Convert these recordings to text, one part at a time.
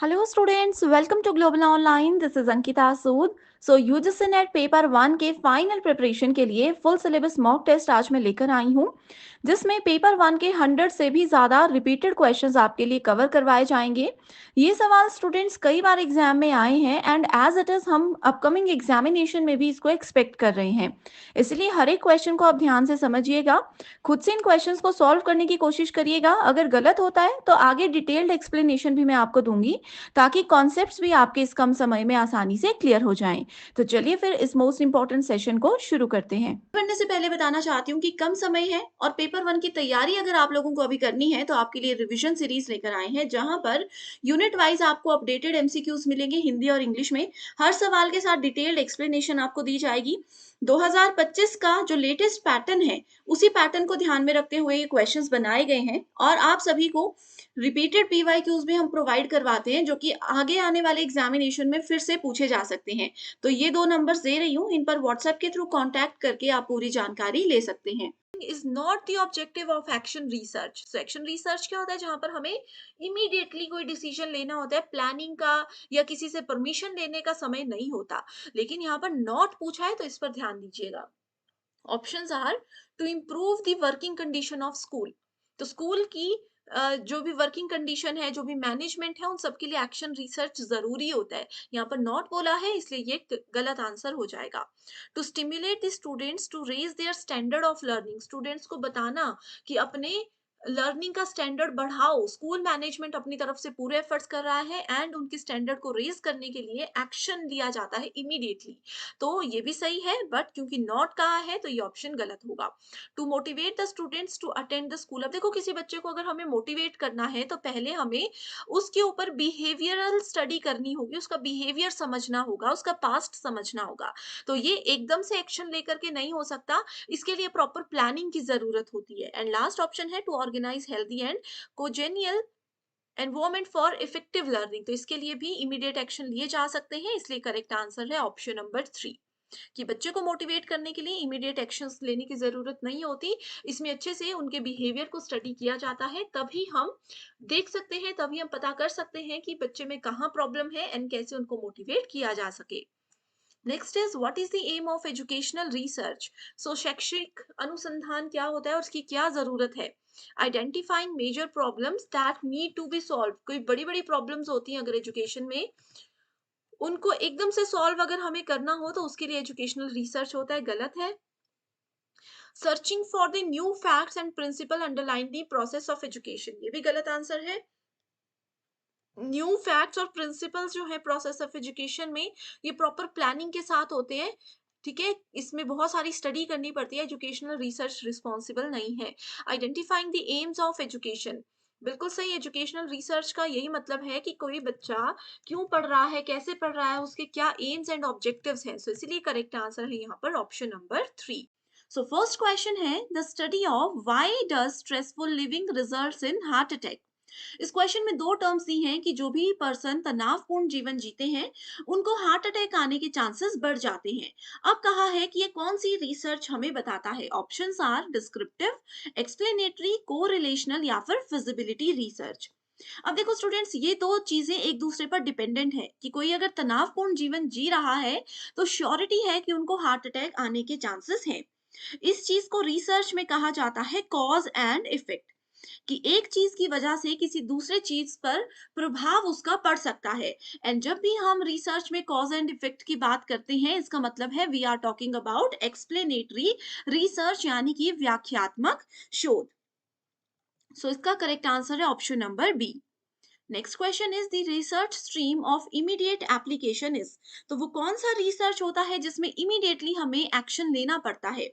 Hello students, welcome to Global Online. This is Ankita Sood. So UGC net paper 1 के final preparation के लिए full syllabus mock test आज मैं लेकर आई हूँ, जिसमें पेपर 1 के 100 से भी ज़्यादा रिपीटेड क्वेश्चंस आपके लिए कवर करवाए जाएंगे। ये सवाल स्टूडेंट्स कई बार एग्जाम में आए हैं एंड एज इट इज़ हम अपकमिंग एग्जामिनेशन में भी इसको एक्सपेक्ट कर रहे हैं। इसलिए हर एक क्वेश्चन को आप ध्यान से समझिएगा, खुद से इन क्वेश्चंस को सॉल्व करने की कोशिश करिएगा। अगर गलत होता है तो आगे डिटेल्ड एक्सप्लेनेशन भी मैं आपको दूंगी, ताकि कॉन्सेप्ट्स भी आपके इस कम समय में आसानी से क्लियर हो जाएं। तो चलिए फिर इस मोस्ट इंपॉर्टेंट सेशन को शुरू करते हैं। पढ़ने से पहले बताना चाहती हूँ कि कम समय है और पेपर 1 की तैयारी अगर आप लोगों को अभी करनी है तो आपके लिए रिवीजन सीरीज लेकर आए हैं, जहां पर यूनिट वाइज आपको अपडेटेड एमसीक्यूज मिलेंगे हिंदी और इंग्लिश में। हर सवाल के साथ डिटेल्ड एक्सप्लेनेशन आपको दी जाएगी। 2025 का जो लेटेस्ट पैटर्न है, उसी पैटर्न को ध्यान में रखते हुए ये क्वेश्चंस बनाए गए हैं और आप सभी को रिपीटेड पीवाईक्यूज भी हम प्रोवाइड करवाते हैं, जो कि आगे आने वाले एग्जामिनेशन में फिर से पूछे जा सकते हैं। तो ये 2 नंबर्स दे रही हूँ, इन पर व्हाट्सएप के थ्रू कांटेक्ट करके आप पूरी जानकारी ले सकते हैं। Is not the objective of action research. So action research क्या होता है? जहां पर हमें इमीडिएटली कोई डिसीजन लेना होता है, प्लानिंग का या किसी से परमिशन लेने का समय नहीं होता। लेकिन यहाँ पर नॉट पूछा है तो इस पर ध्यान दीजिएगा। Options are to improve the working condition of school. तो स्कूल की जो भी वर्किंग कंडीशन है, जो भी मैनेजमेंट है, उन सबके लिए एक्शन रिसर्च जरूरी होता है। यहाँ पर नॉट बोला है, इसलिए ये गलत आंसर हो जाएगा। To stimulate the students to raise their standard of learning. Students को बताना कि अपने लर्निंग का स्टैंडर्ड बढ़ाओ। स्कूल मैनेजमेंट अपनी तरफ से पूरे एफर्ट्स कर रहा है एंड उनके स्टैंडर्ड को रेज करने के लिए एक्शन लिया जाता है इमीडिएटली। तो ये भी सही है, बट क्योंकि नॉट कहा है तो ये ऑप्शन गलत होगा। To motivate the students to attend the school. अब देखो, किसी बच्चे को अगर हमें मोटिवेट करना है तो पहले हमें उसके ऊपर बिहेवियरल स्टडी करनी होगी, उसका बिहेवियर समझना होगा, उसका पास्ट समझना होगा। तो ये एकदम से एक्शन लेकर के नहीं हो सकता, इसके लिए प्रॉपर प्लानिंग की जरूरत होती है। एंड लास्ट ऑप्शन है to organise healthy and congenial environment for effective learning. तो इसके लिए भी इमीडिएट एक्शन लिए जा सकते हैं, इसलिए करेक्ट आंसर है ऑप्शन नंबर 3, कि बच्चे को मोटिवेट करने के लिए इमीडिएट एक्शंस लेने की जरूरत नहीं होती। इसमें अच्छे से उनके बिहेवियर को स्टडी किया जाता है, तभी हम देख सकते हैं, तभी हम पता कर सकते हैं कि बच्चे में कहाँ प्रॉब्लम है एंड कैसे उनको मोटिवेट किया जा सके। Next is what is the aim of educational research. So शैक्षिक अनुसंधान क्या होता है और उसकी क्या जरूरत है? Identifying major problems that need to be solved. कोई बड़ी बड़ी प्रॉब्लम्स होती हैं अगर एजुकेशन में, उनको एकदम से सॉल्व अगर हमें करना हो तो उसके लिए एजुकेशनल रिसर्च होता है। गलत है। Searching for the new facts and principle underline the process of education, ये भी गलत आंसर है। न्यू फैक्ट्स और प्रिंसिपल्स जो है प्रोसेस ऑफ एजुकेशन में, ये प्रॉपर प्लानिंग के साथ होते हैं। ठीक है, इसमें बहुत सारी स्टडी करनी पड़ती है, एजुकेशनल रिसर्च रिस्पॉन्सिबल नहीं है। Identifying the AIIMS of education, बिल्कुल सही। एजुकेशनल रिसर्च का यही मतलब है कि कोई बच्चा क्यों पढ़ रहा है, कैसे पढ़ रहा है, उसके क्या एम्स एंड ऑब्जेक्टिव्स हैं। सो इसीलिए करेक्ट आंसर है यहाँ पर option number 3। So first question है, the study of why does stressful living results in heart attack. इस क्वेश्चन में दो टर्म्स दी हैं कि जो भी पर्सन तनावपूर्ण जीवन जीते हैं, उनको हार्ट अटैक आने के चांसेस बढ़ जाते हैं। अब कहा है कि ये कौन सी रिसर्च हमें बताता है। Options are descriptive, explanatory, correlational या फिर फिजिबिलिटी रिसर्च। अब देखो स्टूडेंट्स, ये दो चीजें एक दूसरे पर डिपेंडेंट है कि कोई अगर तनावपूर्ण जीवन जी रहा है तो श्योरिटी है कि उनको हार्ट अटैक आने के चांसेस हैं। इस चीज को रिसर्च में कहा जाता है कॉज एंड इफेक्ट, कि एक चीज की वजह से किसी दूसरे चीज पर प्रभाव उसका पड़ सकता है। एंड जब भी हम रिसर्च में कॉज एंड इफेक्ट की बात करते हैं, इसका मतलब है we are talking about explanatory research, यानी कि व्याख्यात्मक शोध। सो इसका करेक्ट आंसर है option number B. Next question is the research stream of immediate application is. तो वो कौन सा रिसर्च होता है जिसमें इमीडिएटली हमें एक्शन लेना पड़ता है।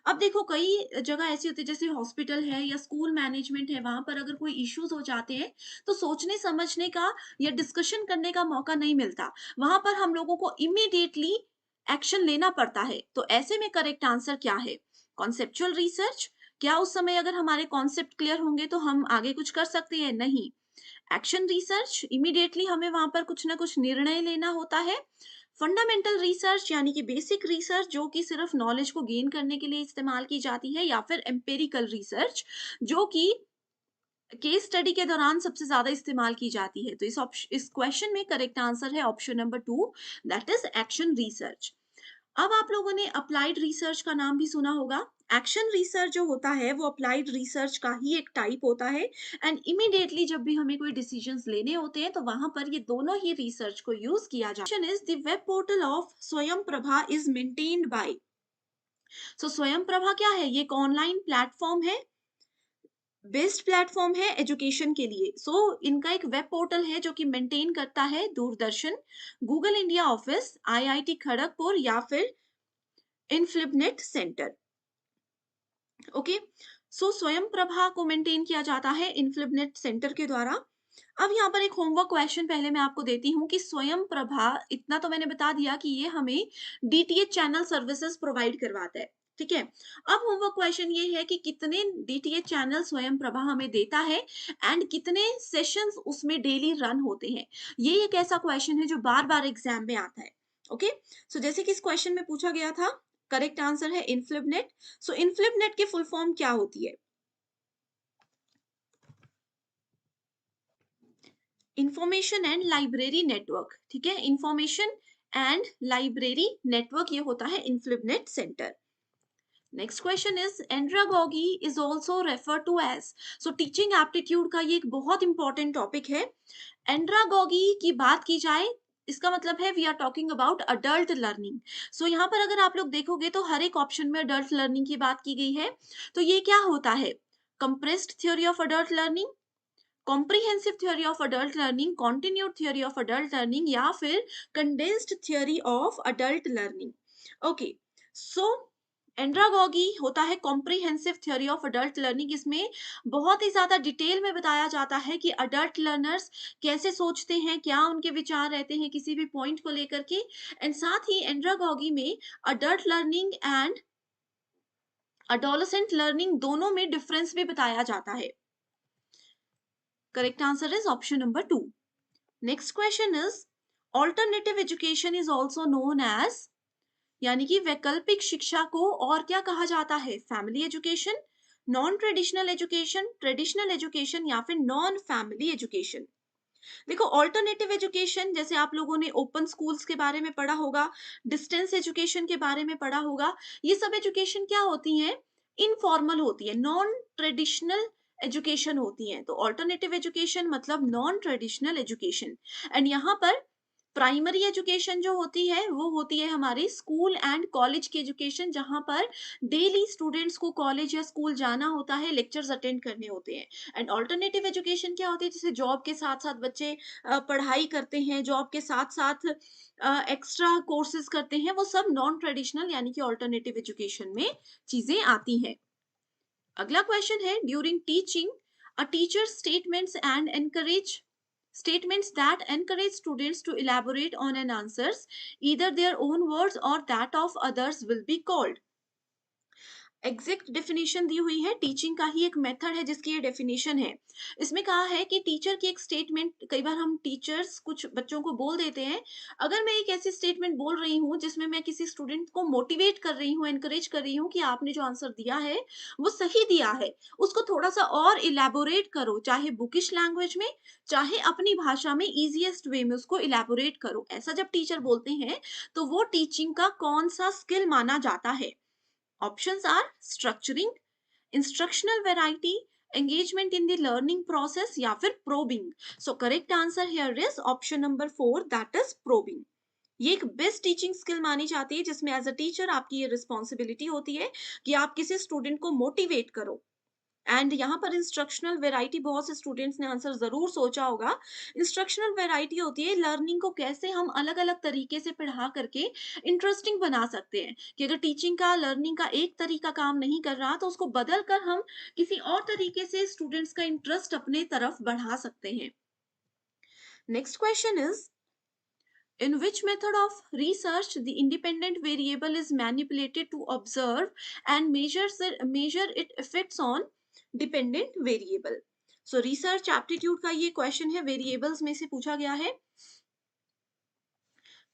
अब देखो, कई जगह ऐसी होती है, जैसे हॉस्पिटल है या स्कूल मैनेजमेंट है, वहां पर अगर कोई इश्यूज हो जाते हैं तो सोचने समझने का या डिस्कशन करने का मौका नहीं मिलता। वहां पर हम लोगों को इमीडिएटली एक्शन लेना पड़ता है। तो ऐसे में करेक्ट आंसर क्या है? Conceptual research. क्या उस समय अगर हमारे कॉन्सेप्ट क्लियर होंगे तो हम आगे कुछ कर सकते हैं? नहीं। एक्शन रिसर्च, इमीडिएटली हमें वहां पर कुछ ना कुछ निर्णय लेना होता है। फंडामेंटल रिसर्च यानी कि बेसिक रिसर्च, जो कि सिर्फ नॉलेज को गेन करने के लिए इस्तेमाल की जाती है। या फिर एम्पेरिकल रिसर्च, जो कि केस स्टडी के दौरान सबसे ज्यादा इस्तेमाल की जाती है। तो इस क्वेश्चन में करेक्ट आंसर है option number 2, that is action research. अब आप लोगों ने अप्लाइड रिसर्च का नाम भी सुना होगा। एक्शन रिसर्च जो होता है वो अप्लाइड रिसर्च का ही एक टाइप होता है। एंड इमीडिएटली जब भी हमें कोई डिसीजंस लेने होते हैं तो वहां पर ये दोनों ही रिसर्च को यूज किया जाता है। Is the web portal of Swayam Prabha is maintained by. सो स्वयं प्रभा क्या है? ये एक ऑनलाइन प्लेटफॉर्म है, बेस्ट प्लेटफॉर्म है एजुकेशन के लिए। इनका एक वेब पोर्टल है जो कि मेंटेन करता है Doordarshan, Google India office, IIT Kharagpur या फिर इनफ्लिबनेट सेंटर। ओके, स्वयं प्रभा को मेंटेन किया जाता है इनफ्लिबनेट सेंटर के द्वारा। अब यहाँ पर एक होमवर्क क्वेश्चन पहले मैं आपको देती हूँ कि स्वयं प्रभा, इतना तो मैंने बता दिया कि ये हमें डीटीएच चैनल सर्विसेज प्रोवाइड करवाता है, ठीक है। अब होमवर्क क्वेश्चन ये है कि कितने डीटीएच चैनल स्वयं प्रभा हमें देता है एंड कितने सेशंस उसमें डेली रन होते हैं। ये एक ऐसा क्वेश्चन है जो बार बार एग्जाम में आता है। ओके, जैसे कि इस क्वेश्चन में पूछा गया था, करेक्ट आंसर है इनफ्लिबनेट। इनफ्लिबनेट की फुल फॉर्म क्या होती है? इंफॉर्मेशन एंड लाइब्रेरी नेटवर्क, ठीक है। इंफॉर्मेशन एंड लाइब्रेरी नेटवर्क ये होता है INFLIBNET centre. Next question is andragogy is also refer to as. Teaching aptitude का ये एक बहुत इंपॉर्टेंट टॉपिक है। एंड्रागोगी की बात की जाए, इसका मतलब है we are talking about adult learning. यहाँ पर अगर आप लोग देखोगे तो हर एक ऑप्शन में अडल्ट लर्निंग की बात की गई है। तो ये क्या होता है? Compressed theory of adult learning, comprehensive theory of adult learning, continued theory of adult learning या फिर condensed theory of adult learning. Okay, so andragogy होता है comprehensive theory of adult learning. इसमें बहुत ही ज्यादा डिटेल में बताया जाता है कि अडल्ट लर्नर्स कैसे सोचते हैं, क्या उनके विचार रहते हैं किसी भी पॉइंट को लेकर के। एंड साथ ही एंड्रागोगी में adult learning and adolescent learning दोनों में डिफरेंस भी बताया जाता है। Correct answer is option number 2. Next question is alternative education is also known as, यानी कि वैकल्पिक शिक्षा को और क्या कहा जाता है? Family education, non traditional education, traditional education या फिर नॉन फैमिली एजुकेशन। देखो, ऑल्टरनेटिव एजुकेशन जैसे आप लोगों ने ओपन स्कूल्स के बारे में पढ़ा होगा, डिस्टेंस एजुकेशन के बारे में पढ़ा होगा। ये सब एजुकेशन क्या होती है? इनफॉर्मल होती है, नॉन ट्रेडिशनल एजुकेशन होती है। तो ऑल्टरनेटिव एजुकेशन मतलब नॉन ट्रेडिशनल एजुकेशन। एंड यहाँ पर प्राइमरी एजुकेशन जो होती है वो होती है हमारी स्कूल एंड कॉलेज की एजुकेशन, जहां पर डेली स्टूडेंट्स को कॉलेज या स्कूल जाना होता है, लेक्चर्स अटेंड करने होते हैं। एंड ऑल्टरनेटिव एजुकेशन क्या होती है? जैसे जॉब के साथ साथ बच्चे पढ़ाई करते हैं, जॉब के साथ साथ एक्स्ट्रा कोर्सेज करते हैं, वो सब नॉन ट्रेडिशनल यानी कि ऑल्टरनेटिव एजुकेशन में चीजें आती हैं। अगला क्वेश्चन है during teaching a teacher statements that encourage students to elaborate on an answers, either their own words or that of others will be called। Exact definition दी हुई है, टीचिंग का ही एक मेथड है जिसकी ये डेफिनेशन है। इसमें कहा है कि टीचर की एक स्टेटमेंट, कई बार हम टीचर्स कुछ बच्चों को बोल देते हैं, अगर मैं एक ऐसी स्टेटमेंट बोल रही हूँ जिसमें मैं किसी स्टूडेंट को मोटिवेट कर रही हूँ, एनकरेज कर रही हूँ कि आपने जो आंसर दिया है वो सही दिया है, उसको थोड़ा सा और इलेबोरेट करो, चाहे बुकिश लैंग्वेज में चाहे अपनी भाषा में इजिएस्ट वे में उसको इलेबोरेट करो, ऐसा जब टीचर बोलते हैं तो वो टीचिंग का कौन सा स्किल माना जाता है? Options are structuring, instructional variety, engagement in the learning process या फिर probing। Correct answer here is option number 4, that is probing। ये एक बेस्ट टीचिंग स्किल मानी जाती है जिसमें एज अ टीचर आपकी ये रिस्पॉन्सिबिलिटी होती है कि आप किसी स्टूडेंट को मोटिवेट करो। एंड यहाँ पर इंस्ट्रक्शनल वेराइटी, बहुत से स्टूडेंट्स ने आंसर जरूर सोचा होगा। इंस्ट्रक्शनल वेराइटी होती है लर्निंग को कैसे हम अलग अलग तरीके से पढ़ा करके इंटरेस्टिंग बना सकते हैं, कि अगर टीचिंग का लर्निंग का एक तरीका काम नहीं कर रहा तो उसको बदल कर हम किसी और तरीके से स्टूडेंट्स का इंटरेस्ट अपने तरफ बढ़ा सकते हैं। Next question is in which method of research the independent variable is manipulated to observe and measure its effects on dependent variable। Research aptitude का ये क्वेश्चन है, वेरिएबल्स में से पूछा गया है।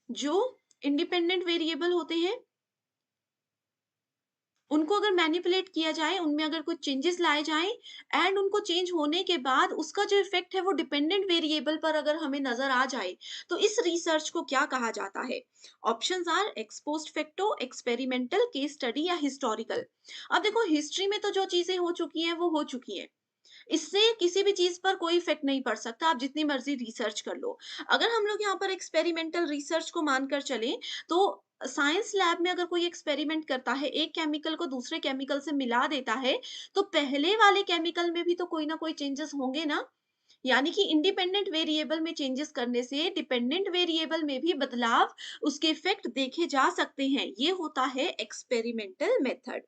जो इंडिपेंडेंट वेरिएबल होते हैं उनको अगर मैनिपुलेट किया जाए, उनमें अगर कुछ चेंजेस लाए जाएँ एंड उनको चेंज होने के बाद उसका जो इफ़ेक्ट है वो डिपेंडेंट वेरिएबल पर अगर हमें नज़र आ जाए, तो इस रिसर्च को क्या कहा जाता है? Options are ex post facto, experimental, case study या हिस्टोरिकल। अब देखो हिस्ट्री में तो जो चीज़ें हो चुकी हैं, वो हो चुकी हैं। इससे किसी भी चीज़ पर कोई इफ़ेक्ट नहीं पड़ सकता, आप जितनी मर्ज़ी रिसर्च कर लो। अगर हम लोग यहाँ पर एक्सपेरिमेंटल रिसर्च को मानकर चलें, तो साइंस लैब में अगर कोई एक्सपेरिमेंट करता है, एक केमिकल को दूसरे केमिकल से मिला देता है, तो पहले वाले केमिकल में भी तो कोई ना कोई चेंजेस होंगे ना? यानी कि इंडिपेंडेंट वेरिएबल में चेंजेस करने से डिपेंडेंट वेरिएबल में भी बदलाव, उसके इफ़ेक्ट देखे जा सकते हैं। ये होता है एक्सपेरिमेंटल मेथड।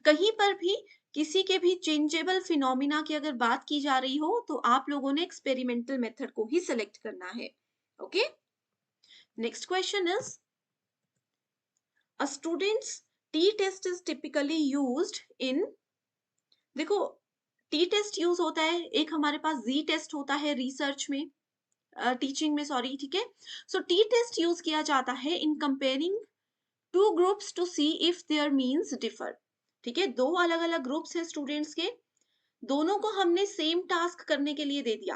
कहीं पर भी किसी के भी चेंजेबल फिनोमिना की अगर बात की जा रही हो, तो आप लोगों ने एक्सपेरिमेंटल मेथड को ही सिलेक्ट करना है। Okay, next question is a students T test is typically used in. देखो, टी टेस्ट यूज होता है, एक हमारे पास जी टेस्ट होता है रिसर्च में, टीचिंग में, सॉरी, ठीक है। सो टी टेस्ट यूज किया जाता है in comparing two groups to see if their means differ. ठीक है, दो अलग अलग ग्रुप्स हैं स्टूडेंट्स के, दोनों को हमने सेम टास्क करने के लिए दे दिया।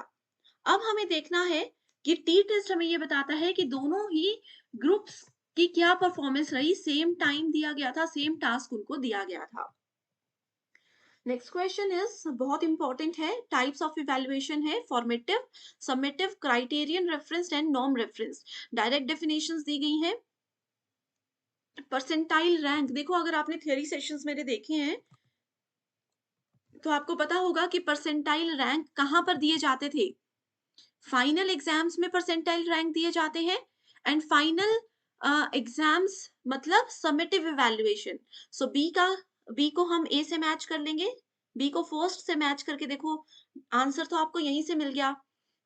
अब हमें देखना है कि टी टेस्ट हमें ये बताता है कि दोनों ही ग्रुप्स की क्या परफॉर्मेंस रही, सेम टाइम दिया गया था, सेम टास्क उनको दिया गया था। नेक्स्ट क्वेश्चन इज बहुत इंपॉर्टेंट है, टाइप्स ऑफ इवैल्यूएशन है, formative, summative, criterion reference and norm reference. Direct definitions दी गई हैं। परसेंटाइल रैंक, देखो अगर आपने थियरी सेशंस मेरे देखे हैं तो आपको पता होगा कि परसेंटाइल रैंक कहाँ पर दिए जाते थे। फाइनल एग्जाम्स में परसेंटाइल रैंक दिए जाते हैं एंड फाइनल एग्जाम्स मतलब समेटिव इवैल्यूएशन। सो बी को हम ए से मैच कर लेंगे, बी को फर्स्ट से मैच करके देखो, आंसर तो आपको यहीं से मिल गया।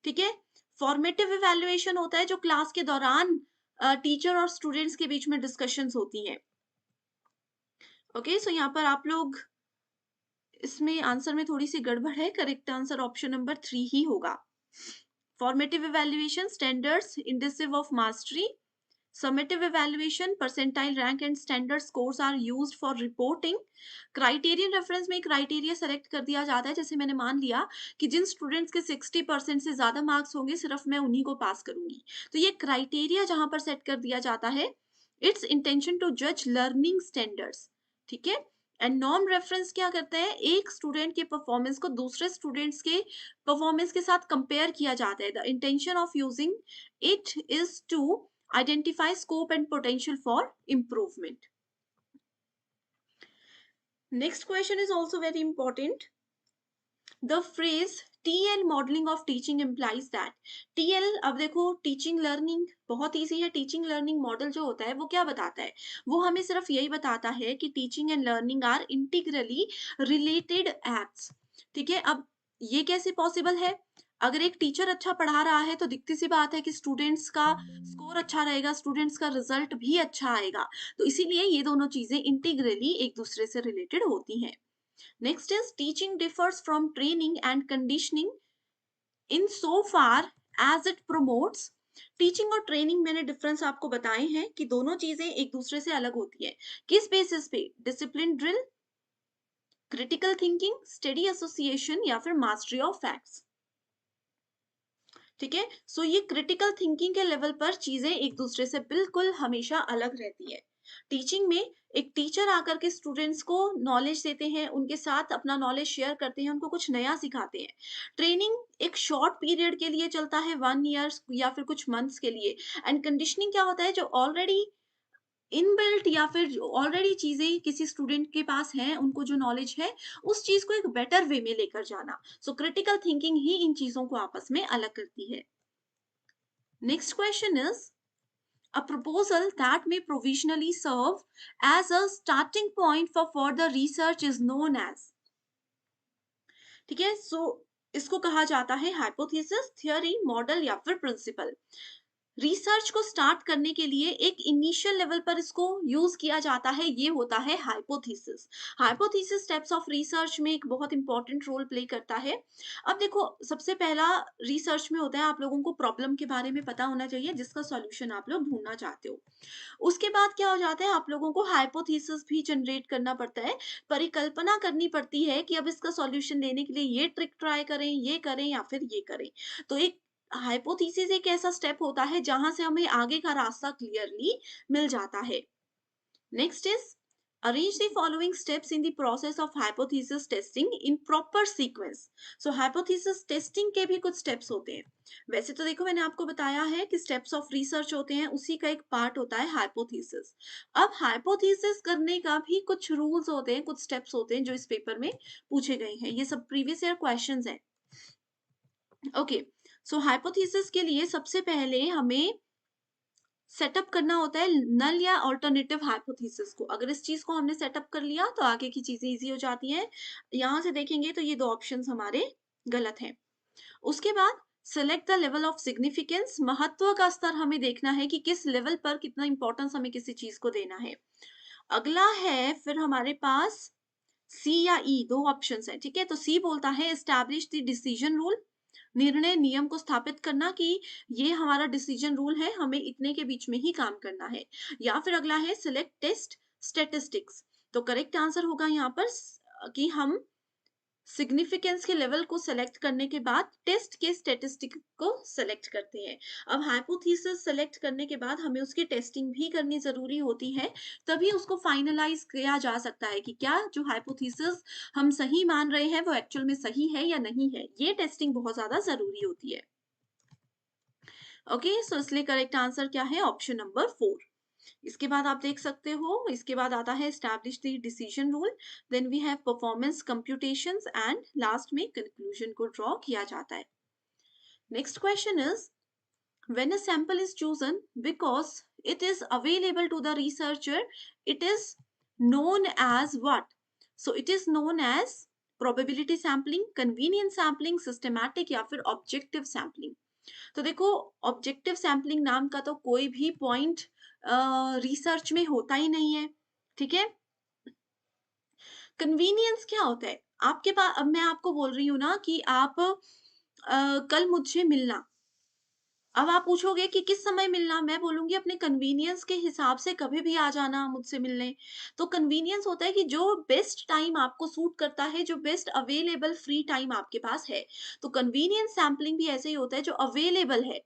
ठीक है, फॉर्मेटिव इवैल्यूएशन होता है जो क्लास के दौरान टीचर और स्टूडेंट्स के बीच में डिस्कशंस होती हैं। ओके, सो यहाँ पर आप लोग, इसमें आंसर में थोड़ी सी गड़बड़ है, करेक्ट आंसर ऑप्शन नंबर 3 ही होगा। Formative evaluation, standards indicative of mastery. Summative evaluation, percentile rank and standard scores are used for reporting. Criterion reference में क्राइटेरिया सेलेक्ट कर दिया जाता है, जैसे मैंने मान लिया कि जिन स्टूडेंट्स के 60% से ज्यादा मार्क्स होंगे सिर्फ मैं उन्हीं को पास करूंगी, तो ये क्राइटेरिया जहां पर सेट कर दिया जाता है, इट्स इंटेंशन टू जज लर्निंग स्टैंडर्ड्स। ठीक है, एंड नॉर्म रेफरेंस क्या करता है, एक स्टूडेंट के परफॉर्मेंस को दूसरे स्टूडेंट्स के परफॉर्मेंस के साथ कंपेयर किया जाता है। The intention of using it is to identify scope and potential for improvement. Next question is also very important. The phrase TL modeling of teaching implies that TL, अब देखो teaching learning बहुत easy है, teaching learning model जो होता है वो क्या बताता है, वो हमें सिर्फ यही बताता है कि teaching and learning are integrally related acts. ठीक है, अब ये कैसे पॉसिबल है, अगर एक टीचर अच्छा पढ़ा रहा है तो दिखती सी बात है कि स्टूडेंट्स का स्कोर अच्छा रहेगा, स्टूडेंट्स का रिजल्ट भी अच्छा आएगा, तो इसीलिए ये दोनों चीजें इंटीग्रली एक दूसरे से रिलेटेड होती हैं। Next is teaching differs from training and conditioning in so far as it promotes। Teaching और ट्रेनिंग मैंने डिफरेंस आपको बताए हैं कि दोनों चीजें एक दूसरे से अलग होती है। किस बेसिस पे, discipline drill, critical thinking, study association या फिर मास्टरी ऑफ फैक्ट्स। ठीक है, सो ये क्रिटिकल थिंकिंग के लेवल पर चीजें एक दूसरे से बिल्कुल हमेशा अलग रहती है। टीचिंग में एक टीचर आकर के स्टूडेंट्स को नॉलेज देते हैं, उनके साथ अपना नॉलेज शेयर करते हैं, उनको कुछ नया सिखाते हैं। ट्रेनिंग एक शॉर्ट पीरियड के लिए चलता है, 1 ईयर या फिर कुछ मंथ्स के लिए। एंड कंडीशनिंग क्या होता है, जो ऑलरेडी इनबिल्ट या फिर ऑलरेडी चीजें किसी स्टूडेंट के पास हैं, उनको जो नॉलेज है उस चीज को एक बेटर वे में लेकर जाना। सो क्रिटिकल थिंकिंग ही इन चीजों को आपस में अलग करती है। Next question is a proposal that may provisionally serve as a starting point for further research is known as। ठीक है, सो इसको कहा जाता है हाइपोथेसिस, थ्योरी, मॉडल या फिर प्रिंसिपल। रिसर्च को स्टार्ट करने के लिए एक इनिशियल लेवल पर इसको यूज किया जाता है, ये होता है hypothesis. Hypothesis steps of research में एक बहुत इंपॉर्टेंट रोल प्ले करता है। अब देखो, सबसे पहला रिसर्च में होता है आप लोगों को प्रॉब्लम के बारे में पता होना चाहिए जिसका सॉल्यूशन आप लोग ढूंढना चाहते हो। उसके बाद क्या हो जाता है, आप लोगों को हाइपोथेसिस भी जनरेट करना पड़ता है, परिकल्पना करनी पड़ती है कि अब इसका सॉल्यूशन लेने के लिए ये ट्रिक ट्राई करें, ये करें या फिर ये करें। तो एक हाइपोथेसिस एक ऐसा स्टेप होता है जहां से हमें आगे का रास्ता क्लियरली मिल जाता है। Next is arrange the following steps in the process of hypothesis testing in proper sequence। so hypothesis testing के भी कुछ steps होते हैं। वैसे तो देखो, मैंने आपको बताया है कि steps of research होते हैं, उसी का एक पार्ट होता है hypothesis। अब hypothesis करने का भी कुछ rules होते हैं, कुछ steps होते हैं जो इस पेपर में पूछे गए हैं। ये सब प्रीवियस ईयर क्वेश्चंस हैं। ओके, सो हाइपोथेसिस के लिए सबसे पहले हमें सेटअप करना होता है नल या ऑल्टरनेटिव हाइपोथेसिस को। अगर इस चीज को हमने सेटअप कर लिया तो आगे की चीजें इजी हो जाती हैं। यहां से देखेंगे तो ये दो ऑप्शंस हमारे गलत हैं। उसके बाद select the level of significance, महत्व का स्तर हमें देखना है कि किस लेवल पर कितना इंपॉर्टेंस हमें किसी चीज को देना है। अगला है फिर हमारे पास सी या ई, दो ऑप्शंस है, ठीक है। तो सी बोलता है एस्टैब्लिश द डिसीजन रूल, निर्णय नियम को स्थापित करना कि ये हमारा डिसीजन रूल है, हमें इतने के बीच में ही काम करना है। या फिर अगला है सिलेक्ट टेस्ट स्टेटिस्टिक्स। तो करेक्ट आंसर होगा यहाँ पर कि हम सिग्निफिकेंस के लेवल को सेलेक्ट करने के बाद टेस्ट के स्टेटिस्टिक को सेलेक्ट करते हैं। अब हाइपोथेसिस सेलेक्ट करने के बाद हमें उसकी टेस्टिंग भी करनी जरूरी होती है, तभी उसको फाइनलाइज किया जा सकता है कि क्या जो हाइपोथेसिस हम सही मान रहे हैं वो एक्चुअल में सही है या नहीं है। ये टेस्टिंग बहुत ज्यादा जरूरी होती है। ओके, सो इसलिए करेक्ट आंसर क्या है, ऑप्शन नंबर 4। इसके बाद आप देख सकते हो, इसके बाद आता है establish the decision rule, then we have performance computations and last में कंक्लूजन को ड्रॉ किया जाता है। Next question is when a sample is chosen because it is available to the researcher, it is known as what. So it is known as probability sampling, convenience sampling, systematic या फिर objective sampling. तो देखो, objective sampling नाम का तो कोई भी point research में होता ही नहीं है, ठीक है। कन्वीनियंस क्या होता है, आपके पास, अब मैं आपको बोल रही हूँ ना कि आप कल मुझसे मिलना। अब आप पूछोगे कि किस समय मिलना, मैं बोलूंगी अपने कन्वीनियंस के हिसाब से कभी भी आ जाना मुझसे मिलने। तो कन्वीनियंस होता है कि जो बेस्ट टाइम आपको सूट करता है, जो बेस्ट अवेलेबल फ्री टाइम आपके पास है। तो कन्वीनियंस सैम्पलिंग भी ऐसे ही होता है जो अवेलेबल है।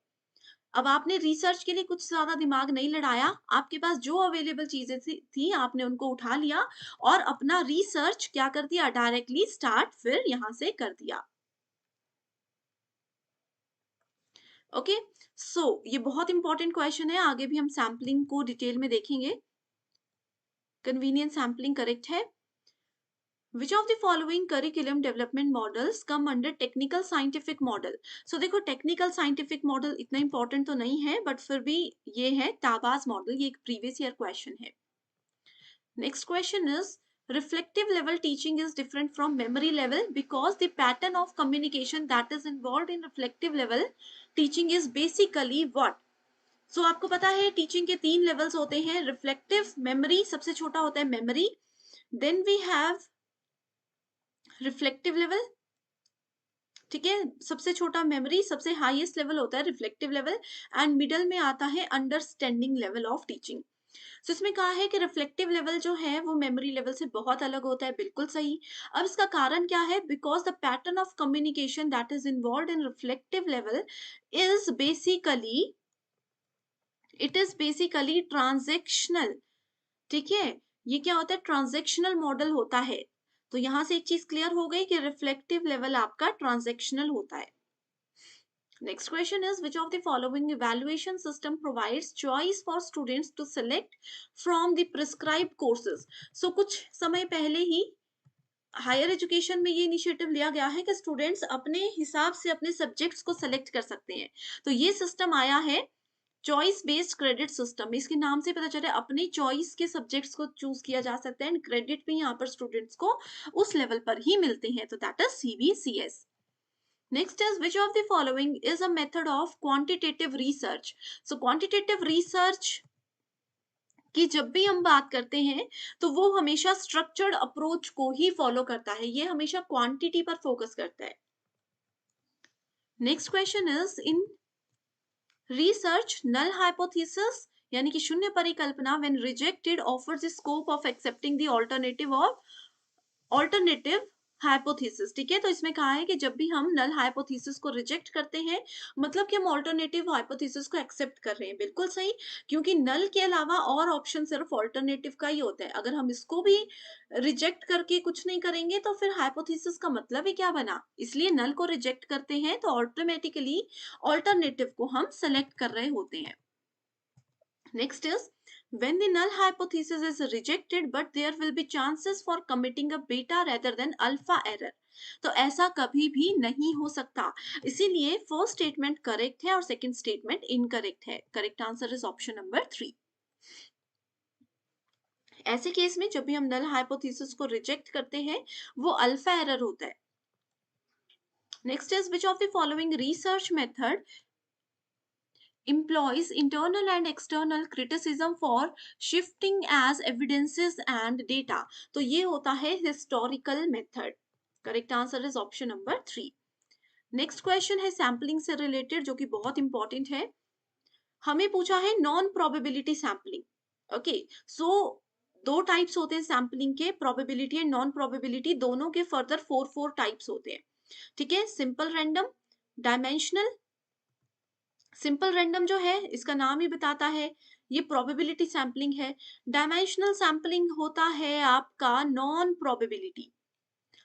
अब आपने रिसर्च के लिए कुछ ज्यादा दिमाग नहीं लड़ाया, आपके पास जो अवेलेबल चीजें थी आपने उनको उठा लिया और अपना रिसर्च क्या कर दिया, डायरेक्टली स्टार्ट फिर यहां से कर दिया। ओके, सो ये बहुत इंपॉर्टेंट क्वेश्चन है, आगे भी हम सैम्पलिंग को डिटेल में देखेंगे। कन्वीनियंस सैम्पलिंग करेक्ट है। Which of the following curriculum development models come under technical scientific model? So देखो, technical scientific model इतना important तो नहीं है, but फिर भी ये है ताबाज मॉडल, ये एक प्रीवियस ईयर क्वेश्चन है। Next question is reflective level teaching is different from memory level because the pattern of communication that is involved in reflective level teaching is basically what? So आपको पता है teaching के 3 levels होते हैं, reflective, memory सबसे छोटा होता है memory, then we have reflective level, ठीक है, सबसे छोटा मेमोरी, सबसे हाईएस्ट लेवल होता है रिफ्लेक्टिव लेवल, एंड मिडल में आता है अंडरस्टैंडिंग लेवल ऑफ टीचिंग। तो इसमें कहा है कि रिफ्लेक्टिव लेवल जो है वो मेमोरी लेवल से बहुत अलग होता है, बिल्कुल सही। अब इसका कारण क्या है, because the pattern of communication that is involve in reflective level is basically, it is basically transactional, ठीक है। ये क्या होता है, ट्रांजेक्शनल मॉडल होता है। तो यहां से एक चीज क्लियर हो गई कि रिफ्लेक्टिव लेवल आपका ट्रांजेक्शनल होता है। Next question is which of the following evaluation system provides choice for students to select from the prescribed courses? So कुछ समय पहले ही हायर एजुकेशन में ये इनिशिएटिव लिया गया है कि स्टूडेंट्स अपने हिसाब से अपने सब्जेक्ट्स को सेलेक्ट कर सकते हैं। तो ये सिस्टम आया है चॉइस बेस्ड क्रेडिट सिस्टम। इसके नाम से पता चल रहा है अपनी चॉइस के सब्जेक्ट्स को चूज किया जा सकता है, एंड क्रेडिट भी यहाँ पर स्टूडेंट्स को उस लेवल पर ही मिलते हैं। तो that is CBCS। Next is which of the following is a method of quantitative research. So quantitative research कि जब भी हम बात करते हैं तो वो हमेशा स्ट्रक्चर्ड अप्रोच को ही फॉलो करता है, ये हमेशा क्वांटिटी पर फोकस करता है। Next question is in research null hypothesis यानी कि शून्य परिकल्पना when rejected offers the scope of accepting the alternative hypothesis. ठीक है, तो इसमें कहा है कि जब भी हम नल हाइपोथेसिस को रिजेक्ट करते हैं मतलब कि हम ऑल्टरनेटिव हाइपोथेसिस को एक्सेप्ट कर रहे हैं। बिल्कुल सही, क्योंकि नल के अलावा और ऑप्शन सिर्फ ऑल्टरनेटिव का ही होता है। अगर हम इसको भी रिजेक्ट करके कुछ नहीं करेंगे तो फिर हाइपोथेसिस का मतलब ही क्या बना। इसलिए नल को रिजेक्ट करते हैं तो ऑटोमेटिकली ऑल्टरनेटिव को हम सेलेक्ट कर रहे होते हैं। Next is when the null hypothesis is rejected but there will be chances for committing a beta rather than alpha error। तो ऐसा कभी भी नहीं हो सकता, इसीलिए फर्स्ट स्टेटमेंट करेक्ट है और सेकंड स्टेटमेंट इनकरेक्ट है। Correct answer is option number 3। ऐसे केस में जब भी हम नल हाइपोथेसिस को रिजेक्ट करते हैं वो अल्फा एरर होता है। Next is which of the following research method employs internal and external criticism for shifting as evidences and data। तो ये होता है historical method। Correct answer is option number 3। Next question है सैम्पलिंग से related जो कि बहुत इंपॉर्टेंट है। हमें पूछा है नॉन प्रोबेबिलिटी सैम्पलिंग। ओके, सो दो टाइप्स होते हैं सैम्पलिंग के, प्रोबेबिलिटी एंड नॉन प्रोबेबिलिटी, दोनों के फर्दर फोर टाइप्स होते हैं। ठीक है, simple random, dimensional. Simple random जो है इसका नाम ही बताता है ये प्रोबेबिलिटी सैम्पलिंग है। डायमेंशनल सैम्पलिंग होता है आपका नॉन प्रोबेबिलिटी।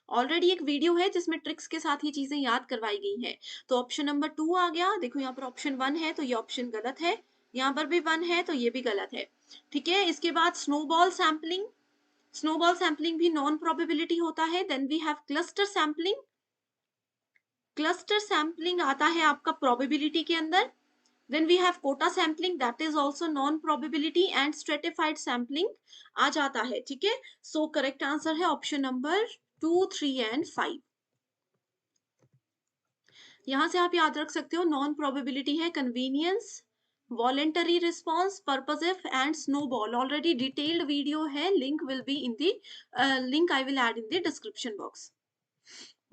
ऑलरेडी एक वीडियो है जिसमें ट्रिक्स के साथ ये चीजें याद करवाई गई हैं। तो ऑप्शन नंबर 2 आ गया। देखो यहाँ पर ऑप्शन 1 है तो ये ऑप्शन गलत है, यहाँ पर भी 1 है तो ये भी गलत है। ठीक है, इसके बाद स्नोबॉल सैम्पलिंग, स्नोबॉल सैम्पलिंग भी नॉन प्रोबेबिलिटी होता है। Then we have cluster sampling, cluster sampling आता है आपका प्रोबेबिलिटी के अंदर। Then we have quota sampling that is also non probability and stratified sampling आ जाता है। ठीक है, so correct answer है ऑप्शन नंबर 2, 3 and 5। यहां से आप याद रख सकते हो नॉन प्रोबेबिलिटी है convenience, voluntary response, purposive and snowball. Already detailed video है, link will be in the link I will add in the description box.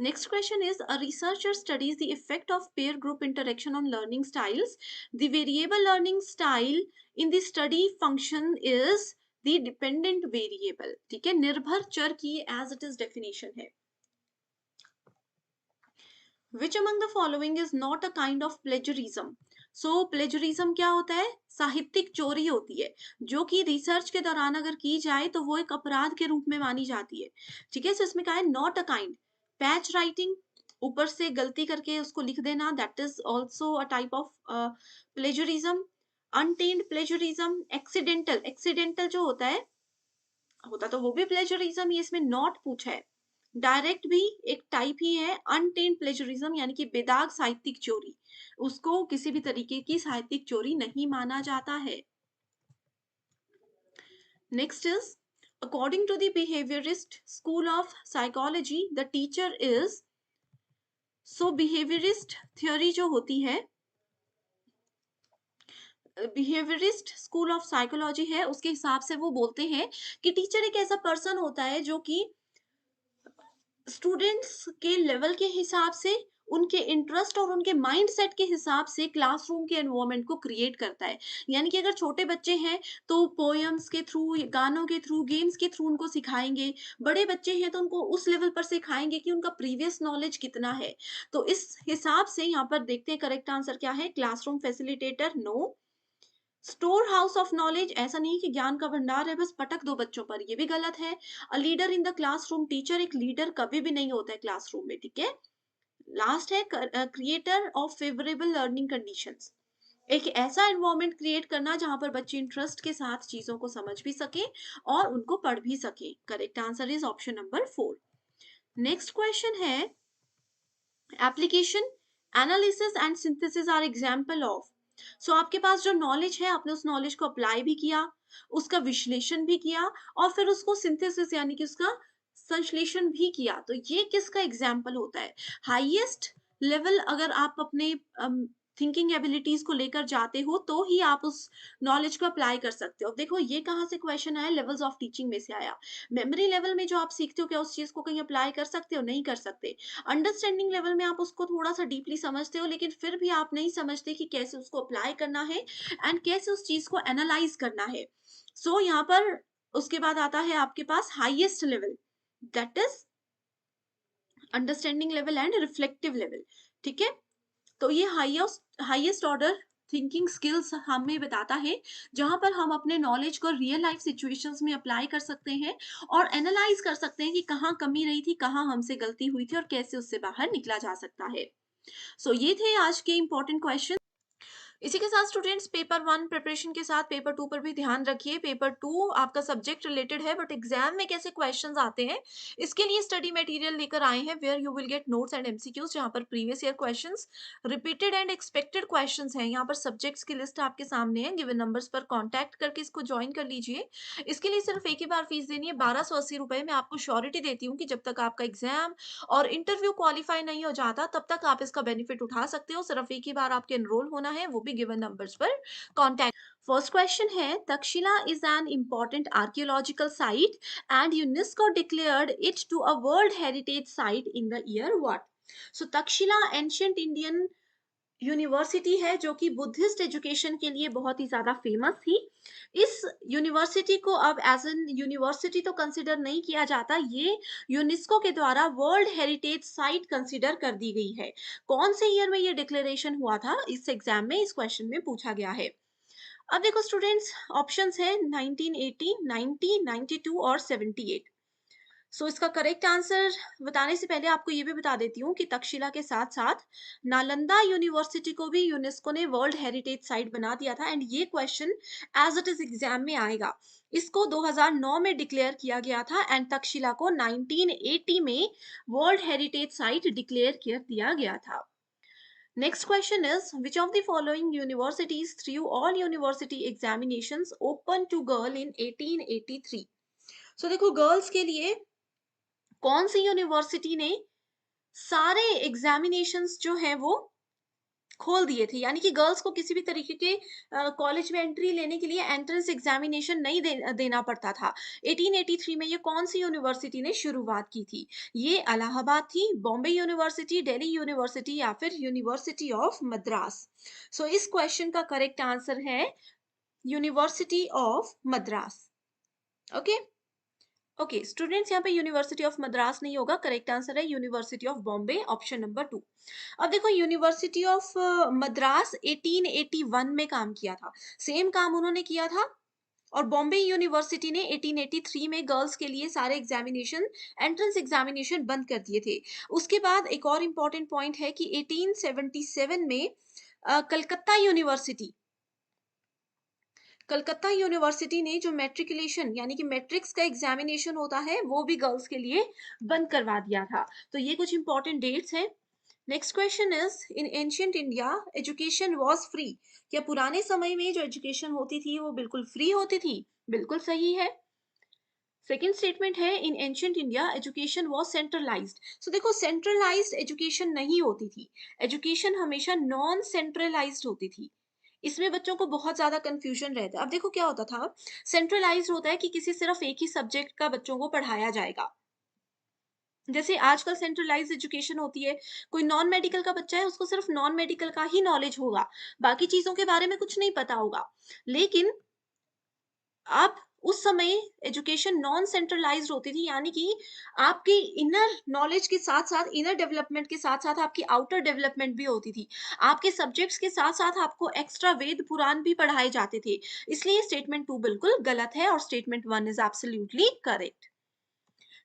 Next question is a researcher studies the effect of peer group interaction on learning styles। The variable learning style in the study function is the dependent variable। ठीक है, निर्भर चर की as it is definition है। Which among the following is not a kind of plagiarism। So plagiarism क्या होता है, साहित्यिक चोरी होती है जो कि रिसर्च के दौरान अगर की जाए तो वो एक अपराध के रूप में मानी जाती है। ठीक है, so इसमें कहा है not a kind. Patch writing, ऊपर से गलती करके उसको लिख देना, that is also a type of plagiarism. Unintended plagiarism, accidental, accidental जो होता तो वो भी प्लेजरिज्म ही, इसमें नॉट पूछा है। डायरेक्ट भी एक टाइप ही है। अनटेंड प्लेजरिज्म यानी कि बेदाग साहित्यिक चोरी, उसको किसी भी तरीके की साहित्यिक चोरी नहीं माना जाता है। Next is according to the behaviourist school of psychology the teacher is. So behaviourist theory जो होती है, बिहेवियरिस्ट स्कूल ऑफ साइकोलॉजी है, उसके हिसाब से वो बोलते हैं कि टीचर एक ऐसा पर्सन होता है जो कि स्टूडेंट्स के लेवल के हिसाब से, उनके इंटरेस्ट और उनके माइंडसेट के हिसाब से क्लासरूम के एनवायरनमेंट को क्रिएट करता है। यानी कि अगर छोटे बच्चे हैं तो पोएम्स के थ्रू, गानों के थ्रू, गेम्स के थ्रू उनको सिखाएंगे। बड़े बच्चे हैं तो उनको उस लेवल पर सिखाएंगे कि उनका प्रीवियस नॉलेज कितना है। तो इस हिसाब से यहाँ पर देखते हैं करेक्ट आंसर क्या है। Classroom facilitator no. Store house of knowledge, ऐसा नहीं कि ज्ञान का भंडार है बस पटक दो बच्चों पर, ये भी गलत है। A leader in the classroom, teacher एक लीडर कभी भी नहीं होता है क्लासरूम में। ठीक है, लास्ट है creator of favourable learning conditions, एक ऐसा एनवायरनमेंट क्रिएट करना जहां पर बच्चे इंटरेस्ट के साथ चीजों को समझ भी सके और उनको पढ़ भी सके। Correct answer is option number 4। Next question है application, analysis and synthesis are example of. So आपके पास जो नॉलेज है आपने उस नॉलेज को अप्लाई भी किया, उसका विश्लेषण भी किया और फिर उसको सिंथेसिस यानी कि उसका संश्लेषण भी किया। तो ये किसका एग्जाम्पल होता है। हाईएस्ट लेवल अगर आप अपने थिंकिंग एबिलिटीज को लेकर जाते हो तो ही आप उस नॉलेज को अप्लाई कर सकते हो। अब देखो ये कहाँ से क्वेश्चन आया, लेवल्स ऑफ टीचिंग में से आया। मेमोरी लेवल में जो आप सीखते हो क्या उस चीज को कहीं अप्लाई कर सकते हो? नहीं कर सकते। अंडरस्टैंडिंग लेवल में आप उसको थोड़ा सा डीपली समझते हो, लेकिन फिर भी आप नहीं समझते कि कैसे उसको अप्लाई करना है एंड कैसे उस चीज को एनालाइज करना है। सो यहाँ पर उसके बाद आता है आपके पास highest level, that is understanding level and reflective level. ठीक है, तो ये highest highest order thinking skills हमें बताता है, जहां पर हम अपने नॉलेज को रियल लाइफ सिचुएशंस में अप्लाई कर सकते हैं और एनालाइज कर सकते हैं कि कहाँ कमी रही थी, कहाँ हमसे गलती हुई थी और कैसे उससे बाहर निकला जा सकता है। सो ये थे आज के इंपॉर्टेंट क्वेश्चन। इसी के साथ स्टूडेंट्स पेपर 1 प्रिपरेशन के साथ पेपर 2 पर भी ध्यान रखिए। पेपर 2 आपका सब्जेक्ट रिलेटेड है, बट एग्जाम में कैसे क्वेश्चंस आते हैं इसके लिए स्टडी मटेरियल लेकर आए हैं, where you will get notes and MCQs, जहां पर previous year questions, repeated and expected questions हैं। यहाँ पर सब्जेक्ट्स की लिस्ट आपके सामने है, गिवन नंबर्स पर कॉन्टैक्ट करके इसको ज्वाइन कर लीजिए। इसके लिए सिर्फ एक ही बार फीस देनी है, 1280 रुपए। मैं आपको श्योरिटी देती हूँ कि जब तक आपका एग्जाम और इंटरव्यू क्वालिफाई नहीं हो जाता तब तक आप इसका बेनिफिट उठा सकते हो। सिर्फ एक ही बार आपके एनरोल होना है, वो भी गिवन नंबर्स पर कॉन्टैक्ट। फर्स्ट क्वेश्चन है, Takshashila is an important archaeological site and UNESCO declared it to a world heritage site in the year what? So Takshashila ancient Indian university है जो कि बुद्धिस्ट एजुकेशन के लिए बहुत ही ज्यादा फेमस थी। इस यूनिवर्सिटी को अब एज एन यूनिवर्सिटी तो कंसिडर नहीं किया जाता, ये यूनेस्को के द्वारा वर्ल्ड हेरिटेज साइट कंसिडर कर दी गई है। कौन से ईयर में ये डिक्लेरेशन हुआ था, इस एग्जाम में इस क्वेश्चन में पूछा गया है। अब देखो स्टूडेंट्स, ऑप्शंस है 1980, 90, 92 और 78। सो इसका करेक्ट आंसर बताने से पहले आपको ये भी बता देती हूँ कि तक्षशिला के साथ साथ नालंदा यूनिवर्सिटी को भी यूनेस्को ने वर्ल्ड हेरिटेज साइट बना दिया था, एंड ये question as it is exam में आएगा। इसको 2009 में डिक्लेयर किया गया था एंड तक्षशिला को 1980 में वर्ल्ड हेरिटेज साइट डिक्लेयर कर दिया गया था। Next question is, which of the following universities through all university examinations open to girl in 1883? So देखो गर्ल्स के लिए कौन सी यूनिवर्सिटी ने सारे एग्जामिनेशंस जो हैं वो खोल दिए थे, यानी कि गर्ल्स को किसी भी तरीके के कॉलेज में एंट्री लेने के लिए एंट्रेंस एग्जामिनेशन नहीं देना पड़ता था। 1883 में ये कौन सी यूनिवर्सिटी ने शुरुआत की थी? ये इलाहाबाद थी, बॉम्बे यूनिवर्सिटी, दिल्ली यूनिवर्सिटी या फिर यूनिवर्सिटी ऑफ मद्रास। सो इस क्वेश्चन का करेक्ट आंसर है university of Madras. Okay, okay students, यहाँ पे यूनिवर्सिटी ऑफ मद्रास नहीं होगा, करेक्ट आंसर है university of Bombay, option number 2। अब देखो यूनिवर्सिटी ऑफ मद्रास 1881 में काम किया था, सेम काम उन्होंने किया था। और बॉम्बे यूनिवर्सिटी ने 1883 में गर्ल्स के लिए सारे एग्जामिनेशन, एंट्रेंस एग्जामिनेशन बंद कर दिए थे। उसके बाद एक और इम्पॉर्टेंट पॉइंट है कि 1877 में कलकत्ता यूनिवर्सिटी, कलकत्ता यूनिवर्सिटी ने जो मैट्रिकुलेशन यानी कि मैट्रिक्स का एग्जामिनेशन होता है वो भी गर्ल्स के लिए बंद करवा दिया था। तो ये कुछ इंपॉर्टेंट डेट्स हैं। Next question is, in ancient India education was free? क्या पुराने समय में जो एजुकेशन होती थी वो बिल्कुल फ्री होती थी? बिल्कुल सही है। सेकेंड स्टेटमेंट है, in ancient India education was centralised. So देखो सेंट्रलाइज्ड एजुकेशन नहीं होती थी, एजुकेशन हमेशा नॉन सेंट्रलाइज्ड होती थी। इसमें बच्चों को बहुत ज्यादा कंफ्यूजन रहता है। अब देखो क्या होता था, सेंट्रलाइज्ड होता है कि किसी सिर्फ एक ही सब्जेक्ट का बच्चों को पढ़ाया जाएगा। जैसे आजकल सेंट्रलाइज्ड एजुकेशन होती है, कोई नॉन मेडिकल का बच्चा है उसको सिर्फ नॉन मेडिकल का ही नॉलेज होगा, बाकी चीजों के बारे में कुछ नहीं पता होगा। लेकिन अब उस समय एजुकेशन नॉन सेंट्रलाइज्ड होती थी, यानी कि आपकी इनर नॉलेज के साथ साथ, इनर डेवलपमेंट के साथ साथ आपकी आउटर डेवलपमेंट भी होती थी। आपके सब्जेक्ट्स के साथ साथ आपको एक्स्ट्रा वेद पुराण भी पढ़ाए जाते थे। इसलिए स्टेटमेंट 2 बिल्कुल गलत है और statement 1 is absolutely correct.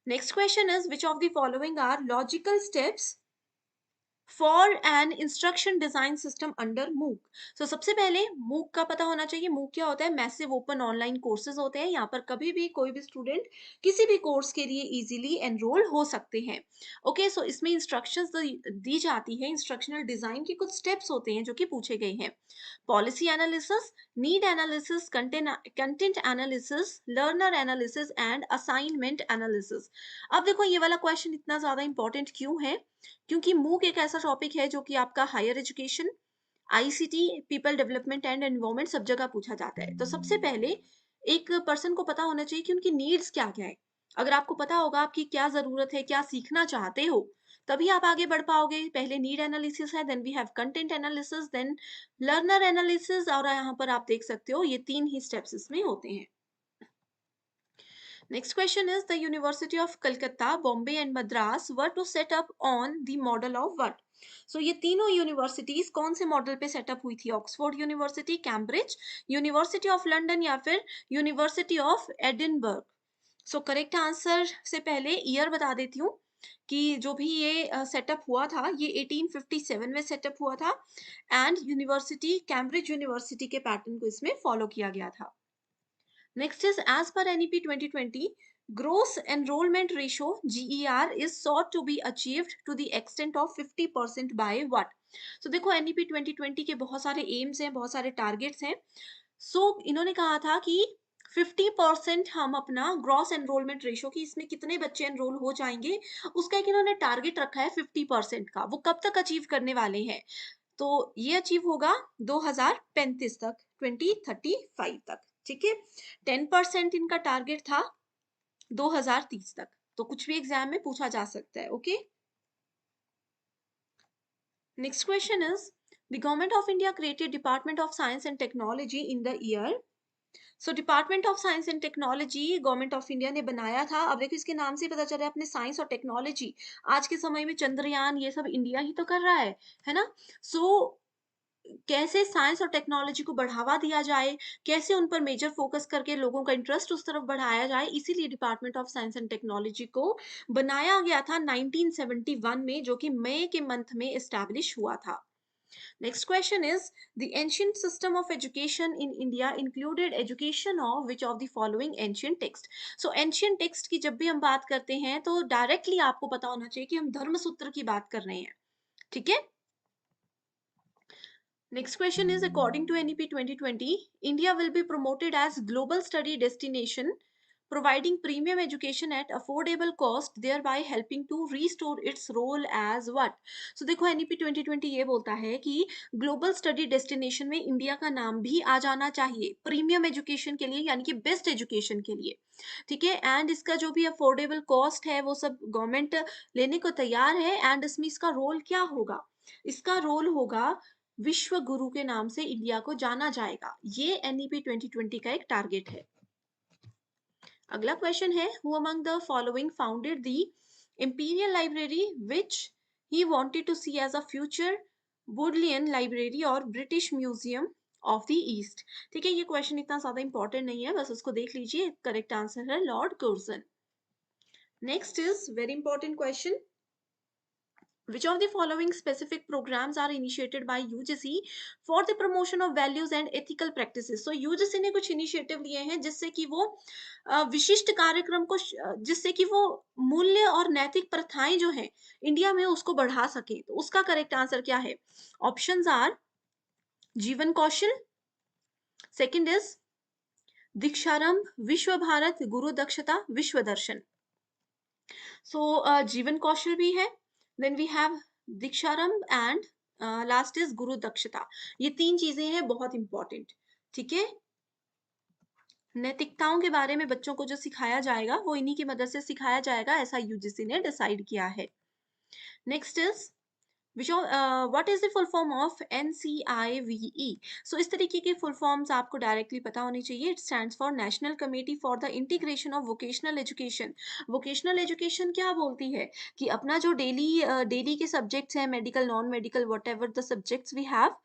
Next question is, which of the following are logical steps for an instruction design system under MOOC? सो सबसे पहले मूक का पता होना चाहिए। मूक क्या होता है? मैसिव ओपन ऑनलाइन कोर्सेज होते हैं, यहाँ पर कभी भी कोई भी स्टूडेंट किसी भी कोर्स के लिए इजीली एनरोल हो सकते हैं। ओके, सो इसमें इंस्ट्रक्शंस दी जाती है, इंस्ट्रक्शनल डिजाइन के कुछ स्टेप्स होते हैं जो कि पूछे गए हैं। Policy analysis, need analysis, content analysis, learner analysis and assignment analysis. अब देखो ये वाला क्वेश्चन इतना ज्यादा इंपॉर्टेंट क्यों है? क्योंकि मूक एक ऐसा टॉपिक है जो कि आपका higher education, ICT, people development and environment सब जगह पूछा जाता है। तो सबसे पहले एक पर्सन को पता होना चाहिए कि उनकी नीड्स क्या-क्या है। अगर आपको पता होगा आपकी क्या ज़रूरत है, क्या सीखना चाहते हो, तभी आप आगे बढ़ पाओगे। पहले नीड एनालिसिस है, then we have content analysis, then learner analysis, और यहाँ पर आप देख सकते हो ये 3 ही स्टेप्स इसमें होते हैं। Next question is, the University of Calcutta, Bombay and Madras were to set up on the model of what? So ये तीनों यूनिवर्सिटीज कौन से मॉडल पे सेटअप हुई थी? Oxford university, Cambridge, university of London या फिर university of Edinburgh? So correct answer से पहले ईयर बता देती हूँ कि जो भी ये सेटअप हुआ था ये 1857 में सेटअप हुआ था, एंड यूनिवर्सिटी कैम्ब्रिज यूनिवर्सिटी के पैटर्न को इसमें फॉलो किया गया था। Next is, as per NEP 2020, gross enrollment ratio GER is sought to be achieved to the extent of 50% by what? So देखो NEP 2020 के बहुत सारे एम्स हैं, बहुत सारे टारगेट्स हैं। इन्होंने कहा था कि 50% हम अपना ग्रॉस एनरोलमेंट रेशो की इसमें कितने बच्चे एनरोल हो जाएंगे उसका एक इन्होंने टारगेट रखा है 50% का। वो कब तक अचीव करने वाले हैं? तो ये अचीव होगा 2035 तक, 2035 तक। ठीक है, 10% इनका टारगेट था 2030 तक। तो कुछ भी एग्जाम में पूछा जा सकता है। Okay, next question is, the government of India created department of science and technology in the year. So department of science and technology government of India ने बनाया था। अब देखो इसके नाम से पता चल रहा है अपने साइंस और टेक्नोलॉजी, आज के समय में चंद्रयान ये सब इंडिया ही तो कर रहा है ना। कैसे साइंस और टेक्नोलॉजी को बढ़ावा दिया जाए, कैसे उन पर मेजर फोकस करके लोगों का इंटरेस्ट उस तरफ बढ़ाया जाए, इसीलिए department of science and technology को बनाया गया था 1971 में, जो कि मई के मंथ में एस्टैब्लिश हुआ था। Next question is, the ancient system of education in India included education of which of the following ancient text? So ancient text की जब भी हम बात करते हैं तो डायरेक्टली आपको पता होना चाहिए कि हम धर्मसूत्र की बात कर रहे हैं। ठीक है, next question is, according to NEP 2020, India will be promoted as global study destination, providing premium education at affordable cost, thereby helping to restore its role as what? So देखो NEP 2020 ये बोलता है कि ग्लोबल स्टडी डेस्टिनेशन में India का नाम भी आ जाना चाहिए प्रीमियम एजुकेशन के लिए, यानी कि बेस्ट एजुकेशन के लिए। ठीक है, एंड इसका जो भी अफोर्डेबल कॉस्ट है वो सब गवर्नमेंट लेने को तैयार है। एंड इसमें इसका रोल क्या होगा? इसका रोल होगा विश्व गुरु के नाम से इंडिया को जाना जाएगा। ये एनईपी 2020 का एक टारगेट है। अगला क्वेश्चन है, who among the following founded the imperial library which he wanted to see as a future Bodleian library और British museum of the east? ठीक है, ये क्वेश्चन इतना ज्यादा इंपॉर्टेंट नहीं है, बस उसको देख लीजिए। करेक्ट आंसर है Lord Curzon. Next is very important question, which of the following specific programs are initiated by UGC for the promotion of values and ethical practices? So UGC ने कुछ इनिशिएटिव लिए हैं जिससे कि वो विशिष्ट कार्यक्रम को जिससे कि वो मूल्य और नैतिक प्रथाएं जो हैं इंडिया में उसको बढ़ा सके। तो उसका करेक्ट आंसर क्या है? ऑप्शंस आर जीवन कौशल, सेकंड इज दीक्षारंभ, विश्व भारत, गुरु दक्षता, विश्व दर्शन। जीवन कौशल भी है, then we have Deeksharambh and last is Guru Dakshata. ये तीन चीजें हैं बहुत इंपॉर्टेंट। ठीक है, नैतिकताओं के बारे में बच्चों को जो सिखाया जाएगा वो इन्हीं की मदद से सिखाया जाएगा, ऐसा यूजीसी ने डिसाइड किया है। Next is what is the full form of NCIVE? सो इस तरीके के फुल फॉर्म्स आपको डायरेक्टली पता होनी चाहिए। It stands for national committee for the integration of vocational education. Vocational education क्या बोलती है कि अपना जो डेली के सब्जेक्ट्स हैं, medical, non medical, whatever the subjects we have,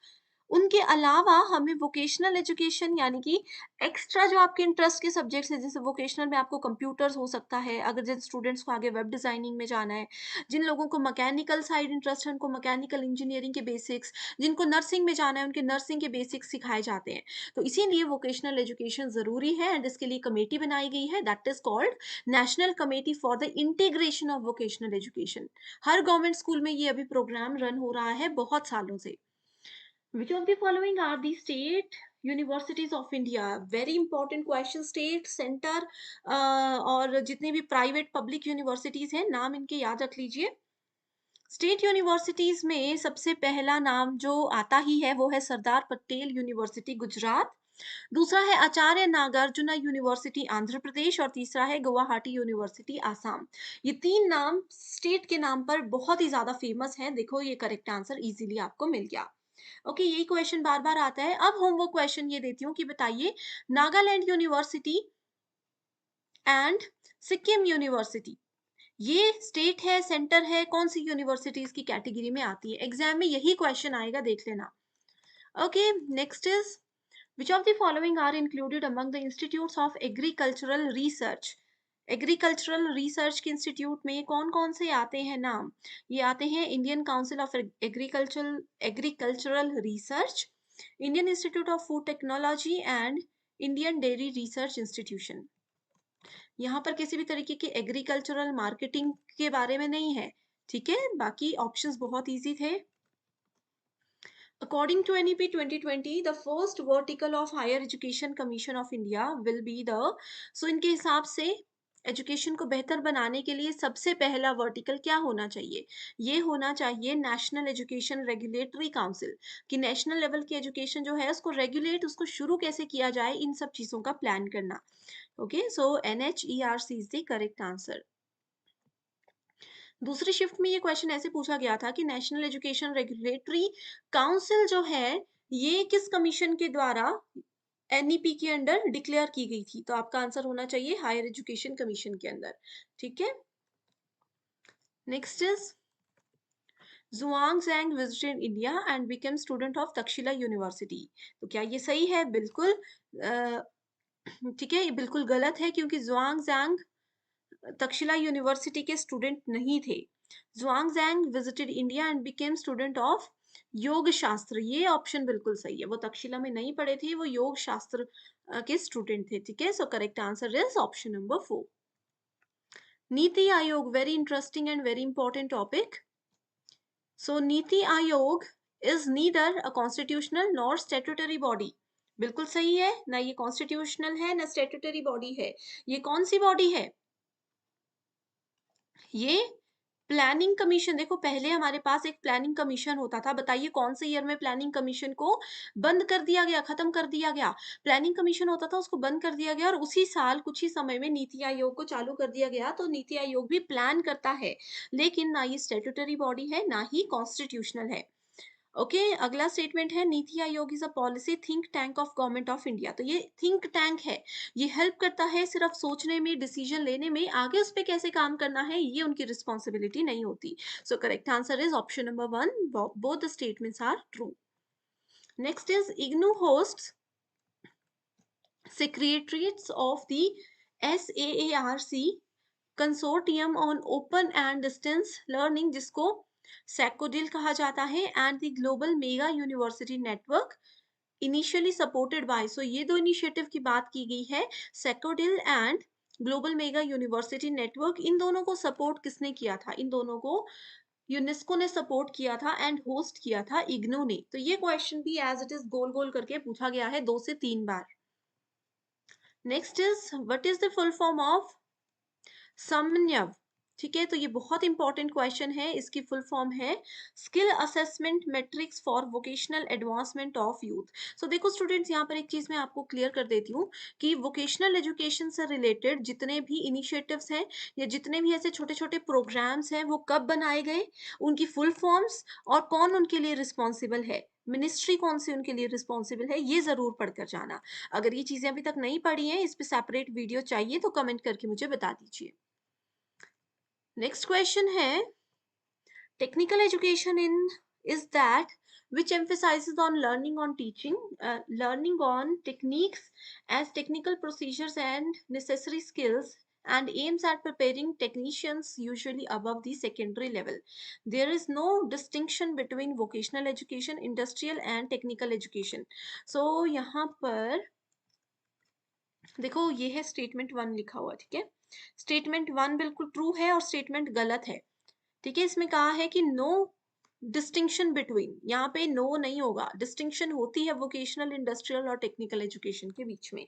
उनके अलावा हमें वोकेशनल एजुकेशन यानी कि एक्स्ट्रा जो आपके इंटरेस्ट के सब्जेक्ट्स हैं, जैसे वोकेशनल में आपको कंप्यूटर्स हो सकता है, अगर जिन स्टूडेंट्स को आगे वेब डिजाइनिंग में जाना है, जिन लोगों को मैकेनिकल साइड इंटरेस्ट है उनको मैकेनिकल इंजीनियरिंग के बेसिक्स, जिनको नर्सिंग में जाना है उनके नर्सिंग के बेसिक्स सिखाए जाते हैं। तो इसीलिए वोकेशनल एजुकेशन जरूरी है एंड इसके लिए कमेटी बनाई गई है, that is called national committee for the integration of vocational education. Her government school में ये अभी प्रोग्राम रन हो रहा है बहुत सालों से। Which of the following are the state universities of India? Very important question। State, centre और जितने भी प्राइवेट पब्लिक यूनिवर्सिटीज हैं नाम इनके याद रख लीजिए। स्टेट यूनिवर्सिटीज में सबसे पहला नाम जो आता ही है वो है सरदार पटेल यूनिवर्सिटी गुजरात, दूसरा है आचार्य नागार्जुना यूनिवर्सिटी आंध्र प्रदेश और तीसरा है गुवाहाटी यूनिवर्सिटी आसाम। ये तीन नाम स्टेट के नाम पर बहुत ही ज्यादा फेमस है। देखो ये करेक्ट आंसर इजीली आपको मिल गया। ओके, यही क्वेश्चन बार बार आता है। अब होमवर्क क्वेश्चन ये देती हूँ कि बताइए Nagaland university and Sikkim university, ये स्टेट है सेंटर है, कौन सी यूनिवर्सिटीज की कैटेगरी में आती है? एग्जाम में यही क्वेश्चन आएगा, देख लेना। Okay, next is which of the following are included among the institutes of agricultural research? Agricultural research के इंस्टीट्यूट में कौन कौन से आते हैं नाम? ये आते हैं Indian council of agricultural research, Indian institute of food technology and Indian dairy research institution. यहाँ पर किसी भी तरीके की एग्रीकल्चरल मार्केटिंग के बारे में नहीं है, ठीक है? बाकी ऑप्शंस बहुत इजी थे। According to NEP 2020, the first vertical of Higher Education Commission of India will be the, so इनके हिसाब से एजुकेशन को बेहतर बनाने के लिए सबसे पहला वर्टिकल क्या होना चाहिए? ये होना चाहिए नेशनल एजुकेशन रेगुलेटरी काउंसिल, कि नेशनल लेवल की एजुकेशन जो है उसको रेगुलेट, उसको शुरू कैसे किया जाए, इन सब चीजों का प्लान करना। Okay, so NHERC is the correct answer. दूसरी शिफ्ट में ये क्वेश्चन ऐसे पूछा गया था कि नेशनल एजुकेशन रेगुलेटरी काउंसिल जो है ये किस कमीशन के द्वारा NEP के अंडर डिक्लेयर की गई थी? तो आपका आंसर होना चाहिए हायर एजुकेशन कमीशन के अंदर, ठीक है? Next is Zhuang visited India and became student of Takshila University। तो क्या ये सही है? बिल्कुल ठीक है, ये बिल्कुल गलत है क्योंकि जुआंग तक्षशिला यूनिवर्सिटी के स्टूडेंट नहीं थे। Xuanzang visited India and became student of Yoga Shastra, ये ऑप्शन बिल्कुल सही है। वो तक्षशिला में नहीं पढ़े थे, वो योग शास्त्र के स्टूडेंट थे, ठीक है? So correct answer is option number 4। NITI Aayog, very interesting and very important topic. So NITI Aayog is neither a constitutional nor statutory body. बिल्कुल सही है, ना ये कॉन्स्टिट्यूशनल है ना स्टेट्यूटरी बॉडी है। ये कौन सी बॉडी है? ये प्लानिंग कमीशन। देखो पहले हमारे पास एक प्लानिंग कमीशन होता था, बताइए कौन से ईयर में प्लानिंग कमीशन को बंद कर दिया गया, खत्म कर दिया गया? प्लानिंग कमीशन होता था उसको बंद कर दिया गया और उसी साल कुछ ही समय में नीति आयोग को चालू कर दिया गया। तो नीति आयोग भी प्लान करता है, लेकिन ना ये स्टेट्यूटरी बॉडी है ना ही कॉन्स्टिट्यूशनल है। ओके, अगला स्टेटमेंट है नीति Aayog is a policy think tank of government of India. तो ये थिंक टैंक है, ये हेल्प करता है सिर्फ सोचने में, डिसीजन लेने में, आगे उस पर कैसे काम करना है ये उनकी रिस्पॉन्सिबिलिटी नहीं होती। So correct answer is option number 1, both the statements are true. Next is IGNOU host secretariats of the SAARC consortium on open and distance learning, जिसको सैकोडिल कहा जाता है, and the global mega university network initially supported by. So ये दो initiative की बात की गई है, SACODiL and global mega university network. इन दोनों को सपोर्ट किसने किया था? इन दोनों को यूनेस्को ने सपोर्ट किया था एंड होस्ट किया था इग्नू ने। तो ये क्वेश्चन भी एज इट इज गोल गोल करके पूछा गया है 2 से 3 बार। Next is what is the full form of Samanvay? ठीक है, तो ये बहुत इंपॉर्टेंट क्वेश्चन है। इसकी फुल फॉर्म है skill assessment matrix for vocational advancement of youth. So देखो स्टूडेंट्स, यहाँ पर एक चीज मैं आपको क्लियर कर देती हूँ कि वोकेशनल एजुकेशन से रिलेटेड जितने भी इनिशिएटिव्स हैं या जितने भी ऐसे छोटे छोटे प्रोग्राम्स हैं वो कब बनाए गए, उनकी फुल फॉर्म्स और कौन उनके लिए रिस्पॉन्सिबल है, मिनिस्ट्री कौन सी उनके लिए रिस्पॉन्सिबल है, ये जरूर पढ़कर जाना। अगर ये चीजें अभी तक नहीं पढ़ी हैं, इस पे सेपरेट वीडियो चाहिए तो कमेंट करके मुझे बता दीजिए। नेक्स्ट क्वेश्चन है technical education in is that which emphasizes on learning on teaching, learning on techniques as technical procedures and necessary skills, and aims at preparing technicians usually above the secondary level. There is no distinction between vocational education, industrial and technical education. So यहाँ पर देखो ये है statement 1 लिखा हुआ, ठीक है? Statement 1 बिल्कुल ट्रू है और स्टेटमेंट गलत है, ठीक है? इसमें कहा है कि नो डिस्टिंक्शन बिटवीन, यहाँ पे नो नहीं होगा, डिस्टिंक्शन होती है वोकेशनल, इंडस्ट्रियल और टेक्निकल एजुकेशन के बीच में।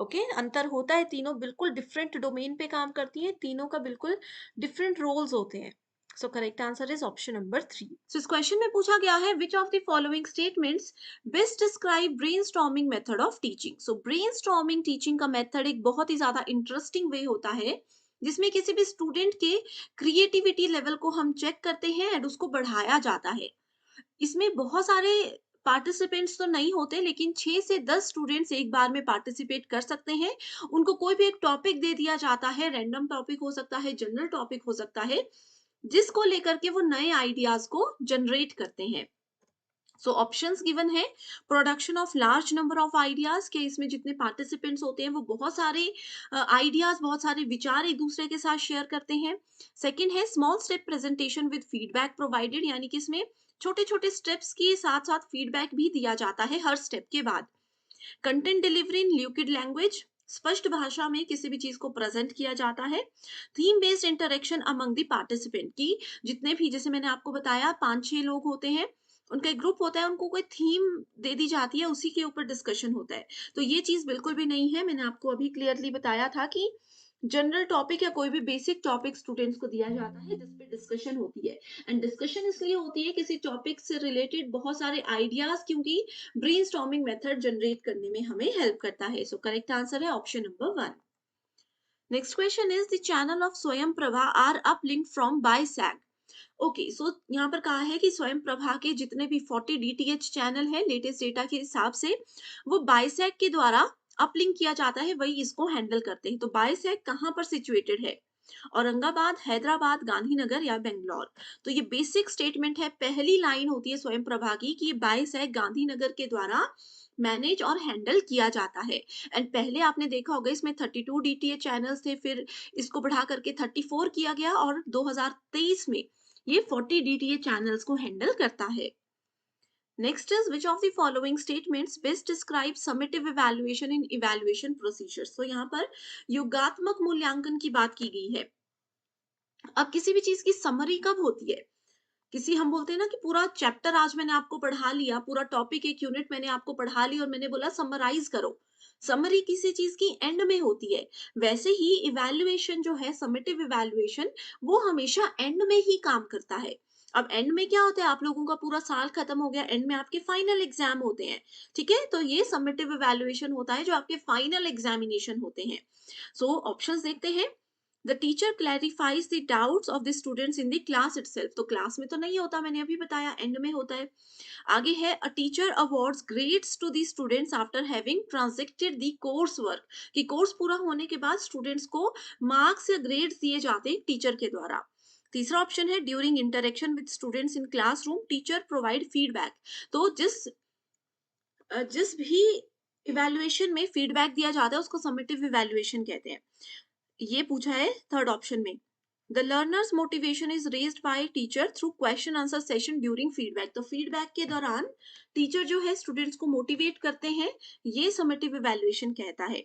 ओके, अंतर होता है, तीनों बिल्कुल डिफरेंट डोमेन पे काम करती हैं, तीनों का बिल्कुल डिफरेंट रोल्स होते हैं। सो correct answer is option number 3। सो इस क्वेश्चन में पूछा गया है which of the following statements best describe brainstorming method of teaching. So brainstorming teaching का मेथड एक बहुत ही ज्यादा इंटरेस्टिंग वे होता है जिसमें किसी भी स्टूडेंट के क्रिएटिविटी लेवल को हम चेक करते हैं एंड उसको बढ़ाया जाता है। इसमें बहुत सारे पार्टिसिपेंट्स तो नहीं होते लेकिन 6 से 10 स्टूडेंट्स एक बार में पार्टिसिपेट कर सकते हैं। उनको कोई भी एक टॉपिक दे दिया जाता है, रैंडम टॉपिक हो सकता है, जनरल टॉपिक हो सकता है, जिसको लेकर के वो नए आइडियाज को जनरेट करते हैं। सो ऑप्शंस गिवन है production of large number of ideas के इसमें जितने पार्टिसिपेंट्स होते हैं वो बहुत सारे आइडियाज, बहुत सारे विचार एक दूसरे के साथ शेयर करते हैं। सेकंड है small step presentation with feedback provided, यानी कि इसमें छोटे छोटे स्टेप्स के साथ साथ फीडबैक भी दिया जाता है हर स्टेप के बाद। Content delivery in liquid language, स्पष्ट भाषा में किसी भी चीज को प्रेजेंट किया जाता है। Theme based interaction among the participant की जितने भी, जैसे मैंने आपको बताया 5-6 लोग होते हैं, उनका एक ग्रुप होता है, उनको कोई थीम दे दी जाती है, उसी के ऊपर डिस्कशन होता है। तो ये चीज बिल्कुल भी नहीं है। मैंने आपको अभी क्लियरली बताया था कि जनरल टॉपिक या कोई भी बेसिक टॉपिक स्टूडेंट्स को दिया जाता है जिस पे डिस्कशन होती है। एंड डिस्कशन इसलिए होती है किसी टॉपिक से रिलेटेड बहुत सारे आइडियाज, क्योंकि ब्रेनस्टॉर्मिंग मेथड जनरेट करने में हमें हेल्प करता है। सो करेक्ट आंसर है option number 1। Next question is the channel of Swayam Prabha are uplink from BISAG. Okay, so यहाँ पर कहा है कि स्वयं प्रभा के जितने भी 40 डीटीएच चैनल है लेटेस्ट डेटा के हिसाब से वो बायसैग के द्वारा अपलिंक किया जाता है, वही इसको हैंडल करते हैं। तो बायसैग कहाँ पर सिचुएटेड है? औरंगाबाद, हैदराबाद, गांधीनगर या बेंगलोर? तो ये बेसिक स्टेटमेंट है, पहली लाइन होती है स्वयं प्रभा की कि बायसैग गांधीनगर के द्वारा मैनेज और हैंडल किया जाता है। एंड पहले आपने देखा होगा इसमें 32 डीटीएच चैनल्स थे, फिर इसको बढ़ा करके 34 किया गया और 2023 में ये 40 डीटीएच चैनल्स को हैंडल करता है। Next is which of the following statements best describe summative evaluation in evaluation procedures. तो यहाँ पर योगात्मक मूल्यांकन की बात की गई है। अब किसी भी चीज की समरी कब होती है? किसी, हम बोलते हैं ना कि पूरा चैप्टर आज मैंने आपको पढ़ा लिया, पूरा टॉपिक एक यूनिट मैंने आपको पढ़ा लिया और मैंने बोला समराइज करो। समरी किसी चीज की एंड में होती है। वैसे ही इवैल्यूएशन जो है, समेटिव इवैल्यूएशन, वो हमेशा एंड में ही काम करता है। अब एंड में क्या होता है, आप लोगों का पूरा साल खत्म हो गया, एंड में आपके फाइनल एग्जाम होते हैं। ठीक है, तो ये समेटिव इवैल्यूएशन होता है जो आपके फाइनल एग्जामिनेशन होते हैं। सो ऑप्शंस देखते हैं। The teacher clarifies the doubts of the students in the class itself. तो क्लास में तो नहीं होता, मैंने अभी बताया, एंड में होता है। आगे है a teacher awards grades to the students after having transacted the course work, कि कोर्स पूरा होने के बाद स्टूडेंट्स को मार्क्स या ग्रेड्स दिए जाते हैं टीचर के द्वारा। तीसरा ऑप्शन है during interaction with students in classroom teacher provide feedback. तो जिस भी इवैल्यूएशन में फीडबैक दिया जाता है उसको समेटिव इवैल्यूएशन कहते हैं। ये पूछा है थर्ड ऑप्शन में। The learners motivation is raised bye teacher through question answer session during feedback. तो फीडबैक के दौरान टीचर जो है स्टूडेंट्स को मोटिवेट करते हैं, ये समेटिव इवैल्यूएशन कहता है।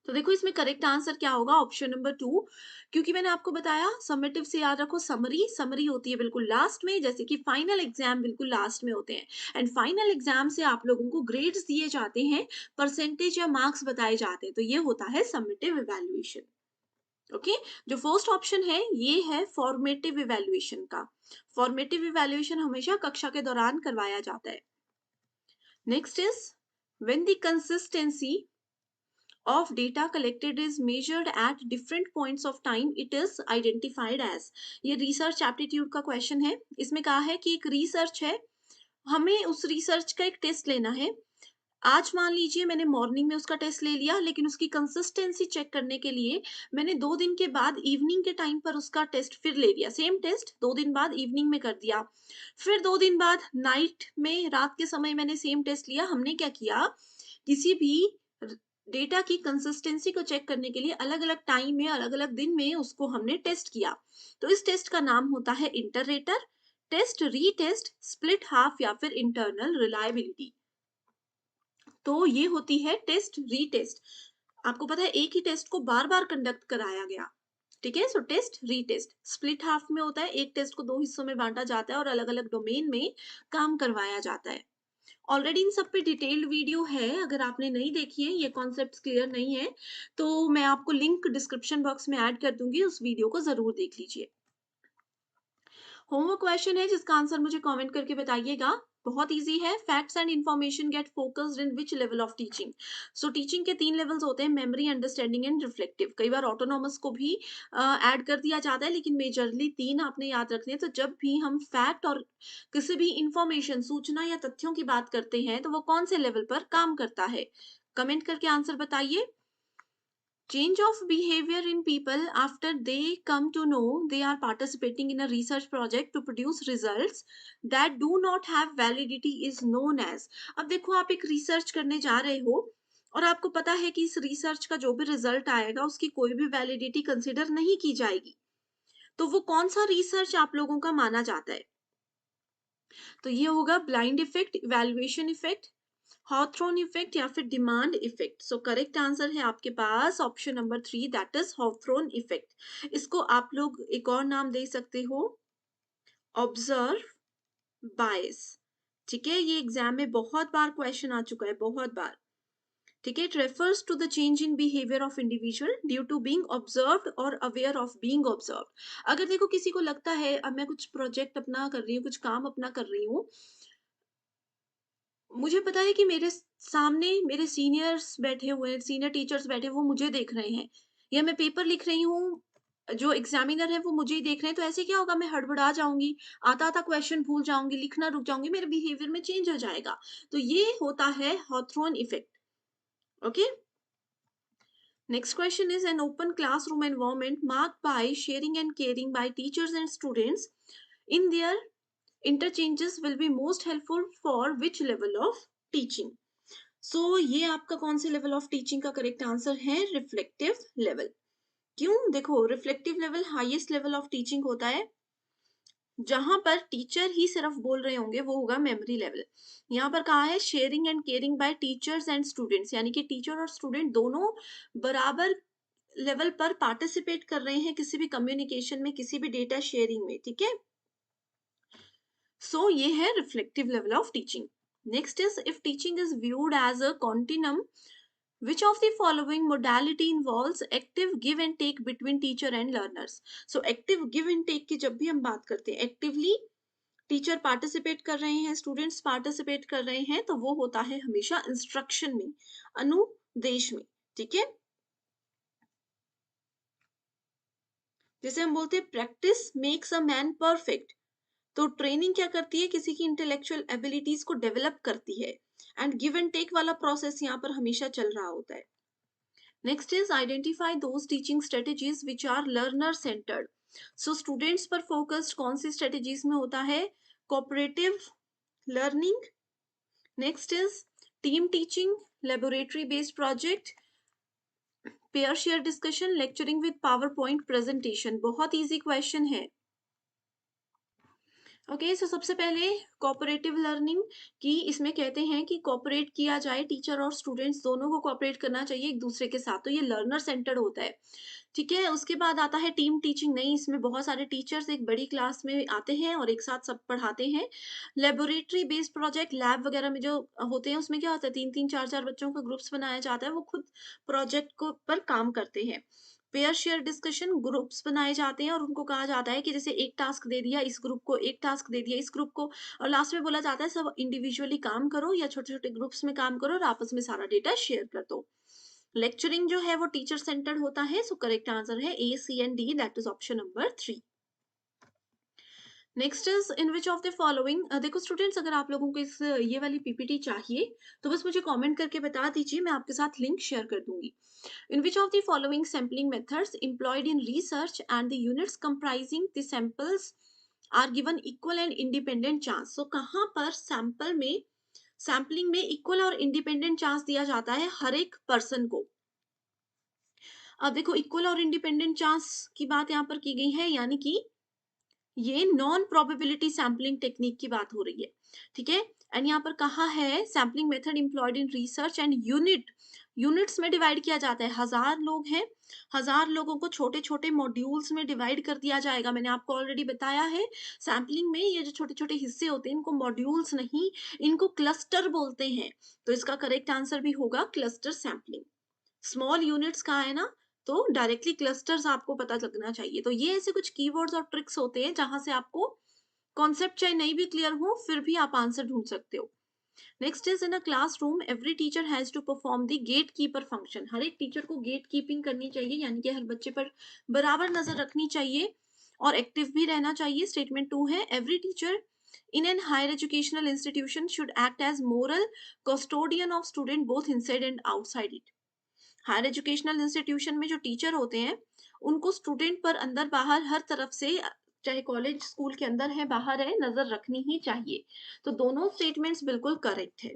तो देखो इसमें करेक्ट आंसर क्या होगा, ऑप्शन नंबर 2। क्योंकि मैंने आपको बताया समेटिव से याद रखो समरी, समरी होती है बिल्कुल लास्ट में, जैसे कि फाइनल एग्जाम बिल्कुल लास्ट में होते हैं। एंड फाइनल एग्जाम से आप लोगों को ग्रेड्स दिए जाते हैं, परसेंटेज या मार्क्स बताए जाते हैं, तो ये होता है समेटिव इवैल्यूएशन। ओके, जो फर्स्ट ऑप्शन है ये है फॉर्मेटिव इवैल्यूएशन का। फॉर्मेटिव इवैल्यूएशन हमेशा कक्षा के दौरान करवाया जाता है। Next is when the consistency of data collected is measured at different points of time it is identified as। ये रिसर्च एप्टीट्यूड का क्वेश्चन है। इसमें कहा है कि एक रिसर्च है, हमें उस रिसर्च का एक टेस्ट लेना है। आज मान लीजिए मैंने मॉर्निंग में उसका टेस्ट ले लिया, लेकिन उसकी कंसिस्टेंसी चेक करने के लिए मैंने 2 दिन के बाद इवनिंग के टाइम पर उसका टेस्ट फिर ले लिया। सेम टेस्ट 2 दिन बाद इवनिंग में कर दिया, फिर 2 दिन बाद नाइट में, रात के समय मैंने सेम टेस्ट लिया। हमने क्या किया, किसी भी डेटा की कंसिस्टेंसी को चेक करने के लिए अलग अलग टाइम में, अलग अलग दिन में उसको हमने टेस्ट किया। तो इस टेस्ट का नाम होता है इंटररेटर टेस्ट, रीटेस्ट, स्प्लिट हाफ या फिर इंटरनल रिलायबिलिटी। तो ये होती है टेस्ट रीटेस्ट। आपको पता है एक ही टेस्ट को बार बार कंडक्ट कराया गया। ठीक है, सो टेस्ट रीटेस्ट। स्प्लिट हाफ में होता है एक टेस्ट को 2 हिस्सों में बांटा जाता है और अलग अलग डोमेन में काम करवाया जाता है। ऑलरेडी इन सब पे डिटेल्ड वीडियो है, अगर आपने नहीं देखी है, ये कॉन्सेप्ट्स क्लियर नहीं है, तो मैं आपको लिंक डिस्क्रिप्शन बॉक्स में ऐड कर दूंगी, उस वीडियो को जरूर देख लीजिए। होमवर्क क्वेश्चन है जिसका आंसर मुझे कमेंट करके बताइएगा। बहुत इजी है। Facts and information get focused in which level of teaching. So teaching के 3 लेवल्स होते हैं, मेमोरी, अंडरस्टैंडिंग एंड रिफ्लेक्टिव। कई बार ऑटोनॉमस को भी ऐड कर दिया जाता है, लेकिन मेजरली 3 आपने याद रखने हैं। तो जब भी हम फैक्ट और किसी भी इंफॉर्मेशन, सूचना या तथ्यों की बात करते हैं, तो वो कौन से लेवल पर काम करता है? कमेंट करके आंसर बताइए। Change of behavior in people after they come to know they are participating in a research project to produce results that do not have validity is known as। अब देखो, आप एक रिसर्च करने जा रहे हो और आपको पता है कि इस रिसर्च का जो भी रिजल्ट आएगा उसकी कोई भी वैलिडिटी कंसिडर नहीं की जाएगी, तो वो कौन सा रिसर्च आप लोगों का माना जाता है? तो ये होगा blind effect, evaluation effect, Hawthorne effect या फिर demand effect. So correct answer है आपके पास option number 3, that is Hawthorne effect. इसको आप लोग एक और नाम दे सकते हो, ऑब्जर्व बायस। ठीक है, ये एग्जाम में बहुत बार क्वेश्चन आ चुका है, बहुत बार। ठीक है, it refers to the change in behaviour of individual due to being observed और अवेयर ऑफ बीइंग ऑब्जर्व्ड। अगर देखो किसी को लगता है अब मैं कुछ प्रोजेक्ट अपना कर रही हूँ, कुछ काम अपना कर रही हूँ, मुझे पता है कि मेरे सामने मेरे सीनियर्स बैठे हुए हैं, सीनियर टीचर्स बैठे हैं, वो मुझे देख रहे हैं, या मैं पेपर लिख रही हूँ, जो एग्जामिनर है वो मुझे ही देख रहे हैं, तो ऐसे क्या होगा, मैं हड़बड़ा जाऊंगी, आता आता क्वेश्चन भूल जाऊंगी, लिखना रुक जाऊंगी, मेरे बिहेवियर में चेंज हो जाएगा। तो ये होता है Hawthorne effect. Okay, next question is an open classroom environment marked by sharing and caring by teachers and students in their interchanges will be most helpful for which level of teaching। सो ये आपका कौन से level of teaching का correct answer है? Reflective level. क्यों? देखो, reflective level highest level of teaching होता है, जहां पर टीचर ही सिर्फ बोल रहे होंगे, वो होगा मेमोरी लेवल। यहाँ पर कहा है sharing and caring by teachers and students, यानी कि टीचर और स्टूडेंट दोनों बराबर लेवल पर पार्टिसिपेट कर रहे हैं किसी भी कम्युनिकेशन में, किसी भी डेटा शेयरिंग में। ठीक है, सो ये है reflective level of teaching. Next is if teaching is viewed as a continuum, which of the following modality involves active give and take between teacher and learners। so active give and take की जब भी हम बात करते हैं, actively teacher participate कर रहे हैं, स्टूडेंट्स पार्टिसिपेट कर रहे हैं, तो वो होता है हमेशा इंस्ट्रक्शन में, अनुदेश में। ठीक है, जैसे हम बोलते हैं practice makes a man perfect, तो ट्रेनिंग क्या करती है, किसी की इंटेलेक्चुअल एबिलिटीज को डेवलप करती है, एंड गिव एंड टेक वाला प्रोसेस यहाँ पर हमेशा चल रहा होता है। Next is identify those teaching strategies which are learner centred. So students पर फोकस्ड कौन सी स्ट्रेटेजीज में होता है? Cooperative learning, next is team teaching, laboratory based project, pair share discussion, lecturing with PowerPoint presentation. बहुत easy question है। Okay, so सबसे पहले कोऑपरेटिव लर्निंग की इसमें कहते हैं कि कोऑपरेट किया जाए, टीचर और स्टूडेंट्स दोनों को कोऑपरेट करना चाहिए एक दूसरे के साथ, तो ये लर्नर सेंटर्ड होता है। ठीक है, उसके बाद आता है टीम टीचिंग। नहीं, इसमें बहुत सारे टीचर्स एक बड़ी क्लास में आते हैं और एक साथ सब पढ़ाते हैं। लेबोरेटरी बेस्ड प्रोजेक्ट, लैब वगैरह में जो होते हैं, उसमें क्या होता है, 3-3 4-4 बच्चों का ग्रुप्स बनाया जाता है, वो खुद प्रोजेक्ट को पर काम करते हैं। पेयर शेयर डिस्कशन, ग्रुप्स बनाए जाते हैं और उनको कहा जाता है कि जैसे एक टास्क दे दिया इस ग्रुप को, एक टास्क दे दिया इस ग्रुप को, और लास्ट में बोला जाता है सब इंडिविजुअली काम करो या छोटे छोटे ग्रुप्स में काम करो और आपस में सारा डेटा शेयर कर दो। लेक्चरिंग जो है वो टीचर सेंटर्ड होता है। सो करेक्ट आंसर है A, C and D, that is option number 3। Next is in which of the following, देखो स्टूडेंट्स, अगर आप लोगों को इस ये वाली पीपीटी चाहिए तो बस मुझे कमेंट करके बता दीजिए, मैं आपके साथ लिंक शेयर कर दूंगी। In which of the following sampling methods employed in research and the units comprising the samples are given equal and independent chance। so कहाँ पर सैंपल में, सैम्पलिंग में इक्वल और इंडिपेंडेंट चांस दिया जाता है हर एक पर्सन को? अब देखो, इक्वल और इंडिपेंडेंट चांस की बात यहाँ पर की गई है, यानी कि ये नॉन प्रोबेबिलिटी सैम्पलिंग टेक्निक की बात हो रही है। ठीक है, एंड यहाँ पर कहा है sampling method employed in research and units में डिवाइड किया जाता है। 1000 लोग हैं, 1000 लोगों को छोटे छोटे मॉड्यूल्स में डिवाइड कर दिया जाएगा। मैंने आपको ऑलरेडी बताया है, सैम्पलिंग में ये जो छोटे छोटे हिस्से होते हैं, इनको मॉड्यूल्स नहीं, इनको क्लस्टर बोलते हैं। तो इसका करेक्ट आंसर भी होगा क्लस्टर सैम्पलिंग। स्मॉल यूनिट्स कहा है ना, तो डायरेक्टली क्लस्टर्स आपको पता लगना चाहिए। तो ये ऐसे कुछ कीवर्ड्स और ट्रिक्स होते हैं जहां से आपको कॉन्सेप्ट चाहे नहीं भी क्लियर हो फिर भी आप आंसर ढूंढ सकते हो। Next is in a classroom every teacher has to perform the gate keeper function. हर एक टीचर को गेट कीपिंग करनी चाहिए, यानी कि हर बच्चे पर बराबर नजर रखनी चाहिए और एक्टिव भी रहना चाहिए। स्टेटमेंट 2 है every teacher in an higher educational institution should act as moral custodian of student both inside and outside it. Higher educational institution में जो टीचर होते हैं उनको स्टूडेंट पर अंदर बाहर हर तरफ से, चाहे कॉलेज स्कूल के अंदर है बाहर है, नजर रखनी ही चाहिए। तो दोनों स्टेटमेंट्स बिल्कुल करेक्ट है।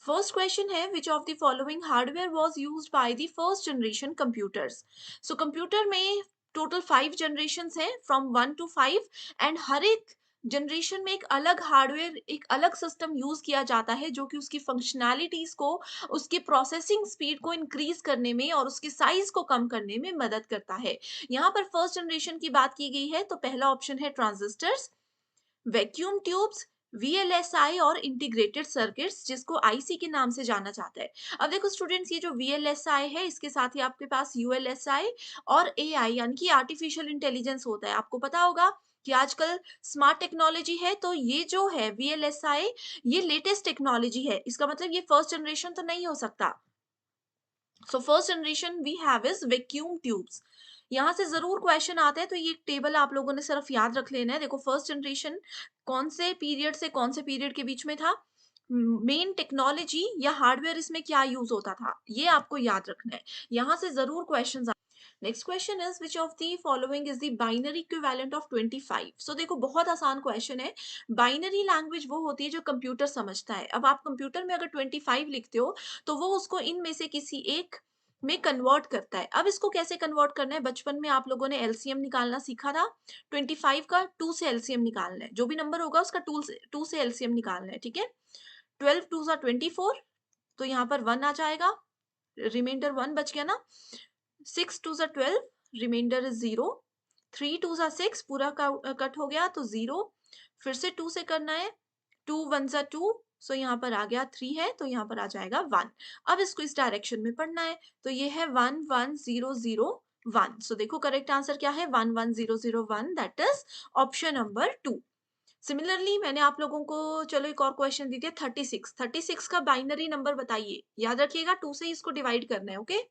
फर्स्ट क्वेश्चन है which of the following hardware was used by the first generation computers. So computer में टोटल 5 जनरेशंस हैं फ्रॉम 1 to 5 एंड हर एक जनरेशन में एक अलग हार्डवेयर, एक अलग सिस्टम यूज किया जाता है जो कि उसकी फंक्शनैलिटीज को, उसकी प्रोसेसिंग स्पीड को इंक्रीज करने में और उसकी साइज को कम करने में मदद करता है। यहाँ पर फर्स्ट जनरेशन की बात की गई है तो पहला ऑप्शन है ट्रांजिस्टर्स, वैक्यूम ट्यूब्स, वीएलएसआई और इंटीग्रेटेड सर्किट्स जिसको आईसी के नाम से जाना जाता है। अब देखो स्टूडेंट्स, ये जो वीएलएसआई है इसके साथ ही आपके पास यूएलएसआई और एआई यानी कि आर्टिफिशियल इंटेलिजेंस होता है। आपको पता होगा कि आजकल स्मार्ट टेक्नोलॉजी है, तो ये जो है वीएलएसआई ये लेटेस्ट टेक्नोलॉजी है। इसका मतलब ये फर्स्ट जनरेशन तो नहीं हो सकता। So first generation we have is vacuum tubes. यहाँ से जरूर क्वेश्चन आता है, तो ये टेबल आप लोगों ने सिर्फ याद रख लेना है। देखो फर्स्ट जनरेशन कौन से पीरियड से कौन से पीरियड के बीच में था, मेन टेक्नोलॉजी या हार्डवेयर इसमें क्या यूज होता था, ये आपको याद रखना है। यहाँ से जरूर question. Next question is which of the following is the binary equivalent of 25। सो देखो बहुत आसान क्वेश्चन है। बाइनरी लैंग्वेज वो होती है जो कंप्यूटर समझता है। अब आप कंप्यूटर में अगर 25 लिखते हो तो वो उसको इनमें से किसी एक में कन्वर्ट करता है। अब इसको कैसे कन्वर्ट करना है, बचपन में आप लोगों ने एलसीएम निकालना सीखा था। 25 का 2 से एलसीएम निकालना है, जो भी नंबर होगा उसका 2 से एलसीएम निकालना है, ठीक है। 12 2 सा 24, तो यहाँ पर 1 आ जाएगा, रिमाइंडर 1 बच गया ना। 6 2 सा 12, रिमाइंडर इज 0। 3 2 सा 6, पूरा कट हो गया तो 0। फिर से 2 से करना है, 2 1 सा 2, सो यहाँ पर आ गया 3 है तो यहाँ पर आ जाएगा 1। अब इसको इस डायरेक्शन में पढ़ना है, तो ये है 1 1 0 0 1। सो देखो करेक्ट आंसर क्या है, 1 1 0 0 1, that is option number 2। Similarly मैंने आप लोगों को, चलो एक और क्वेश्चन दी थी 36। 36 का बाइनरी नंबर बताइए, याद रखिएगा 2 से ही इसको डिवाइड करना है, okay.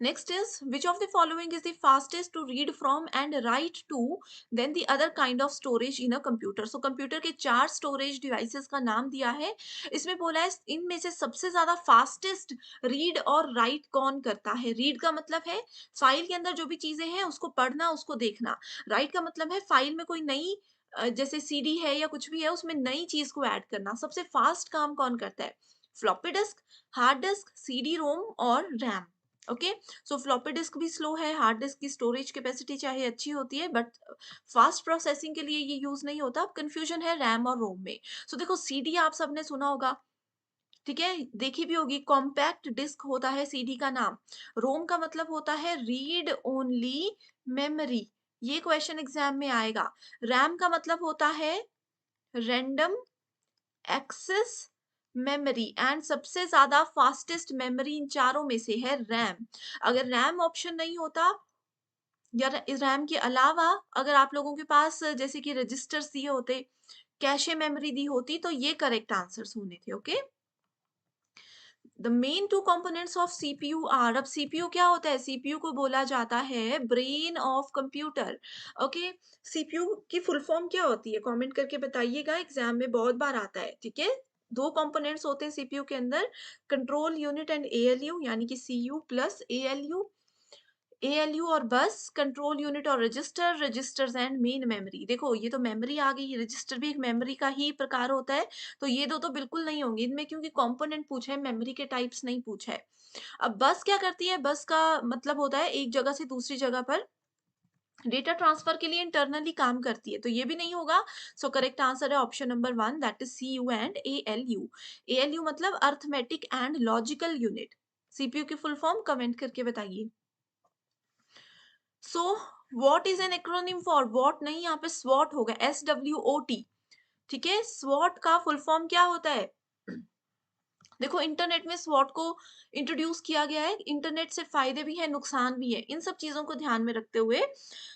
Next is which of the following is the fastest to read from and write to than the other kind of storage in a computer? So computer के 4 storage devices का नाम दिया है। इसमें बोला है इनमें से सबसे ज्यादा फास्टेस्ट रीड और राइट कौन करता है। रीड का मतलब है फाइल के अंदर जो भी चीजें हैं उसको पढ़ना, उसको देखना। राइट का मतलब है फाइल में कोई नई जैसे सीडी है या कुछ भी है उसमें नई चीज को ऐड करना। सबसे फास्ट काम कौन करता है, floppy disk, hard disk, CD ROM और रैम। ओके, सो फ्लॉपी डिस्क भी स्लो है, हार्ड डिस्क की स्टोरेज कैपेसिटी चाहे अच्छी होती है बट फास्ट प्रोसेसिंग के लिए ये यूज नहीं होता। कंफ्यूजन है रैम और रोम में। सो देखो सीडी आप सबने सुना होगा, ठीक है, देखी भी होगी, कॉम्पैक्ट डिस्क होता है सीडी का नाम। रोम का मतलब होता है रीड ओनली मेमोरी, ये क्वेश्चन एग्जाम में आएगा। रैम का मतलब होता है रैंडम एक्सेस मेमोरी, एंड सबसे ज्यादा फास्टेस्ट मेमोरी इन चारों में से है रैम। अगर रैम ऑप्शन नहीं होता या रैम के अलावा अगर आप लोगों के पास जैसे कि रजिस्टर्स दिए होते, कैशे मेमोरी दी होती, तो ये करेक्ट आंसर्स होने थे, okay. The main two components of CPU are. अब सीपीयू क्या होता है, सीपीयू को बोला जाता है brain of computer, okay. CPU की फुल फॉर्म क्या होती है, कमेंट करके बताइएगा, एग्जाम में बहुत बार आता है, ठीक है। दो कंपोनेंट्स होते हैं सीपीयू के अंदर, कंट्रोल यूनिट एंड एएलयू, यानी कि सीयू प्लस एएलयू। एएलयू और बस, कंट्रोल यूनिट और register, registers and main memory. देखो ये तो मेमोरी आ गई, रजिस्टर भी एक मेमोरी का ही प्रकार होता है, तो ये दो तो बिल्कुल नहीं होंगे इनमें क्योंकि कंपोनेंट पूछा है, मेमोरी के टाइप्स नहीं पूछा है। अब बस क्या करती है, बस का मतलब होता है एक जगह से दूसरी जगह पर डेटा ट्रांसफर के लिए इंटरनली काम करती है, तो ये भी नहीं होगा। सो करेक्ट आंसर है option number 1, that is C U and ALU. ALU मतलब arithmetic and logical unit. CPU की फुल फॉर्म कमेंट करके बताइए। So what is an acronym for, what नहीं, यहाँ पे स्वॉट होगा, SWOT, ठीक है। स्वॉट का फुल फॉर्म क्या होता है, देखो इंटरनेट में स्वॉट को इंट्रोड्यूस किया गया है, इंटरनेट से फायदे भी है नुकसान भी है, इन सब चीजों को ध्यान में रखते हुए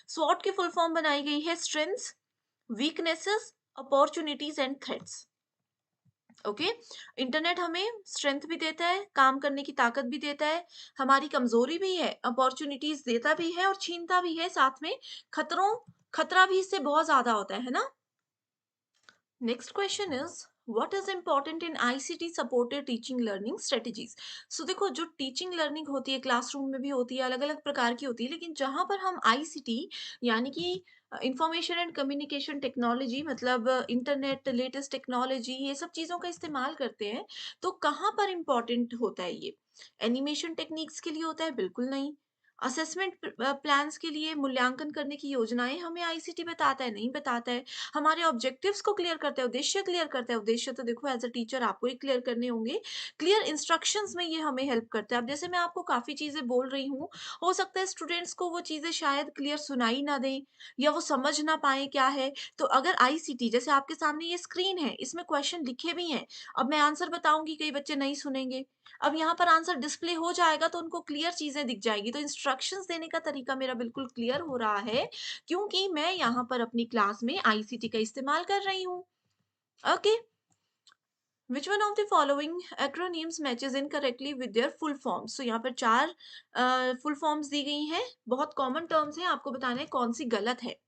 स्वॉट की फुल फॉर्म बनाई गई है strengths, weaknesses, opportunities and threats. Okay, internet हमें स्ट्रेंथ भी देता है, काम करने की ताकत भी देता है, हमारी कमजोरी भी है, अपॉर्चुनिटीज देता भी है और छीनता भी है, साथ में खतरा भी इससे बहुत ज्यादा होता है ना। Next question is what is important in ICT supported teaching learning strategies. So देखो, जो टीचिंग लर्निंग होती है क्लासरूम में भी होती है, अलग अलग प्रकार की होती है, लेकिन जहां पर हम आईसीटी यानी कि इंफॉर्मेशन एंड कम्युनिकेशन टेक्नोलॉजी, मतलब इंटरनेट, लेटेस्ट टेक्नोलॉजी, ये सब चीज़ों का इस्तेमाल करते हैं, तो कहाँ पर इम्पोर्टेंट होता है ये? एनिमेशन टेक्निक्स के लिए होता है? बिल्कुल नहीं। असेसमेंट प्लान्स के लिए, मूल्यांकन करने की योजनाएं हमें आईसीटी बताता है? नहीं बताता है। हमारे ऑब्जेक्टिव्स को क्लियर करता है, उद्देश्य क्लियर करता है? उद्देश्य तो देखो एज अ टीचर आपको ही क्लियर करने होंगे। क्लियर इंस्ट्रक्शंस में ये हमें हेल्प करता है। अब जैसे मैं आपको काफ़ी चीज़ें बोल रही हूँ, हो सकता है स्टूडेंट्स को वो चीज़ें शायद क्लियर सुनाई ना दें या वो समझ ना पाएँ क्या है। तो अगर आईसीटी, जैसे आपके सामने ये स्क्रीन है, इसमें क्वेश्चन लिखे भी हैं, अब मैं आंसर बताऊँगी, कई बच्चे नहीं सुनेंगे। अब यहाँ पर आंसर डिस्प्ले हो जाएगा तो उनको क्लियर चीज़ें दिख जाएगी। तो इंस्ट्रक्शंस देने का तरीका मेरा बिल्कुल क्लियर हो रहा है, क्योंकि मैं यहाँ पर अपनी क्लास में आईसीटी का इस्तेमाल कर रही हूँ। Okay, which one of the following acronyms matches incorrectly with their full forms. तो यहाँ पर 4 फुल फॉर्म्स दी गई हैं, बहुत कॉमन टर्म्स हैं, आपको बताना है कौन सी गलत है।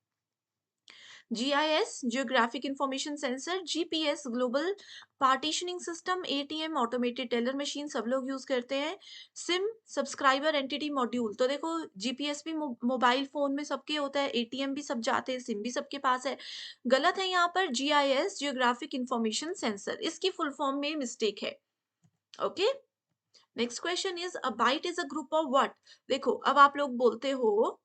GIS, geographic information sensor, GPS, global partitioning system, ATM, automated teller machine, सब लोग यूज करते हैं। सिम, सब्सक्राइबर एंटिटी मॉड्यूल, तो देखो जीपीएस भी मोबाइल फोन में सबके होता है, एटीएम भी सब जाते हैं, सिम भी सबके पास है। गलत है यहाँ पर जीआईएस, जियोग्राफिक इंफॉर्मेशन सेंसर, इसकी फुल फॉर्म में मिस्टेक है। Okay, next question is a byte is a group of what. देखो, अब आप लोग बोलते हो,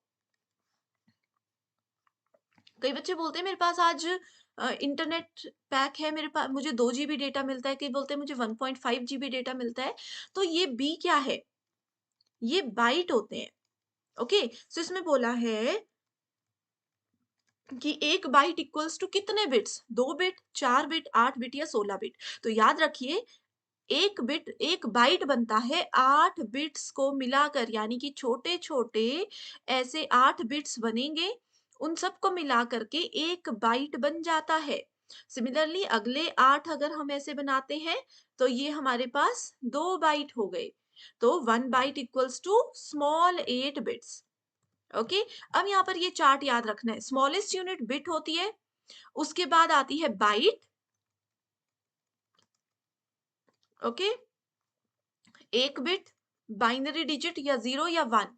कई बच्चे बोलते हैं मेरे पास आज इंटरनेट पैक है, मेरे पास मुझे 2 जीबी डेटा मिलता है, कई बोलते हैं मुझे 1.5 जीबी डेटा मिलता है। तो ये बी क्या है? ये बाइट होते हैं। ओके, सो इसमें बोला है कि एक बाइट इक्वल्स टू कितने बिट्स? 2 बिट, 4 बिट, 8 बिट या 16 बिट। तो याद रखिए, एक बाइट बनता है 8 बिट्स को मिलाकर, यानी कि छोटे छोटे ऐसे 8 बिट्स बनेंगे, उन सबको मिला करके एक बाइट बन जाता है। सिमिलरली अगले 8 अगर हम ऐसे बनाते हैं, तो ये हमारे पास 2 बाइट हो गए। तो 1 byte equals to small 8 bits. Okay, अब यहाँ पर ये चार्ट याद रखना है, स्मॉलेस्ट यूनिट बिट होती है, उसके बाद आती है byte. Okay, 1 bit, binary digit या 0 या 1,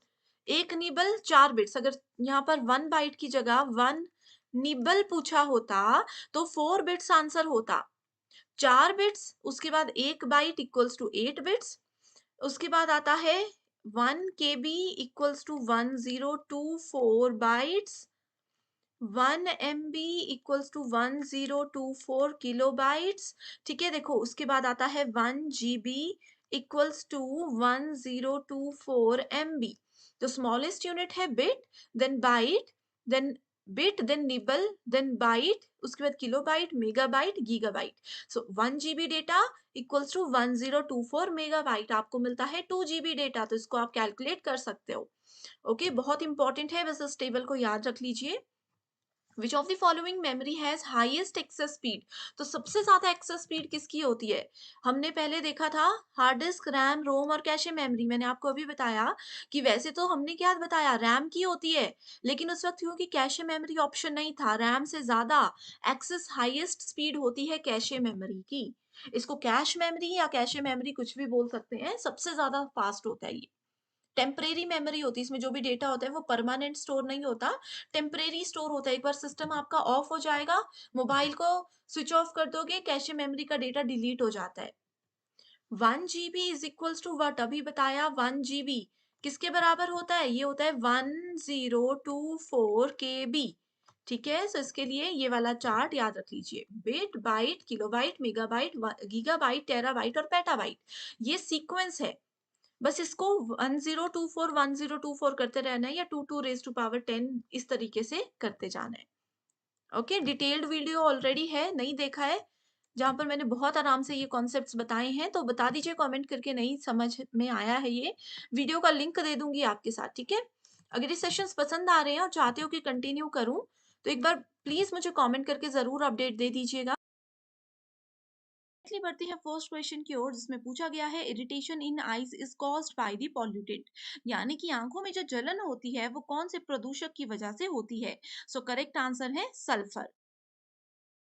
एक निबल 4 बिट्स। अगर यहाँ पर 1 बाइट की जगह 1 निबल पूछा होता, तो 4 बिट्स आंसर होता। 4 बिट्स, उसके बाद 1 बाइट इक्वल्स टू 8 बिट्स, उसके बाद आता है 1 KB equals to 1024 bytes, 1 MB equals to 1024 kilobytes. ठीक है, देखो उसके बाद आता है 1 GB इक्वल्स टू 1024 MB। तो स्मॉलेस्ट यूनिट है bit, then byte, then bit, then nibble, then byte, उसके बाद kilobyte, megabyte, gigabyte. So 1 GB data equals to 1024 megabyte, आपको मिलता है 2 GB डेटा। तो इसको आप कैलकुलेट कर सकते हो। ओके, बहुत इंपॉर्टेंट है, बस इस टेबल को याद रख लीजिए। Which of the following memory has highest access speed. तो सबसे ज्यादा एक्सेस स्पीड किसकी होती है? हमने पहले देखा था हार्ड डिस्क, रैम, रोम और कैशे मेमोरी। मैंने आपको अभी बताया कि वैसे तो हमने क्या बताया, रैम की होती है, लेकिन उस वक्त क्योंकि कैशे मेमोरी ऑप्शन नहीं था, रैम से ज्यादा एक्सेस हाईएस्ट स्पीड होती है कैशे मेमोरी की। इसको कैश मेमोरी या कैशे मेमोरी कुछ भी बोल सकते हैं, सबसे ज्यादा फास्ट होता है ये। टेम्परेरी मेमोरी होती है, इसमें जो भी डेटा होता है वो परमानेंट स्टोर नहीं होता, टेम्परेरी स्टोर होता है। एक बार सिस्टम आपका ऑफ हो जाएगा, मोबाइल को स्विच ऑफ कर दोगे, कैशे मेमोरी का डेटा डिलीट हो जाता है। 1 GB is equals to what, अभी बताया 1 GB किसके बराबर होता है? ये होता है 1024 KB। ठीक है, सो इसके लिए ये वाला चार्ट याद रख लीजिए, bit, byte, kilobyte, megabyte, gigabyte, terabyte और पेटाबाइट, ये सीक्वेंस है। बस इसको 1024 करते रहना है, या 2 टू रेज टू पावर 10 इस तरीके से करते जाना है। ओके, डिटेल्ड वीडियो ऑलरेडी है, नहीं देखा है, जहां पर मैंने बहुत आराम से ये कॉन्सेप्ट्स बताए हैं, तो बता दीजिए कमेंट करके नहीं समझ में आया है ये। वीडियो का लिंक दे दूंगी आपके साथ, ठीक है। अगर ये सेशंस पसंद आ रहे हैं और चाहते हो कि कंटिन्यू करूं, तो एक बार प्लीज मुझे कमेंट करके जरूर अपडेट दे दीजिएगा। नेक्स्टली बढ़ते हैं फर्स्ट क्वेश्चन की ओर, जिसमें पूछा गया है irritation in eyes is caused by the pollutant, यानी कि आंखों में जो जलन होती है वो कौन से प्रदूषक की वजह से होती है। सो करेक्ट आंसर है sulphur.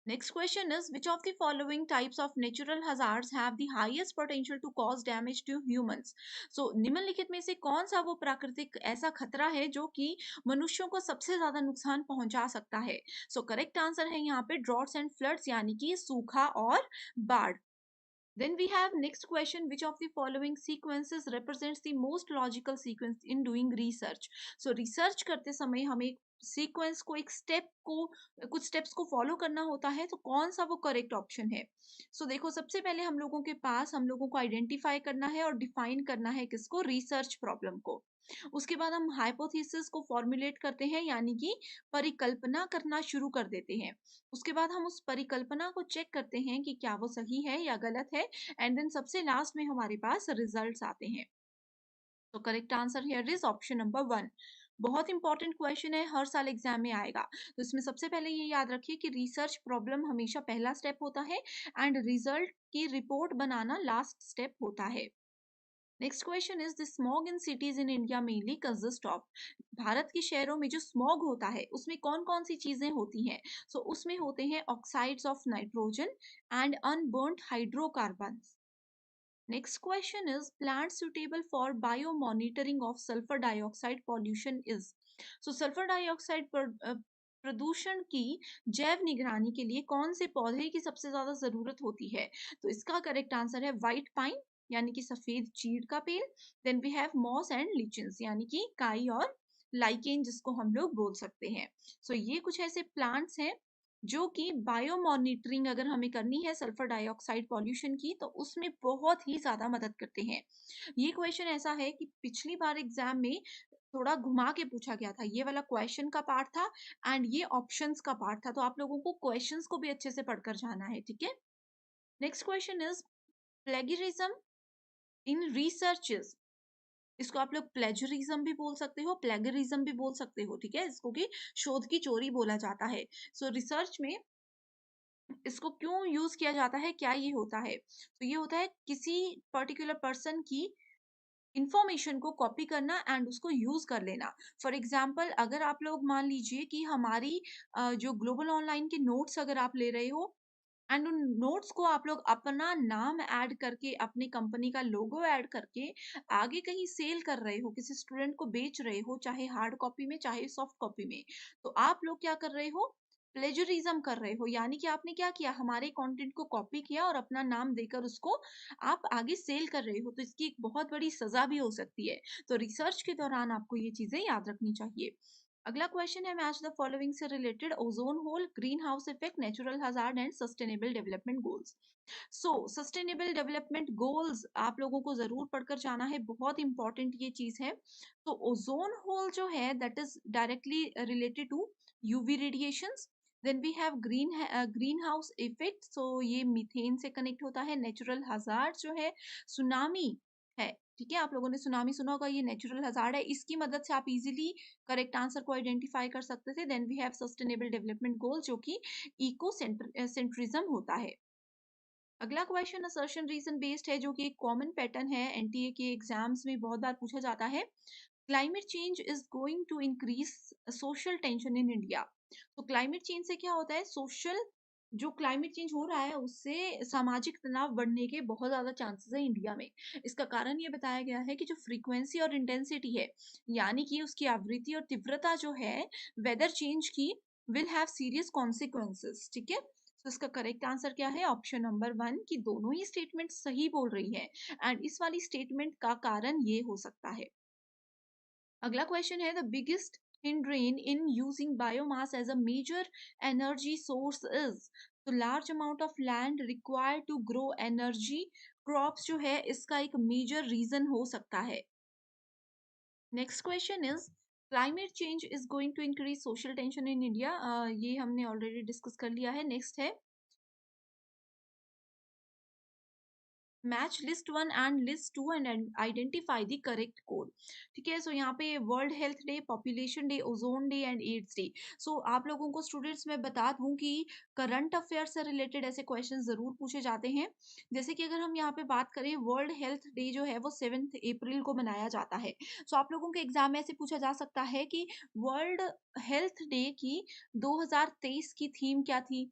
Next question is, which of the following types of natural hazards have the highest potential to cause damage to humans? So निम्नलिखित में से कौन सा वो प्राकृतिक ऐसा खतरा है जो कि मनुष्यों को सबसे ज्यादा नुकसान पहुंचा सकता है। सो करेक्ट आंसर है यहाँ पे ड्रॉट्स एंड फ्लड्स, यानी कि सूखा और बाढ़। Then we have next question, which of the following sequences represents the most logical sequence in doing research? So research करते समय हमें सीक्वेंस को एक स्टेप को कुछ स्टेप्स को फॉलो करना होता है, तो कौन सा वो करेक्ट ऑप्शन है। सो देखो, सबसे पहले हम लोगों के पास हम लोगों को आइडेंटिफाई करना है और डिफाइन करना है किसको, रिसर्च प्रॉब्लम को। उसके बाद हम हाइपोथेसिस को फॉर्मुलेट करते हैं, यानी कि परिकल्पना करना शुरू कर देते हैं। उसके बाद हम उस परिकल्पना को चेक करते हैं कि क्या वो सही है या गलत है, एंड देन सबसे लास्ट में हमारे पास रिजल्ट्स आते हैं। तो correct answer here is option number 1। बहुत इंपॉर्टेंट क्वेश्चन है, हर साल एग्जाम में आएगा। तो इसमें सबसे पहले ये याद रखिए कि रिसर्च प्रॉब्लम हमेशा पहला स्टेप होता है एंड रिजल्ट की रिपोर्ट बनाना लास्ट स्टेप होता है। Next question is the smog in cities in India mainly consist of. Bharat के शहरों में जो स्मॉग होता है उसमें कौन कौन सी चीजें होती हैं। सो उसमें होते हैं oxides of nitrogen and unburned hydrocarbon. Next question is, plant suitable for biomonitoring of sulfur dioxide pollution is। So sulfur dioxide प्रदूषण की जैव निगरानी के लिए कौन से पौधे की सबसे ज्यादा जरूरत होती है। तो इसका करेक्ट आंसर है व्हाइट पाइन, यानी कि सफेद चीड़ का पेड़। Then we have moss and lichens, यानी कि काई और लाइकेन जिसको हम लोग बोल सकते हैं। सो ये कुछ ऐसे प्लांट्स हैं जो कि बायो मॉनिटरिंग अगर हमें करनी है सल्फर डाइऑक्साइड पॉल्यूशन की, तो उसमें बहुत ही ज्यादा मदद करते हैं। ये क्वेश्चन ऐसा है कि पिछली बार एग्जाम में थोड़ा घुमा के पूछा गया था, ये वाला क्वेश्चन का पार्ट था एंड ये ऑप्शंस का पार्ट था, तो आप लोगों को क्वेश्चंस को भी अच्छे से पढ़कर जाना है, ठीक है। Next question is, plagiarism in researches. इसको आप लोग प्लेजरिज्म भी बोल सकते हो, प्लेगरिज्म भी बोल सकते हो, ठीक है, इसको कि शोध की चोरी बोला जाता है। सो रिसर्च में इसको क्यों यूज किया जाता है, क्या ये होता है। तो ये होता है किसी पर्टिकुलर पर्सन की इंफॉर्मेशन को कॉपी करना एंड उसको यूज कर लेना। फॉर एग्जाम्पल, अगर आप लोग मान लीजिए कि हमारी जो ग्लोबल ऑनलाइन के नोट्स अगर आप ले रहे हो एंड उन नोट्स को आप लोग अपना नाम ऐड करके, अपनी कंपनी का लोगो ऐड करके आगे कहीं सेल कर रहे हो, किसी स्टूडेंट को बेच रहे हो, चाहे हार्ड कॉपी में चाहे सॉफ्ट कॉपी में, तो आप लोग क्या कर रहे हो, प्लेजरिज्म कर रहे हो। यानी कि आपने क्या किया, हमारे कंटेंट को कॉपी किया और अपना नाम देकर उसको आप आगे सेल कर रहे हो, तो इसकी एक बहुत बड़ी सजा भी हो सकती है। तो रिसर्च के दौरान आपको ये चीजें याद रखनी चाहिए। अगला क्वेश्चन है, मैच द फॉलोइंग से related, ozone hole, green house effect, natural hazard and sustainable development goals. So sustainable development goals आप लोगों को जरूर पढ़कर जाना है, बहुत इंपॉर्टेंट ये चीज है। तो ओजोन होल जो है that is directly related to UV radiations. Then we have green house effect, so ये मीथेन से कनेक्ट होता है। नेचुरल हजार्ड जो है सुनामी है, ठीक है, आप लोगों ने सुनामी सुना होगा, ये नेचुरल हजार्ड है, इसकी मदद से आप इजीली करेक्ट आंसर को आइडेंटिफाई कर सकते थे। Then we have sustainable development goal जो कि इको सेंट्रिज्म होता है। अगला क्वेश्चन असर्शन रीजन बेस्ड है, जो कि एक कॉमन पैटर्न है, एनटीए के एग्जाम्स में बहुत बार पूछा जाता है। Climate change is going to increase social tension in India. तो क्लाइमेट चेंज से क्या होता है, सोशल जो क्लाइमेट चेंज हो रहा है उससे सामाजिक तनाव बढ़ने के बहुत ज्यादा चांसेस है इंडिया में। इसका कारण ये बताया गया है कि जो फ्रीक्वेंसी और इंटेंसिटी है, यानी कि उसकी आवृत्ति और तीव्रता जो है वेदर चेंज की, विल हैव सीरियस कॉन्सिक्वेंसेस, ठीक है। तो इसका करेक्ट आंसर क्या है, ऑप्शन नंबर 1 की दोनों ही स्टेटमेंट सही बोल रही है एंड इस वाली स्टेटमेंट का कारण ये हो सकता है। अगला क्वेश्चन है, the biggest hindrance in using biomass as a major energy source is। तो large amount of land required to grow energy crops जो है इसका एक मेजर रीजन हो सकता है। Next question is, climate change is going to increase social tension in India. ये हमने ऑलरेडी डिस्कस कर लिया है। नेक्स्ट है, match list 1 and list 2 and identify the correct code. ठीक है, सो यहाँ पे world health day, population day, ozone day and AIDS day. सो आप लोगों को स्टूडेंट्स मैं बता दूं कि करंट अफेयर से रिलेटेड ऐसे क्वेश्चन जरूर पूछे जाते हैं। जैसे कि अगर हम यहाँ पे बात करें, वर्ल्ड हेल्थ डे जो है वो 7 अप्रैल को मनाया जाता है। सो आप लोगों के एग्जाम में ऐसे पूछा जा सकता है कि वर्ल्ड हेल्थ डे की 2023 की थीम क्या थी,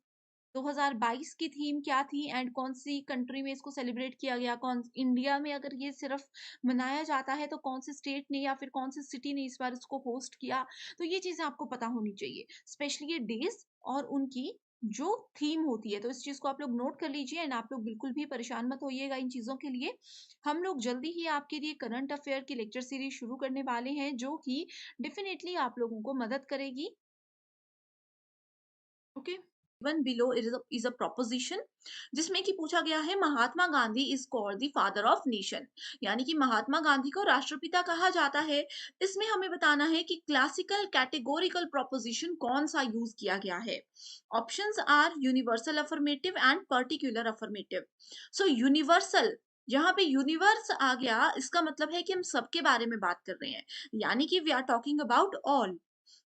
2022 की थीम क्या थी एंड कौन सी कंट्री में इसको सेलिब्रेट किया गया, कौन इंडिया में अगर ये सिर्फ मनाया जाता है तो कौन से स्टेट ने या फिर कौन सी सिटी ने इस बार इसको होस्ट किया। तो ये चीजें आपको पता होनी चाहिए, स्पेशली ये डेज और उनकी जो थीम होती है। तो इस चीज को आप लोग नोट कर लीजिए एंड आप लोग बिल्कुल भी परेशान मत होइएगा इन चीजों के लिए। हम लोग जल्दी ही आपके लिए करंट अफेयर की लेक्चर सीरीज शुरू करने वाले हैं जो कि डेफिनेटली आप लोगों को मदद करेगी। Okay, one below is a proposition जिसमें कि पूछा गया है Mahatma Gandhi is called the father of nation, यानी कि महात्मा गांधी को राष्ट्रपिता कहा जाता है। इसमें हमें बताना है कि क्लासिकल कैटेगोरिकल प्रोपोजिशन कौन सा यूज किया गया है। Options are universal affirmative and particular affirmative. So universal, यहाँ पे यूनिवर्स आ गया, इसका मतलब है कि हम सबके बारे में बात कर रहे हैं, यानी कि we are talking about all.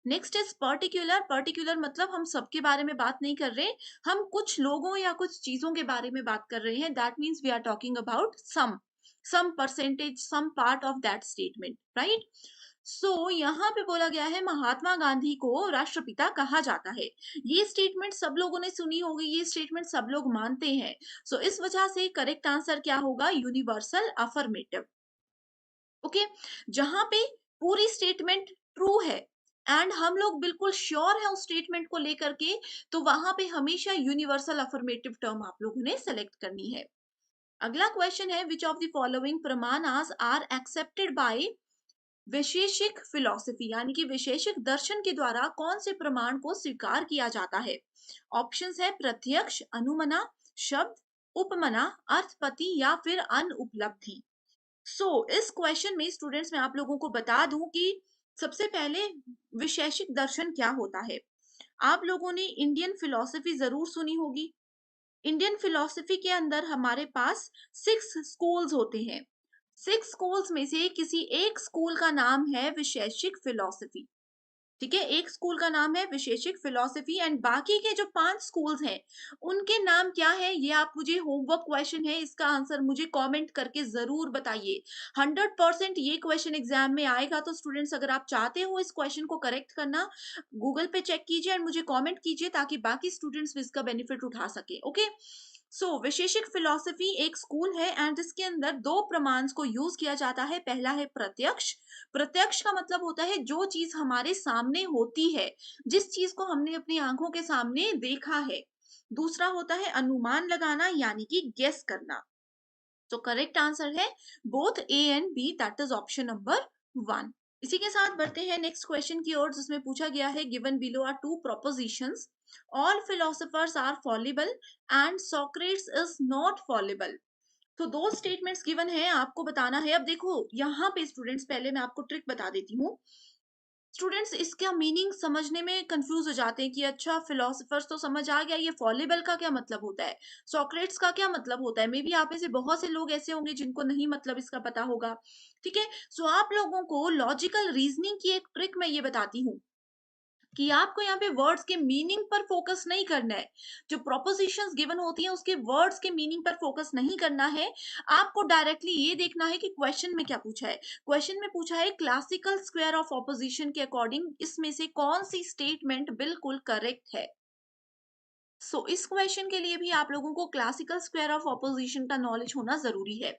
Next is particular, particular मतलब हम सबके बारे में बात नहीं कर रहे, हम कुछ लोगों या कुछ चीजों के बारे में बात कर रहे हैं। That means we are talking about some percentage, some part of that statement, right. So यहाँ पे बोला गया है महात्मा गांधी को राष्ट्रपिता कहा जाता है। ये स्टेटमेंट सब लोगों ने सुनी होगी, ये स्टेटमेंट सब लोग मानते हैं। सो इस वजह से करेक्ट आंसर क्या होगा, यूनिवर्सल अफर्मेटिव। ओके, जहां पे पूरी स्टेटमेंट ट्रू है एंड हम लोग बिल्कुल श्योर है उस स्टेटमेंट को लेकर के, तो वहां पे हमेशा यूनिवर्सल अफर्मेटिव टर्म आप लोगों ने सेलेक्ट करनी है। अगला क्वेश्चन है, which of the following pramanas are accepted by Vaisheshika philosophy, यानी कि वैशेषिक दर्शन के द्वारा कौन से प्रमाण को स्वीकार किया जाता है। ऑप्शंस है प्रत्यक्ष, अनुमना, शब्द, उपमना, अर्थपति या फिर अनुपलब्धि। इस क्वेश्चन में स्टूडेंट्स मैं आप लोगों को बता दूं कि सबसे पहले वैशेषिक दर्शन क्या होता है। आप लोगों ने इंडियन फिलॉसफी जरूर सुनी होगी। इंडियन फिलॉसफी के अंदर हमारे पास 6 स्कूल्स होते हैं। 6 स्कूल्स में से किसी एक स्कूल का नाम है वैशेषिक फिलॉसफी। ठीक है, एक स्कूल का नाम है वैशेषिक फिलॉसफी एंड बाकी के जो 5 स्कूल्स हैं उनके नाम क्या है, ये आप मुझे होमवर्क क्वेश्चन है, इसका आंसर मुझे कमेंट करके जरूर बताइए। 100% ये क्वेश्चन एग्जाम में आएगा। तो स्टूडेंट्स अगर आप चाहते हो इस क्वेश्चन को करेक्ट करना, गूगल पे चेक कीजिए एंड मुझे कॉमेंट कीजिए ताकि बाकी स्टूडेंट्स भी इसका बेनिफिट उठा सके। ओके, वैशेषिक फिलॉसफी एक स्कूल है एंड इसके अंदर 2 प्रमाण को यूज किया जाता है। पहला है प्रत्यक्ष। प्रत्यक्ष का मतलब होता है जो चीज हमारे सामने होती है, जिस चीज को हमने अपनी आंखों के सामने देखा है। दूसरा होता है अनुमान लगाना, यानी कि गेस करना। तो करेक्ट आंसर है both A and B, that is option number 1। इसी के साथ बढ़ते हैं नेक्स्ट क्वेश्चन की ओर, जिसमें पूछा गया है given below are 2 propositions, all philosophers are fallible and Socrates is not fallible. तो 2 स्टेटमेंट्स गिवन है, आपको बताना है। अब देखो यहाँ पे स्टूडेंट्स, पहले मैं आपको ट्रिक बता देती हूँ। स्टूडेंट्स इसका मीनिंग समझने में कंफ्यूज हो जाते हैं कि अच्छा फिलोसफर्स तो समझ आ गया, ये फॉलिबल का क्या मतलब होता है, सॉक्रेट्स का क्या मतलब होता है। मे बी आप में से बहुत से लोग ऐसे होंगे जिनको नहीं मतलब इसका पता होगा। ठीक है, आप लोगों को लॉजिकल रीजनिंग की एक ट्रिक मैं ये बताती हूँ कि आपको यहाँ पे वर्ड्स के मीनिंग पर फोकस नहीं करना है। जो प्रोपोजिशंस गिवन होती हैं उसके वर्ड्स के मीनिंग पर फोकस नहीं करना है। आपको डायरेक्टली ये देखना है कि क्वेश्चन में क्या पूछा है। क्वेश्चन में पूछा है क्लासिकल स्क्वायर ऑफ ऑपोजिशन के अकॉर्डिंग इसमें से कौन सी स्टेटमेंट बिल्कुल करेक्ट है। इस क्वेश्चन के लिए भी आप लोगों को क्लासिकल स्क्वायर ऑफ ऑपोजिशन का नॉलेज होना जरूरी है।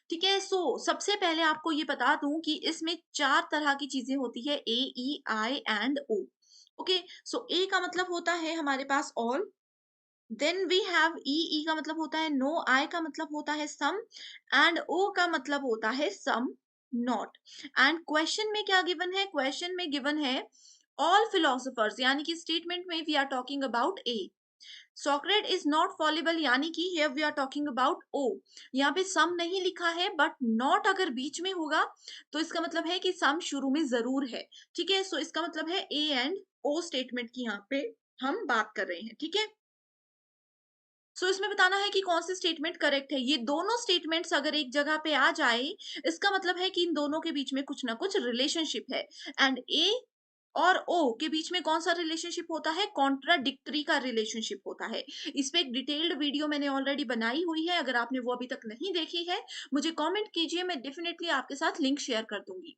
ठीक है, सबसे पहले आपको ये बता दूं कि इसमें 4 तरह की चीजें होती है, ए, ई, आई एंड ओ। ओके, ए का मतलब होता है हमारे पास ऑल, देन वी हैव ई, ई का मतलब होता है नो, आई का मतलब होता है सम एंड ओ का मतलब होता है सम नॉट। एंड क्वेश्चन में क्या गिवन है, क्वेश्चन में गिवन है ऑल फिलोसफर्स, यानी कि स्टेटमेंट में we are talking about A. Socrates is not fallible, यानी कि here we are talking about O. यहाँ पे सम नहीं लिखा है बट नॉट अगर बीच में होगा तो इसका मतलब है कि सम शुरू में जरूर है। ठीक है, इसका मतलब है ए एंड ओ स्टेटमेंट की यहाँ पे हम बात कर रहे हैं। ठीक है, सो इसमें बताना है कि कौन सी स्टेटमेंट करेक्ट है। ये दोनों स्टेटमेंट्स अगर एक जगह पे आ जाए, इसका मतलब है कि इन दोनों के बीच में कुछ ना कुछ रिलेशनशिप है। एंड ए और ओ के बीच में कौन सा रिलेशनशिप होता है? कॉन्ट्राडिक्टरी का रिलेशनशिप होता है। इस पे एक डिटेल्ड वीडियो मैंने ऑलरेडी बनाई हुई है, अगर आपने वो अभी तक नहीं देखी है, मुझे कमेंट कीजिए, मैं डेफिनेटली आपके साथ लिंक शेयर कर दूंगी।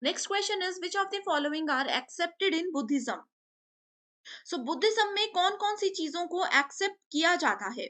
Next question is which of the following are accepted in Buddhism? सो बुद्धिज्म में कौन कौन सी चीजों को एक्सेप्ट किया जाता है?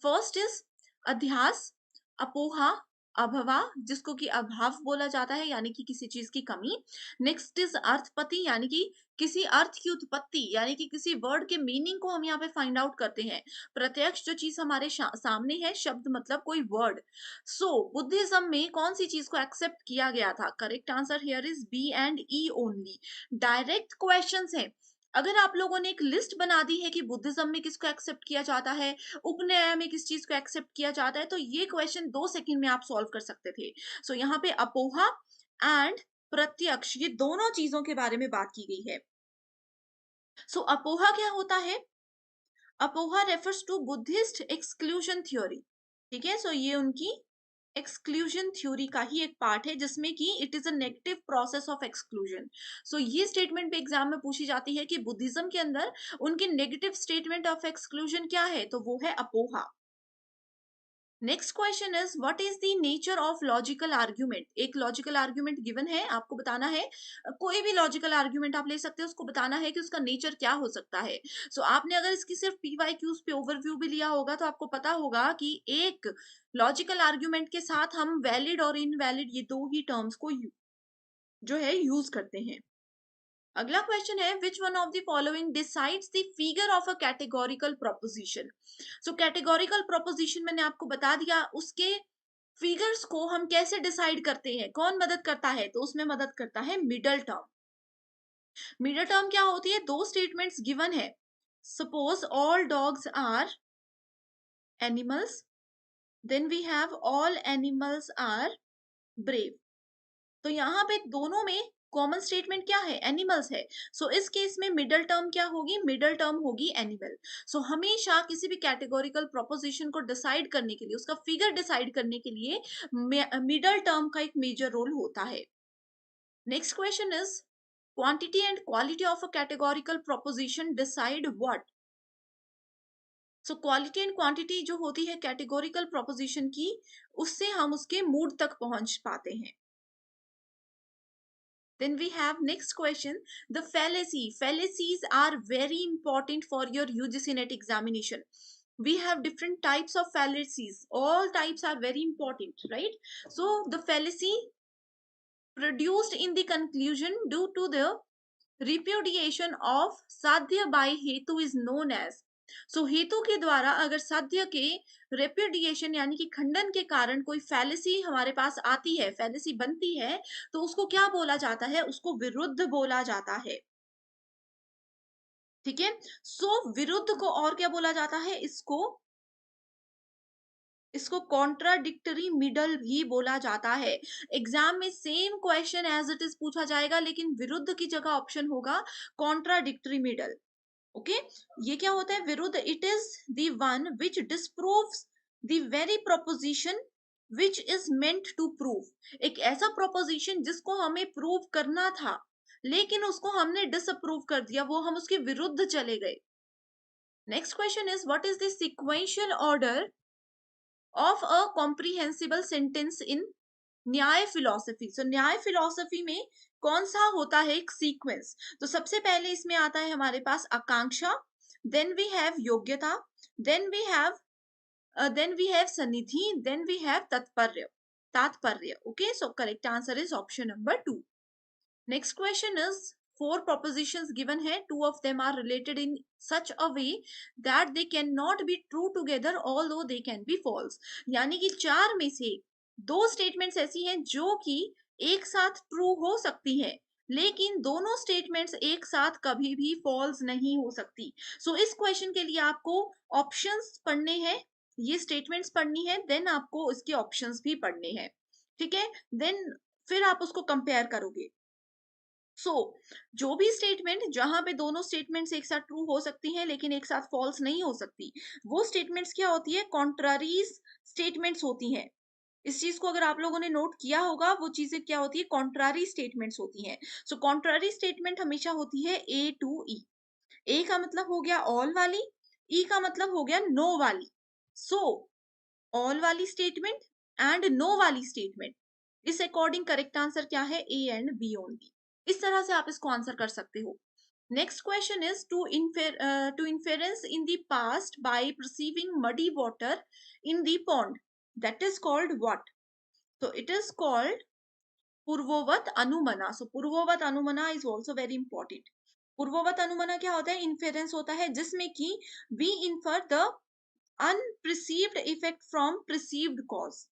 फर्स्ट इज अध्यास, अपोहा, अभवा, जिसको कि अभाव बोला जाता है, यानी कि किसी चीज की कमी। नेक्स्ट इज अर्थपति, यानी कि किसी अर्थ की उत्पत्ति, यानी कि किसी वर्ड के मीनिंग को हम यहाँ पे फाइंड आउट करते हैं। प्रत्यक्ष जो चीज हमारे सामने है, शब्द मतलब कोई वर्ड। सो बुद्धिज्म में कौन सी चीज को एक्सेप्ट किया गया था? Correct answer here is B and E only. Direct questions है। अगर आप लोगों ने एक लिस्ट बना दी है कि बुद्धिज्म में किसको एक्सेप्ट किया जाता है, उपनयन में किस चीज को एक्सेप्ट किया जाता है, तो ये क्वेश्चन 2 सेकंड में आप सॉल्व कर सकते थे। सो यहाँ पे अपोहा एंड प्रत्यक्ष, ये दोनों चीजों के बारे में बात की गई है। सो अपोहा क्या होता है? Apoha refers to Buddhist exclusion theory. ठीक है, सो ये उनकी एक्सक्लूजन थ्योरी का ही एक पार्ट है, जिसमें कि it is a negative process of exclusion. So ये स्टेटमेंट भी एग्जाम में पूछी जाती है कि बुद्धिज्म के अंदर उनकी नेगेटिव स्टेटमेंट ऑफ एक्सक्लूजन क्या है, तो वो है apoha. Next question is what is the nature of logical argument? एक लॉजिकल आर्ग्यूमेंट गिवन है, आपको बताना है, कोई भी लॉजिकल आर्ग्यूमेंट आप ले सकते हैं, उसको बताना है कि उसका नेचर क्या हो सकता है। सो आपने अगर इसकी सिर्फ पीवाईक्यूज पे ओवरव्यू भी लिया होगा, तो आपको पता होगा कि एक लॉजिकल आर्ग्यूमेंट के साथ हम वैलिड और इनवैलिड, ये दो ही टर्म्स को जो है यूज करते हैं। अगला क्वेश्चन है which one of the following decides the figure of a categorical proposition? So categorical proposition मैंने आपको बता दिया, उसके फिगर्स को हम कैसे डिसाइड करते हैं, कौन मदद करता है? तो उसमें मदद करता है मिडल टर्म। मिडल टर्म क्या होती है? दो स्टेटमेंट्स गिवन है, suppose all dogs are animals, then we have all animals are brave. तो यहाँ पे दोनों में कॉमन स्टेटमेंट क्या है? एनिमल्स है। सो इस केस में मिडल टर्म क्या होगी? मिडल टर्म होगी एनिमल। सो हमेशा किसी भी कैटेगोरिकल प्रोपोजिशन को डिसाइड करने के लिए, उसका फिगर डिसाइड करने के लिए मिडल टर्म का एक मेजर रोल होता है। Next question is quantity and quality of a categorical proposition decide what? So quality and quantity जो होती है कैटेगोरिकल प्रोपोजिशन की, उससे हम उसके मूड तक पहुंच पाते हैं। Then we have next question, the fallacy. Fallacies are very important for your UGC NET examination. We have different types of fallacies. All types are very important, right? So the fallacy produced in the conclusion due to the repudiation of साध्य by हेतु is known as. सो हेतु के द्वारा अगर साध्य के repudiation यानी कि खंडन के कारण कोई फैलेसी हमारे पास आती है, फैलेसी बनती है, तो उसको क्या बोला जाता है? उसको विरुद्ध बोला जाता है। ठीक है, सो विरुद्ध को और क्या बोला जाता है? इसको कॉन्ट्राडिक्टरी मिडल भी बोला जाता है। एग्जाम में same question as it is पूछा जाएगा, लेकिन विरुद्ध की जगह ऑप्शन होगा कॉन्ट्राडिक्टरी मिडल। ओके, ये क्या होता है? विरुद्ध, it is the one which disproves the very proposition which is meant to prove. एक ऐसा प्रोपोजिशन जिसको हमें प्रूव करना था, लेकिन उसको हमने डिसअप्रूव कर दिया, वो हम उसके विरुद्ध चले गए। Next question is what is the sequential order of a comprehensible sentence in न्याय फिलॉसफी? सो न्याय फिलॉसफी में कौन सा होता है एक सीक्वेंस? तो सबसे पहले इसमें आता है हमारे पास akanksha, then we have yogyata, then we have sannidhi, then we have tatparya. Okay, so correct answer is option number 2। Next question is four propositions given है, two of them are related in such a way that they cannot be true together although they can be false। यानी कि चार में से दो statements ऐसी हैं जो कि एक साथ ट्रू हो सकती हैं, लेकिन दोनों स्टेटमेंट्स एक साथ कभी भी फॉल्स नहीं हो सकती। सो इस क्वेश्चन के लिए आपको ऑप्शंस पढ़ने हैं, ये स्टेटमेंट्स पढ़नी है, देन आपको इसके ऑप्शंस भी पढ़ने हैं। ठीक है, देन फिर आप उसको कंपेयर करोगे। सो जो भी स्टेटमेंट जहां पे दोनों स्टेटमेंट्स एक साथ ट्रू हो सकती हैं लेकिन एक साथ फॉल्स नहीं हो सकती, वो स्टेटमेंट्स क्या होती है, कॉन्ट्रारीज स्टेटमेंट्स होती हैं। इस चीज को अगर आप लोगों ने नोट किया होगा, वो चीजें क्या होती है, कॉन्ट्रारी स्टेटमेंट्स होती हैं। सो कॉन्ट्रारी स्टेटमेंट हमेशा होती है ए टू ई। ए का मतलब हो गया ऑल वाली, ई का मतलब हो गया नो वाली। सो ऑल वाली स्टेटमेंट एंड नो वाली स्टेटमेंट, इस अकॉर्डिंग करेक्ट आंसर क्या है, ए एंड बी ओनली। इस तरह से आप इसको आंसर कर सकते हो। Next question is to inference in the past by perceiving muddy water in the pond, that is called what? So it is called पूर्ववत अनुमना। सो पूर्ववत अनुमना इज ऑल्सो वेरी इंपॉर्टेंट। पूर्ववत अनुमना क्या होता है, इन्फेरेंस होता है जिसमें कि we infer the unperceived effect from perceived cause.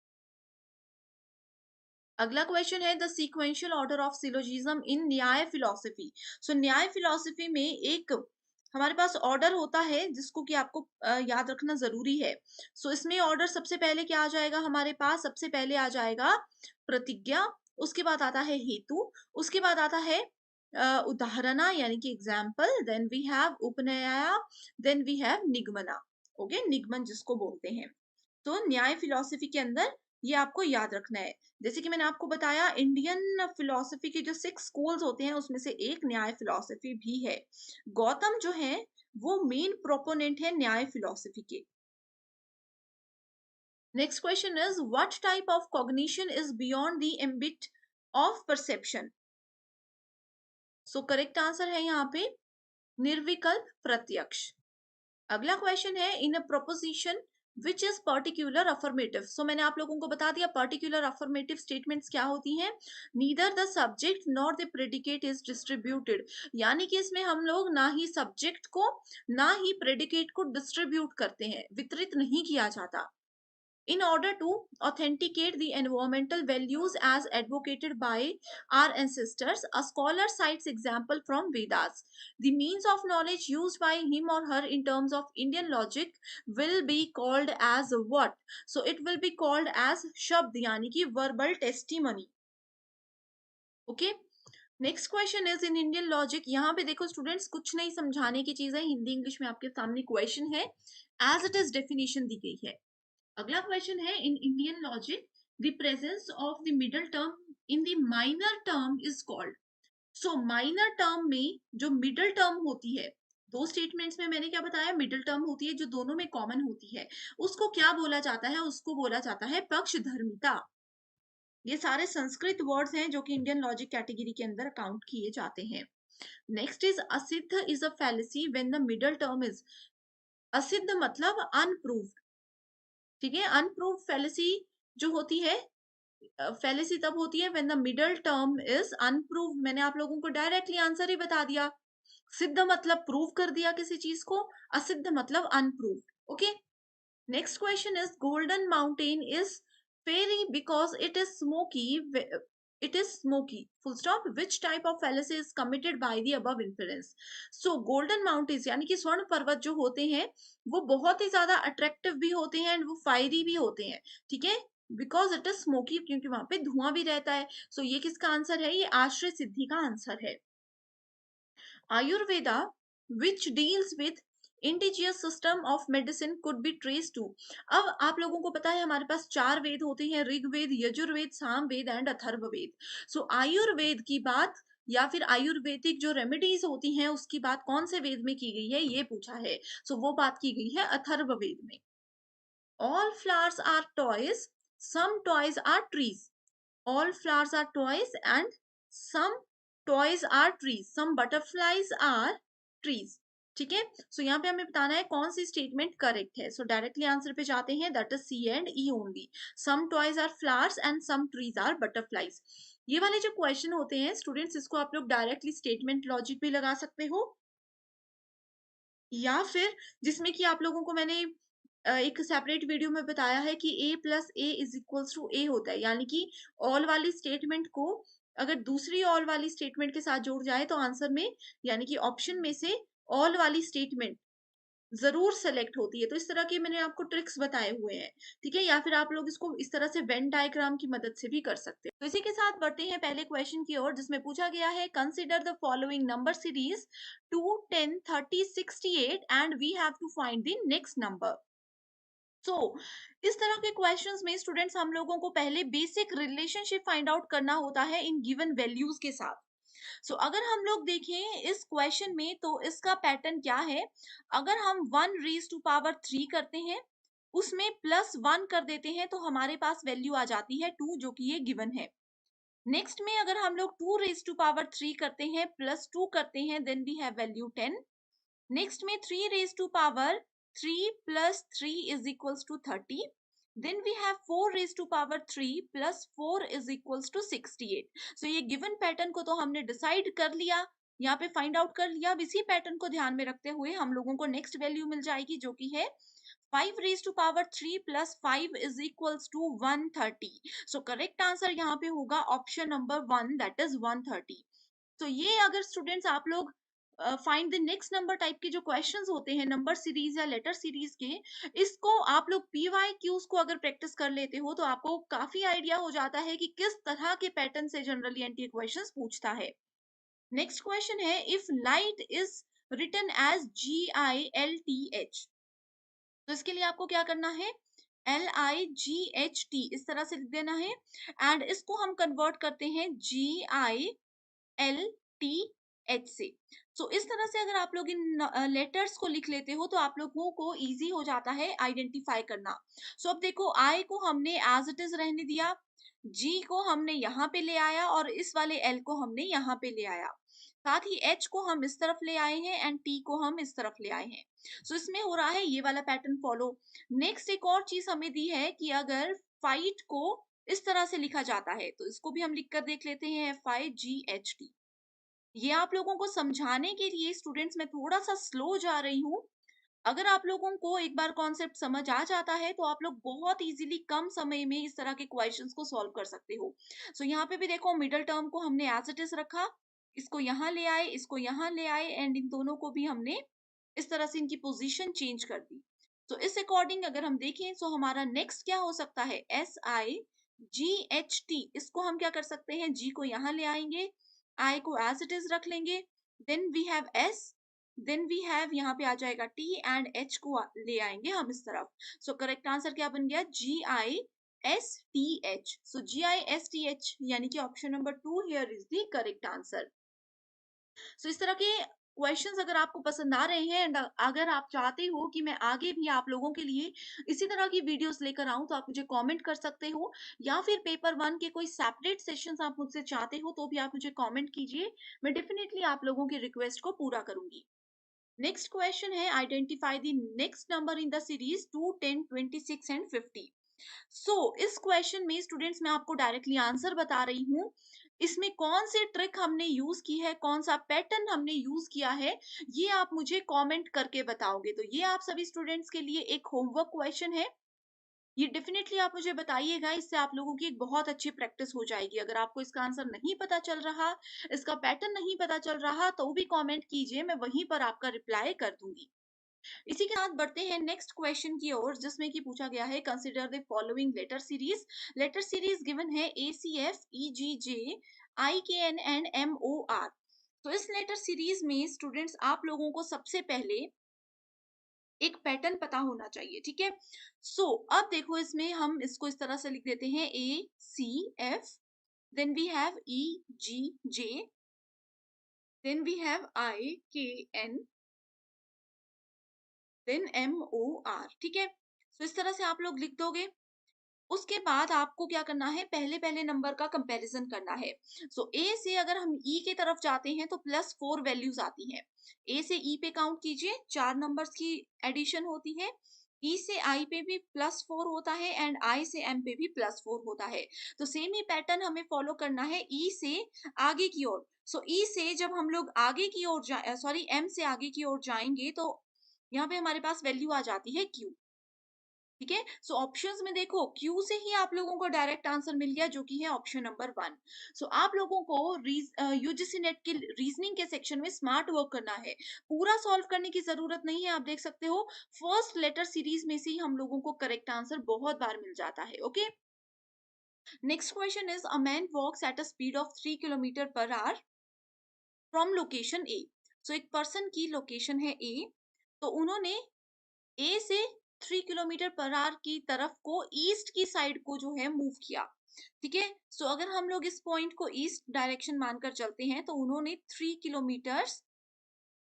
अगला क्वेश्चन है the sequential order of syllogism in Nyaya philosophy. सो न्याय फिलोसफी में एक हमारे पास ऑर्डर होता है जिसको कि आपको याद रखना जरूरी है। सो इसमें ऑर्डर सबसे पहले क्या आ जाएगा हमारे पास, सबसे पहले आ जाएगा प्रतिज्ञा, उसके बाद आता है हेतु, उसके बाद आता है उदाहरणा यानी कि example, then we have upanaya, then we have nigamana. Okay, nigamana जिसको बोलते हैं। तो न्याय फिलॉसफी के अंदर ये आपको याद रखना है। जैसे कि मैंने आपको बताया, इंडियन फिलॉसफी के जो 6 स्कूल्स होते हैं उसमें से एक न्याय फिलॉसफी भी है। गौतम जो है वो मेन प्रोपोनेंट है न्याय फिलॉसफी के। Next question is what type of cognition is beyond the ambit of perception. So correct answer है यहाँ पे निर्विकल्प प्रत्यक्ष। अगला क्वेश्चन है in a proposition which is particular affirmative. So मैंने आप लोगों को बता दिया पर्टिकुलर अफर्मेटिव स्टेटमेंट्स क्या होती हैं। Neither the subject nor the predicate is distributed, यानी कि इसमें हम लोग ना ही सब्जेक्ट को ना ही प्रेडिकेट को डिस्ट्रीब्यूट करते हैं, वितरित नहीं किया जाता। In order to authenticate the environmental values as advocated by our ancestors, a scholar cites example from Vedas. The means of knowledge used by him or her in terms of Indian logic will be called as what? So it will be called as Shabd, यानी कि verbal testimony. Okay? Next question is in Indian logic. यहाँ पे देखो students, कुछ नहीं समझाने की चीज है, हिंदी इंग्लिश में आपके सामने क्वेश्चन है, एज इट इज डेफिनेशन दी गई है। अगला क्वेश्चन है in Indian logic the presence of the middle term in the minor term is called. So minor term में जो मिडल टर्म होती है, दो स्टेटमेंट्स में मैंने क्या बताया, मिडल टर्म होती है जो दोनों में कॉमन होती है, उसको क्या बोला जाता है, उसको बोला जाता है पक्षधर्मिता। ये सारे संस्कृत वर्ड्स हैं जो कि इंडियन लॉजिक कैटेगरी के अंदर काउंट किए जाते हैं। Next is asiddha is a fallacy when the middle term is, asiddha मतलब अनप्रूव्ड। ठीक है, अनप्रूव्ड फैलेसी जो होती है, फैलेसी तब होती है when the middle term is unproved. मैंने आप लोगों को डायरेक्टली आंसर ही बता दिया। सिद्ध मतलब प्रूव कर दिया किसी चीज को, असिद्ध मतलब unproved. Okay, next question is golden mountain is fairy because it is smoky, it is smoky full stop, which type of fallacy is committed by the above inference? So golden mountains यानी कि स्वर्ण पर्वत जो होते हैं वो बहुत ही ज्यादा अट्रैक्टिव भी होते हैं एंड वो फायरी भी होते हैं। ठीक है, बिकॉज इट इज स्मोकी, क्योंकि वहां पे धुआं भी रहता है। सो ये किसका आंसर है, ये आश्रय सिद्धि का आंसर है। Ayurveda which deals with indigenous system of medicine could be traced to। अब आप लोगों को पता है हमारे पास 4 वेद होते हैं, ऋग्वेद, यजुर्वेद, सामवेद एंड अथर्ववेद। सो आयुर्वेद की बात या फिर आयुर्वेदिक जो रेमेडीज होती हैं उसकी बात कौन से वेद में की गई है, ये पूछा है। सो वो बात की गई है अथर्ववेद में। all flowers are toys, some toys are trees। all flowers are toys and some toys are trees, some butterflies are trees। ठीक है, सो यहाँ पे हमें बताना है कौन सी स्टेटमेंट करेक्ट है। सो डायरेक्टली आंसर पे जाते हैं, that is C and E only. Some toys are flowers and some trees are butterflies. ये वाले जो क्वेश्चन होते हैं स्टूडेंट्स, इसको आप लोग डायरेक्टली स्टेटमेंट लॉजिक भी लगा सकते हो, या फिर जिसमें कि आप लोगों को मैंने एक सेपरेट वीडियो में बताया है कि a plus A is equals to A होता है, यानी कि ऑल वाली स्टेटमेंट को अगर दूसरी ऑल वाली स्टेटमेंट के साथ जोड़ जाए तो आंसर में, यानी कि ऑप्शन में से ऑल वाली स्टेटमेंट ज़रूर सेलेक्ट होती है। तो इस तरह के मैंने आपको ट्रिक्स बताए हुए हैं, ठीक है? या फिर आप लोग इसको इस तरह से वेन डायग्राम की मदद से भी कर सकते हैं। तो इसी के साथ बढ़ते हैं पहले क्वेश्चन की ओर, जिसमें पूछा गया है consider the following number series 2, 10, 30, 68 and we have to find the next number. So इस तरह के क्वेश्चंस में स्टूडेंट्स हम लोगों को पहले बेसिक रिलेशनशिप फाइंड आउट करना होता है इन गिवन वैल्यूज के साथ। अगर हम लोग देखें इस क्वेश्चन में तो इसका पैटर्न क्या है। अगर हम 1 रेज़ टू पावर 3 करते हैं, उसमें +1 कर देते हैं तो हमारे पास वैल्यू आ जाती है 2, जो कि ये गिवन है। नेक्स्ट में अगर हम लोग 2 रेज़ टू पावर 3 करते हैं, +2 करते हैं, देन वी हैव वैल्यू 10। नेक्स्ट में 3 raise to power 3 plus 3 is equals to 30। Then we have 4 raise to power 3 plus 4 is equals to 68। So ये गिवन पैटर्न को तो हमने डिसाइड कर लिया, यहाँ पे फाइंड आउट कर लिया। अब इसी पैटर्न को ध्यान में रखते हुए हम लोगों को नेक्स्ट वैल्यू मिल जाएगी, जो कि है 5 raise to power 3 plus 5 is equals to 130। So correct answer यहाँ पे होगा ऑप्शन नंबर 1, दैट इज 130। तो ये अगर स्टूडेंट्स आप लोग find the next number type के जो क्वेश्चंस होते हैं नंबर सीरीज या लेटर सीरीज के, इसको आप लोग पीवाई क्यूज को अगर प्रैक्टिस कर लेते हो तो आपको काफी आइडिया हो जाता है कि किस तरह के पैटर्न से जनरली एनटीए क्वेश्चंस पूछता है। नेक्स्ट क्वेश्चन है if light is written as GILTH, तो इसके लिए आपको क्या करना है, LIGHT इस तरह से लिख देना है एंड इसको हम कन्वर्ट करते हैं GILTH से। इस तरह से अगर आप लोग इन लेटर्स को लिख लेते हो तो आप लोगों को इजी हो जाता है आइडेंटिफाई करना। अब देखो आई को हमने एज इट इज रहने दिया, जी को हमने यहाँ पे ले आया और इस वाले एल को हमने यहाँ पे ले आया, साथ ही एच को हम इस तरफ ले आए हैं एंड टी को हम इस तरफ ले आए हैं। इसमें हो रहा है ये वाला पैटर्न फॉलो। नेक्स्ट एक और चीज हमें दी है कि अगर फाइट को इस तरह से लिखा जाता है तो इसको भी हम लिख कर देख लेते हैं FIGHT। ये आप लोगों को समझाने के लिए स्टूडेंट्स मैं थोड़ा सा स्लो जा रही हूँ। अगर आप लोगों को एक बार कॉन्सेप्ट समझ आ जाता है तो आप लोग बहुत इजीली कम समय में इस तरह के क्वेश्चंस को सॉल्व कर सकते हो। यहाँ पे भी देखो मिडिल टर्म को हमने एज इट इज रखा, इसको यहाँ ले आए, इसको यहाँ ले आए एंड इन दोनों को भी हमने इस तरह से इनकी पोजीशन चेंज कर दी। इस अकॉर्डिंग अगर हम देखें तो हमारा नेक्स्ट क्या हो सकता है, SIGHT, इसको हम क्या कर सकते हैं, जी को यहाँ ले आएंगे, आई को एज इट इज रख लेंगे, then we have S, then we have यहाँ पे आ जाएगा टी एंड एच को ले आएंगे हम इस तरफ। करेक्ट आंसर क्या बन गया, GISTH। GISTH यानी कि option number 2 here is the correct answer. इस तरह के क्वेश्चंस अगर आपको पसंद आ रहे हैं एंड अगर आप चाहते हो कि मैं आगे भी आप लोगों के लिए इसी तरह की वीडियोस लेकर आऊं तो आप मुझे कमेंट कर सकते हो, या फिर पेपर 1 के कोई सेपरेट सेशंस आप मुझसे चाहते हो तो भी आप मुझे कमेंट कीजिए, मैं डेफिनेटली आप लोगों की रिक्वेस्ट को पूरा करूंगी। नेक्स्ट क्वेश्चन है identify the next number in the series 2, 10, 26 and 50। इस क्वेश्चन में स्टूडेंट्स मैं आपको डायरेक्टली आंसर बता रही हूँ, इसमें कौन सी ट्रिक हमने यूज की है, कौन सा पैटर्न हमने यूज किया है, ये आप मुझे कमेंट करके बताओगे। तो ये आप सभी स्टूडेंट्स के लिए एक होमवर्क क्वेश्चन है, ये डेफिनेटली आप मुझे बताइएगा, इससे आप लोगों की एक बहुत अच्छी प्रैक्टिस हो जाएगी। अगर आपको इसका आंसर नहीं पता चल रहा, इसका पैटर्न नहीं पता चल रहा, तो भी कमेंट कीजिए, मैं वहीं पर आपका रिप्लाई कर दूंगी। इसी के साथ बढ़ते हैं नेक्स्ट क्वेश्चन की ओर, जिसमें कि पूछा गया है consider the following letter series. Letter series given है ACF, EGJ, IKN and MOR। इस लेटर सीरीज में स्टूडेंट्स आप लोगों को सबसे पहले एक पैटर्न पता होना चाहिए, ठीक है। अब देखो इसमें हम इसको इस तरह से लिख देते हैं ACF, then we have EGJ, then we have IKN, then MOR, ठीक है। इस तरह से आप लोग लिख दोगे। उसके बाद आपको क्या करना है, पहले पहले नंबर का कंपैरिजन करना है। ए से अगर हम ई के तरफ जाते हैं तो +4 वैल्यूज आती हैं। ए से ई पे काउंट कीजिए, 4 नंबर्स की एडिशन होती है। ई से आई पे भी +4 होता है एंड आई से एम पे भी +4 होता है। तो सेम ही पैटर्न हमें फॉलो करना है ई से आगे की ओर। ई से जब हम लोग आगे की ओर सॉरी एम से आगे की ओर जाएंगे तो यहाँ पे हमारे पास वैल्यू आ जाती है क्यू। ठीक है। सो ऑप्शंस में देखो क्यू से ही आप लोगों को डायरेक्ट आंसर मिल गया, जो कि है ऑप्शन नंबर 1। सो आप लोगों को यूजीसी नेट के रीजनिंग के सेक्शन में स्मार्ट वर्क करना है, पूरा सॉल्व करने की जरूरत नहीं है। आप देख सकते हो फर्स्ट लेटर सीरीज में से ही हम लोगों को करेक्ट आंसर बहुत बार मिल जाता है। Okay, next question is a man walks at a speed of 3 kilometre per hour from location A. So एक पर्सन की लोकेशन है ए, तो उन्होंने ए से 3 किलोमीटर पर आवर की तरफ को ईस्ट की साइड को जो है मूव किया। ठीक है, सो अगर हम लोग इस पॉइंट को ईस्ट डायरेक्शन मानकर चलते हैं तो उन्होंने 3 किलोमीटर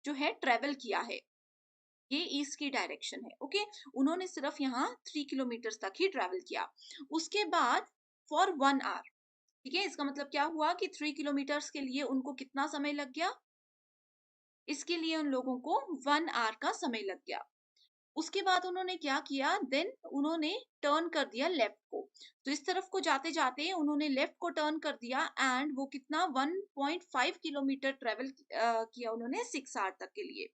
जो है ट्रेवल किया है। ये ईस्ट की डायरेक्शन है। ओके, उन्होंने सिर्फ यहाँ 3 किलोमीटर तक ही ट्रेवल किया। उसके बाद फॉर 1 आवर, ठीक है, इसका मतलब क्या हुआ कि 3 किलोमीटर के लिए उनको कितना समय लग गया, इसके लिए उन लोगों को 1 आवर का समय लग गया। उसके बाद उन्होंने क्या किया, देन उन्होंने टर्न कर दिया लेफ्ट को। तो इस तरफ को जाते जाते उन्होंने लेफ्ट को टर्न कर दिया एंड वो कितना 1.5 किलोमीटर ट्रेवल किया उन्होंने 6 आवर तक के लिए।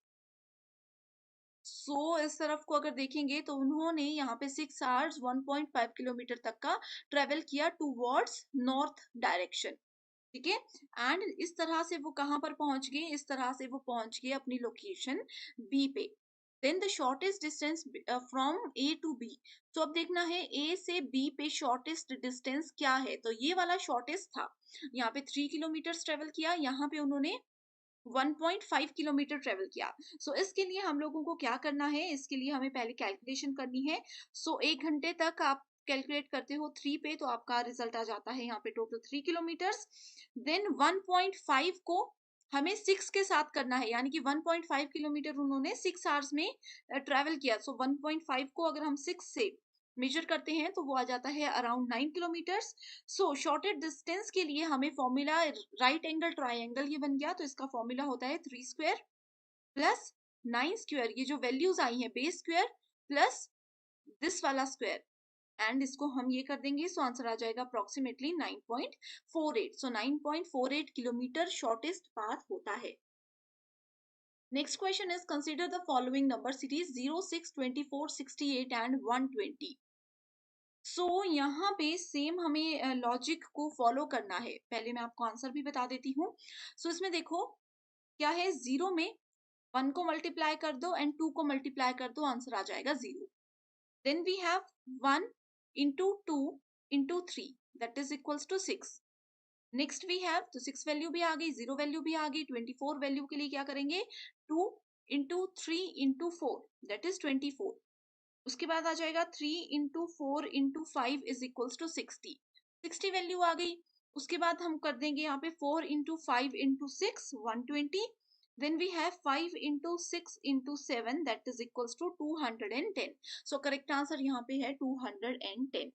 सो इस तरफ को अगर देखेंगे तो उन्होंने यहाँ पे 6 आवर्स 1.5 किलोमीटर तक का ट्रेवल किया टूवर्ड्स नॉर्थ डायरेक्शन। ठीक है, एंड इस तरह से वो कहाँ पर पहुंच गए, इस तरह से वो पहुंच गए अपनी लोकेशन बी पे। Then the shortest distance from A to B. तो अब देखना है ए से बी पे शॉर्टेस्ट डिस्टेंस क्या है, तो ये वाला शॉर्टेस्ट था। यहाँ पे 3 किलोमीटर ट्रेवल किया, यहाँ पे उन्होंने 1.5 किलोमीटर ट्रेवल किया। सो इसके लिए हम लोगों को क्या करना है, इसके लिए हमें पहले कैलकुलेशन करनी है। सो 1 घंटे तक आप कैलकुलेट करते हो 3 पे, तो आपका रिजल्ट आ जाता है यहाँ पे टोटल 3 किलोमीटर। देन 1.5 को हमें 6 के साथ करना है, यानी कि 1.5 किलोमीटर उन्होंने 6 आवर्स में ट्रेवल किया। सो 1.5 को अगर हम 6 से मेजर करते हैं तो वो आ जाता है अराउंड 9 किलोमीटर। सो शॉर्टेड डिस्टेंस के लिए हमें फॉर्मूला राइट एंगल ट्राइंगल ये बन गया, तो इसका फॉर्मूला होता है 3 स्क्वायर प्लस 9 स्क्वायर, ये जो वैल्यूज आई हैं बेस स्क्वायर प्लस दिस वाला स्क्वायर, एंड इसको हम ये कर देंगे, सो आंसर आ जाएगा अप्रोक्सीमेटली 9.48। सो 9.48 किलोमीटर शॉर्टेस्ट पाथ होता है। Next question is consider the following number series 0, 6, 24, 68 and 120। सो यहाँ पे सेम हमें लॉजिक को फॉलो करना है। पहले मैं आपको आंसर भी बता देती हूँ। सो इसमें देखो क्या है, 0 में 1 को मल्टीप्लाई कर दो एंड 2 को मल्टीप्लाई कर दो, आंसर आ जाएगा 0। Then we have 1 into 2 into 3 that is equals to 6। Next we have, तो 6 वैल्यू भी आ गई, 0 वैल्यू भी आ गई। 24 वैल्यू के लिए क्या करेंगे, 2 इंटू 3 इंटू 4 दैट इज 24। उसके बाद आ जाएगा 3 into 4 into 5 is equals to 60। 60 value आ गई। उसके बाद हम कर देंगे यहाँ पे 4 into 5 into 6 120। Then we have 5 into 6 into 7 that is equals to 210। So correct answer यहाँ पे है 210।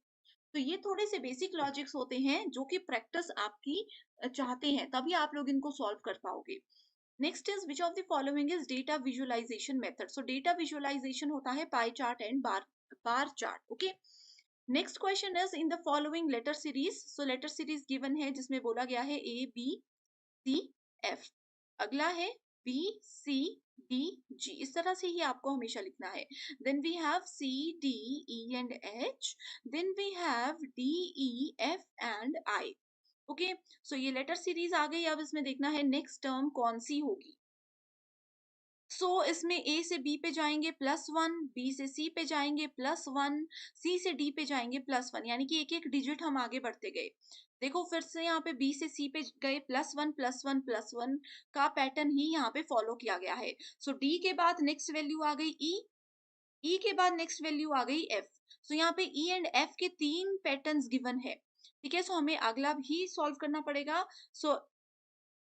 तो ये थोड़े से बेसिक लॉजिक्स होते हैं जो कि प्रैक्टिस आपकी चाहते हैं, तभी आप लोग इनको सॉल्व कर पाओगे। Next is which of the following is data visualisation method. So data visualisation होता है pie chart and bar chart. Okay, next question is in the following letter series. So letter series given है जिसमें बोला गया है A B C F, अगला है B C D G, इस तरह से ही आपको हमेशा लिखना है। Then we have C D E and H, then we have D E F and I. Okay, so ये लेटर सीरीज आ गई। अब इसमें देखना है नेक्स्ट टर्म कौन सी होगी। सो इसमें ए से बी पे जाएंगे +1, बी से सी पे जाएंगे +1, सी से डी पे जाएंगे +1, यानी कि एक एक डिजिट हम आगे बढ़ते गए। देखो फिर से यहाँ पे बी से सी पे गए +1 +1 +1 का पैटर्न ही यहाँ पे फॉलो किया गया है। सो डी के बाद नेक्स्ट वैल्यू आ गई ई, ई के बाद नेक्स्ट वैल्यू आ गई एफ। सो यहाँ पे ई एंड एफ के 3 पैटर्न्स गिवन है। ठीक है, सो हमें अगला भी सॉल्व करना पड़ेगा। सो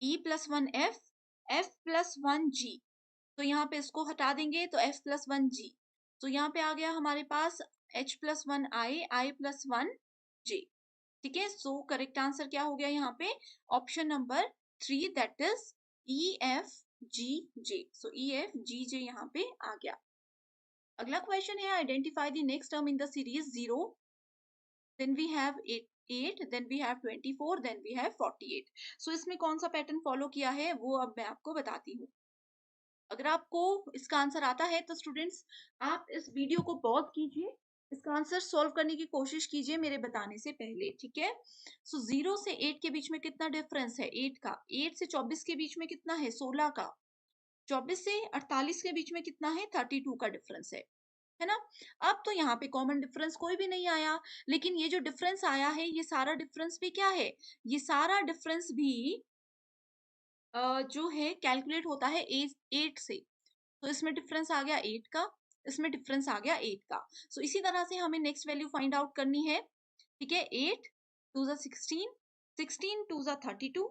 E+1 एफ, F+1 जी, तो यहाँ पे इसको हटा देंगे तो F+1 जी। तो यहाँ पे आ गया हमारे पास H+1 I+1 J। ठीक है, सो करेक्ट आंसर क्या हो गया यहाँ पे, option number 3 that is EFGJ। So EFGJ यहाँ पे आ गया। अगला क्वेश्चन है identify the next term in the series 0, then we have 8, then we have 24, then we have 48। So इसमें कौन सा पैटर्न फॉलो किया है वो अब मैं आपको बताती हूँ। अगर आपको इसका आंसर आता है तो स्टूडेंट्स आप इस वीडियो को पॉज कीजिए इसका आंसर सॉल्व करने की कोशिश कीजिए मेरे बताने से पहले, ठीक है। सो 0 से 8 के बीच में कितना डिफरेंस है? 8 का। 8 से 24 के बीच में कितना है? 16 का। 24 से 48 के बीच में कितना है? 32 का डिफरेंस है ना? अब तो यहाँ पे कॉमन डिफरेंस कोई भी नहीं आया, लेकिन ये जो डिफरेंस आया है, ये सारा डिफरेंस भी क्या है? ये सारा डिफरेंस भी जो है कैलकुलेट होता है 8 से। तो इसमें डिफरेंस आ गया 8 का, इसमें डिफरेंस आ गया 8 का। सो इसी तरह से हमें नेक्स्ट वैल्यू फाइंड आउट करनी है, ठीक है। 8 टू ज़ा 16, 16 टू ज़ा 32,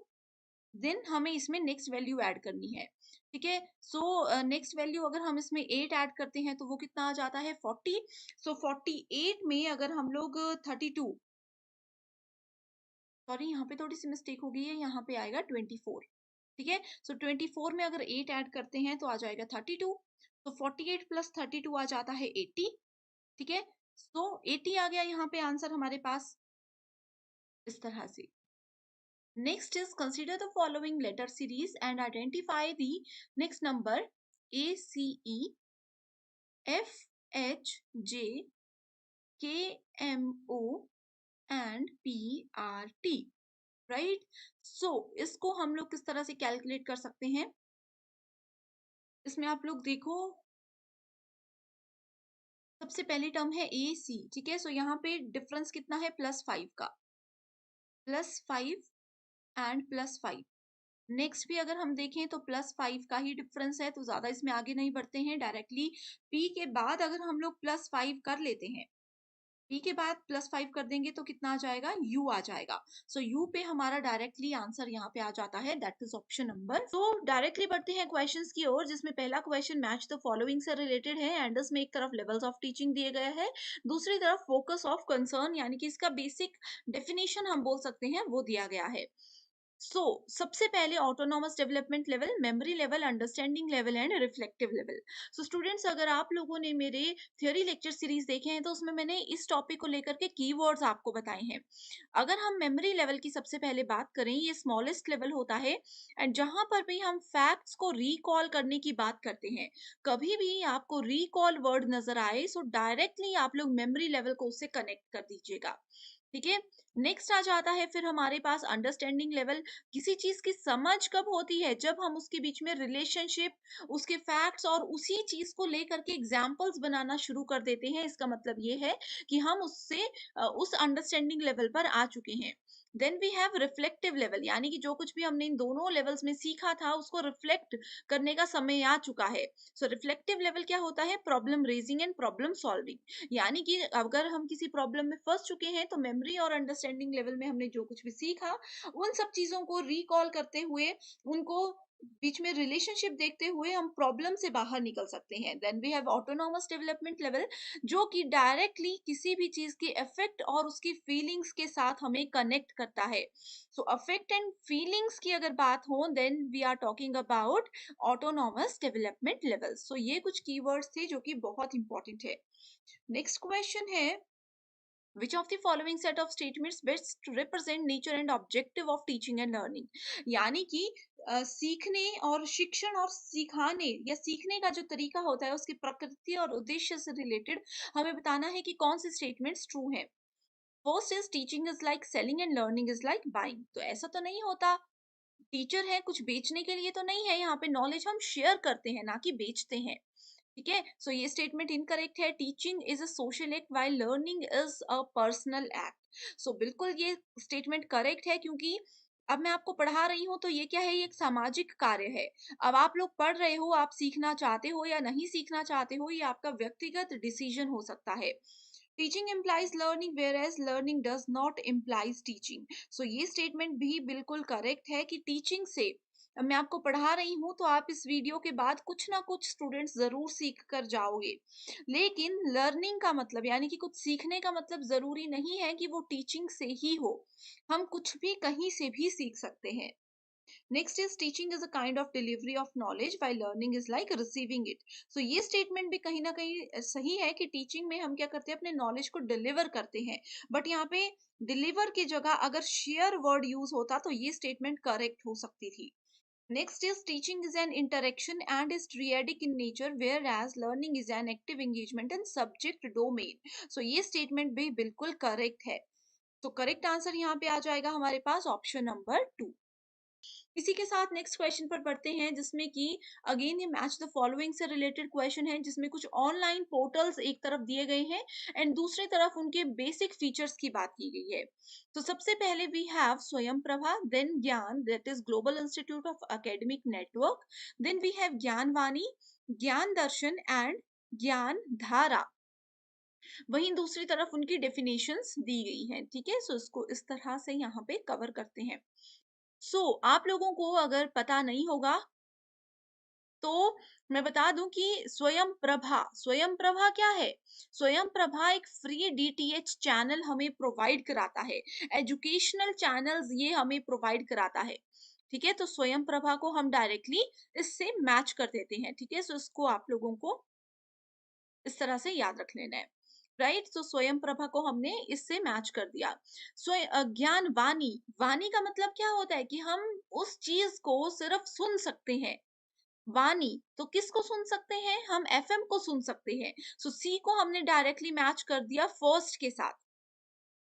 देन हमें इसमें नेक्स्ट वैल्यू ऐड करनी है, ठीक है। सो नेक्स्ट वैल्यू अगर हम इसमें 8 ऐड करते हैं तो वो कितना आ जाता है? 40। सो 48 में अगर हम लोग 32, सॉरी यहाँ पे थोड़ी सी मिस्टेक हो गई है, यहाँ पे आएगा 24, ठीक है। सो 24 में अगर 8 ऐड करते हैं तो आ जाएगा 32। तो 48 प्लस 32 आ जाता है 80, ठीक है। सो 80 आ गया यहाँ पे आंसर हमारे पास, इस तरह से। Next is consider the following letter series and identify the next number A C E F H J K M O and P R T, right. So इसको हम लोग किस तरह से कैलकुलेट कर सकते हैं? इसमें आप लोग देखो, सबसे पहली टर्म है ए सी, ठीक है। सो यहाँ पे डिफरेंस कितना है? +5 का, +5 एंड +5। नेक्स्ट भी अगर हम देखें तो +5 का ही डिफरेंस है, तो ज्यादा इसमें आगे नहीं बढ़ते हैं, डायरेक्टली पी के बाद अगर हम लोग +5 कर लेते हैं, पी के बाद +5 कर देंगे तो कितना आ जाएगा? यू आ जाएगा। सो यू पे हमारा डायरेक्टली आंसर यहाँ पे आ जाता है, दैट इज ऑप्शन नंबर। तो डायरेक्टली बढ़ते हैं क्वेश्चंस की ओर, जिसमें पहला क्वेश्चन मैच द फॉलोइंग से रिलेटेड है। एंडस में एक तरफ लेवल्स ऑफ टीचिंग दिए गए हैं, दूसरी तरफ फोकस ऑफ कंसर्न यानी कि इसका बेसिक डेफिनेशन हम बोल सकते हैं वो दिया गया है। सो सबसे पहले autonomous development level, memory level, understanding level and reflective level. So students, अगर आप लोगों ने मेरे थियोरी लेक्चर सीरीज देखे हैं तो उसमें मैंने इस टॉपिक को लेकर के कीवर्ड्स आपको बताए हैं। अगर हम मेमोरी लेवल की सबसे पहले बात करें, ये स्मॉलेस्ट लेवल होता है, एंड जहां पर भी हम फैक्ट्स को रिकॉल करने की बात करते हैं, कभी भी आपको रिकॉल वर्ड नजर आए सो डायरेक्टली आप लोग मेमोरी लेवल को उससे कनेक्ट कर दीजिएगा, ठीक है। नेक्स्ट आ जाता है फिर हमारे पास अंडरस्टैंडिंग लेवल। किसी चीज की समझ कब होती है? जब हम उसके बीच में रिलेशनशिप, उसके फैक्ट्स और उसी चीज को लेकर के एग्जांपल्स बनाना शुरू कर देते हैं। इसका मतलब ये है कि हम उससे उस अंडरस्टैंडिंग लेवल पर आ चुके हैं। Then we have reflective level, यानी कि जो कुछ भी हमने इन दोनों लेवल्स में सीखा था उसको रिफ्लेक्ट करने का समय आ चुका है। सो रिफ्लेक्टिव लेवल क्या होता है? Problem raising and problem solving, यानी कि अगर हम किसी प्रॉब्लम में फंस चुके हैं तो मेमोरी और अंडरस्टैंडिंग लेवल में हमने जो कुछ भी सीखा, उन सब चीजों को रिकॉल करते हुए, उनको बीच में रिलेशनशिप देखते हुए हम प्रॉब्लम से बाहर निकल सकते हैं। Then we have autonomous development level, जो कि डायरेक्टली किसी भी चीज की इफेक्ट और उसकी फीलिंग्स के साथ हमें कनेक्ट करता है। सो अफेक्ट एंड फीलिंग्स की अगर बात हो, then we are talking about autonomous development level. So ये कुछ कीवर्ड्स थे जो कि बहुत इंपॉर्टेंट है। नेक्स्ट क्वेश्चन है, which of the following set of statements best represent nature and objective of teaching and learning? यानी कि सीखने और शिक्षण और सिखाने या सीखने का जो तरीका होता है उसकी प्रकृति और उद्देश्य से रिलेटेड हमें बताना है कि कौन सी स्टेटमेंट्स ट्रू हैं। First is teaching is like selling and learning is like buying. तो ऐसा तो नहीं होता, टीचर है कुछ बेचने के लिए तो नहीं है, यहाँ पे नॉलेज हम शेयर करते हैं ना कि बेचते हैं, ठीक है। सो ये स्टेटमेंट इनकरेक्ट है। Teaching is a social act while learning is a personal act. So बिल्कुल ये स्टेटमेंट करेक्ट है, क्योंकि अब मैं आपको पढ़ा रही हूँ तो ये क्या है? ये एक सामाजिक कार्य है। अब आप लोग पढ़ रहे हो, आप सीखना चाहते हो या नहीं सीखना चाहते हो, ये आपका व्यक्तिगत डिसीजन हो सकता है। Teaching implies learning whereas learning does not implies teaching। सो ये स्टेटमेंट भी बिल्कुल करेक्ट है कि टीचिंग से, अब मैं आपको पढ़ा रही हूँ तो आप इस वीडियो के बाद कुछ ना कुछ स्टूडेंट्स जरूर सीख कर जाओगे, लेकिन लर्निंग का मतलब यानी कि कुछ सीखने का मतलब जरूरी नहीं है कि वो टीचिंग से ही हो, हम कुछ भी कहीं से भी सीख सकते हैं। Next is teaching is a kind of delivery of knowledge while learning is like receiving it. So ये स्टेटमेंट भी कहीं ना कहीं सही है कि टीचिंग में हम क्या करते हैं? अपने नॉलेज को डिलीवर करते हैं, बट यहाँ पे डिलीवर की जगह अगर शेयर वर्ड यूज होता तो ये स्टेटमेंट करेक्ट हो सकती थी। Next is teaching is an interaction and is triadic in nature, whereas learning is an active engagement and subject domain. So ये statement भी बिल्कुल correct है. तो करेक्ट आंसर यहाँ पे आ जाएगा हमारे पास ऑप्शन नंबर 2. इसी के साथ नेक्स्ट क्वेश्चन पर पढ़ते हैं, जिसमें कि अगेन ये मैच द फॉलोइंग से रिलेटेड क्वेश्चन है, जिसमें कुछ ऑनलाइन पोर्टल्स एक तरफ दिए गए हैं एंड दूसरी तरफ उनके बेसिक फीचर्स की बात की गई है. तो सबसे पहले we have Swayam Prabha, then GIAN that is global institute of academic network, then we have Gyan Vani, ज्ञान दर्शन एंड ज्ञान धारा. वहीं दूसरी तरफ उनकी डेफिनेशंस दी गई हैं. ठीक है, सो इसको इस तरह से यहाँ पे कवर करते हैं. आप लोगों को अगर पता नहीं होगा तो मैं बता दूं कि स्वयं प्रभा क्या है. स्वयं प्रभा एक फ्री डीटीएच चैनल हमें प्रोवाइड कराता है. एजुकेशनल चैनल्स ये हमें प्रोवाइड कराता है. ठीक है, तो स्वयं प्रभा को हम डायरेक्टली इससे मैच कर देते हैं. ठीक है, सो इसको आप लोगों को इस तरह से याद रख लेना है. राइट, तो स्वयं प्रभा को हमने इससे मैच कर दिया. ज्ञान वाणी, वाणी का मतलब क्या होता है कि हम उस चीज को सिर्फ सुन सकते हैं. वाणी तो किसको सुन सकते हैं, हम एफएम को सुन सकते हैं. सी को हमने डायरेक्टली मैच कर दिया फर्स्ट के साथ.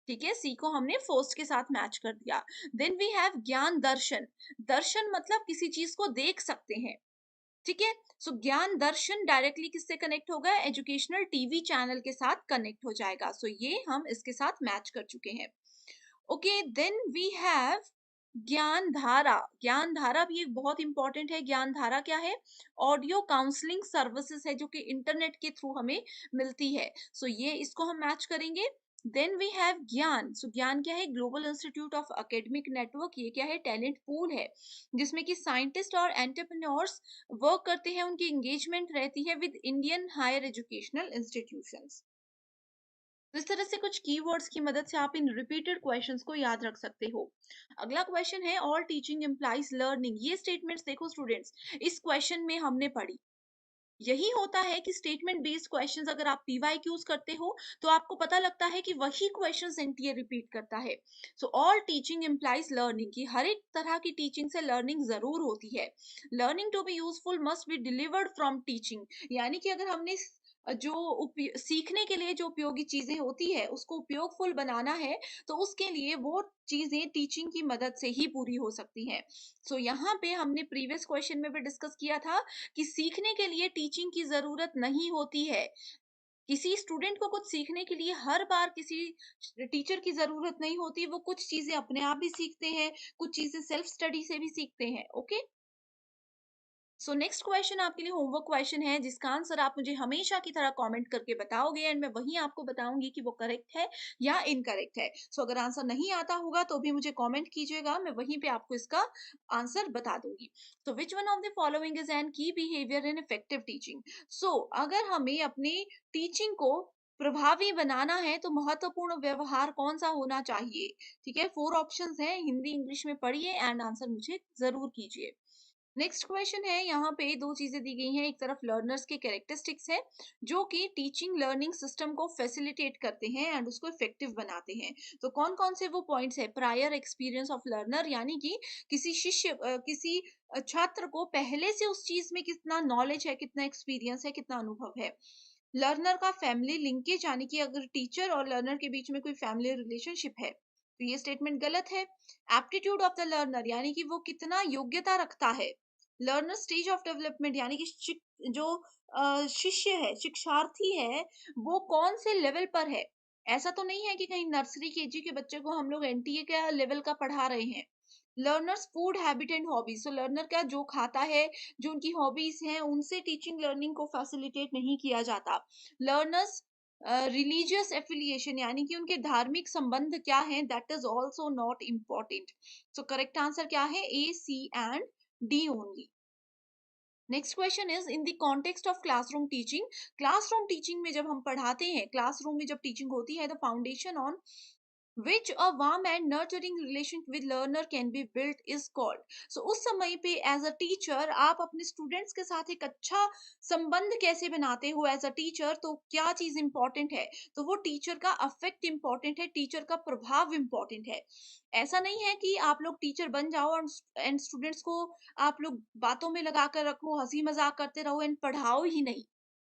ठीक है, सी को हमने फर्स्ट के साथ मैच कर दिया. देन वी हैव ज्ञान दर्शन. दर्शन मतलब किसी चीज को देख सकते हैं. ठीक है, ज्ञान दर्शन डायरेक्टली किससे कनेक्ट होगा, एजुकेशनल टीवी चैनल के साथ कनेक्ट हो जाएगा. ये हम इसके साथ मैच कर चुके हैं. ओके, देन वी हैव ज्ञान धारा. ज्ञान धारा भी एक बहुत इंपॉर्टेंट है. ज्ञान धारा क्या है, ऑडियो काउंसलिंग सर्विसेज है जो कि इंटरनेट के थ्रू हमें मिलती है. ये इसको हम मैच करेंगे. देन वी हैव ज्ञान. ज्ञान क्या है, global institute of academic network. ये क्या है, टैलेंट पूल है जिसमें कि साइंटिस्ट और एंटरप्रेन्योर्स वर्क करते हैं. उनकी एंगेजमेंट रहती है with Indian higher educational institutions. तो इस तरह से कुछ कीवर्ड्स की मदद से आप इन रिपीटेड क्वेश्चंस को याद रख सकते हो. अगला क्वेश्चन है ऑल टीचिंग इम्प्लाइज लर्निंग. ये स्टेटमेंट्स देखो स्टूडेंट्स, इस क्वेश्चन में हमने पढ़ी. यही होता है कि स्टेटमेंट बेस्ड क्वेश्चंस अगर आप पीवाईक्यूज करते हो तो आपको पता लगता है कि वही क्वेश्चंस एनटीए रिपीट करता है. ऑल टीचिंग इम्प्लाइज लर्निंग, की हर एक तरह की टीचिंग से लर्निंग जरूर होती है. Learning to be useful must be delivered from teaching. यानी कि अगर हमने सीखने के लिए जो उपयोगी चीजें होती है उसको उपयोगफुल बनाना है तो उसके लिए वो चीजें टीचिंग की मदद से ही पूरी हो सकती हैं. यहाँ पे हमने प्रीवियस क्वेश्चन में भी डिस्कस किया था कि सीखने के लिए टीचिंग की जरूरत नहीं होती है. किसी स्टूडेंट को कुछ सीखने के लिए हर बार किसी टीचर की जरूरत नहीं होती. वो कुछ चीजें अपने आप भी सीखते हैं, कुछ चीजें सेल्फ स्टडी से भी सीखते हैं. ओके, नेक्स्ट क्वेश्चन आपके लिए होमवर्क क्वेश्चन है जिसका आंसर आप मुझे हमेशा की तरह कमेंट करके बताओगे एंड मैं वही आपको बताऊंगी कि वो करेक्ट है या इनकरेक्ट है. अगर आंसर नहीं आता होगा तो भी मुझे कमेंट कीजिएगा, मैं वहीं पे आपको इसका आंसर बता दूंगी. Which one of the following is an की बिहेवियर इन इफेक्टिव टीचिंग. अगर हमें अपनी टीचिंग को प्रभावी बनाना है तो महत्वपूर्ण व्यवहार कौन सा होना चाहिए. ठीक है, 4 ऑप्शंस हैं, हिंदी इंग्लिश में पढ़िए एंड आंसर मुझे जरूर कीजिए. नेक्स्ट क्वेश्चन है, यहाँ पे दो चीजें दी गई हैं. एक तरफ लर्नर्स के कैरेक्टरिस्टिक्स है जो कि टीचिंग लर्निंग सिस्टम को फैसिलिटेट करते हैं एंड उसको इफेक्टिव बनाते हैं. कौन कौन से वो पॉइंट्स है, प्रायर एक्सपीरियंस ऑफ लर्नर, यानी कि किसी छात्र को पहले से उस चीज में कितना नॉलेज है, कितना एक्सपीरियंस है, कितना अनुभव है. लर्नर का फैमिली लिंकेज, यानी कि अगर टीचर और लर्नर के बीच में कोई फैमिली रिलेशनशिप है तो ये स्टेटमेंट गलत है. एप्टीट्यूड ऑफ द लर्नर, यानी कि वो कितना योग्यता रखता है. लर्नर स्टेज ऑफ डेवलपमेंट, यानी कि जो शिष्य है, शिक्षार्थी है, वो कौन से लेवल पर है. ऐसा तो नहीं है कि कहीं नर्सरी केजी के बच्चे को हम लोग एनटीए का लेवल का पढ़ा रहे हैं. Learners food habit and hobbies, learner क्या जो खाता है, जो उनकी हॉबीज हैं, उनसे टीचिंग लर्निंग को फैसिलिटेट नहीं किया जाता. लर्नर्स रिलीजियस एफिलिएशन, यानी कि उनके धार्मिक संबंध क्या है, that is also not important. Correct answer क्या है, A, C and D only. Next question is in the context of classroom teaching. Classroom teaching में जब हम पढ़ाते हैं, क्लासरूम में जब टीचिंग होती है, the foundation on which a warm and nurturing relation with learner can be built is called. So उस समय पे एज अ टीचर आप अपने स्टूडेंट्स के साथ एक अच्छा संबंध कैसे बनाते हो एज अ टीचर, तो क्या चीज इंपॉर्टेंट है, तो वो टीचर का अफेक्ट इंपॉर्टेंट है, टीचर का प्रभाव इंपॉर्टेंट है। ऐसा नहीं है कि आप लोग टीचर बन जाओ और एंड स्टूडेंट्स को आप लोग बातों में लगा कर रखो, हंसी मजाक करते रहो एंड पढ़ाओ ही नहीं।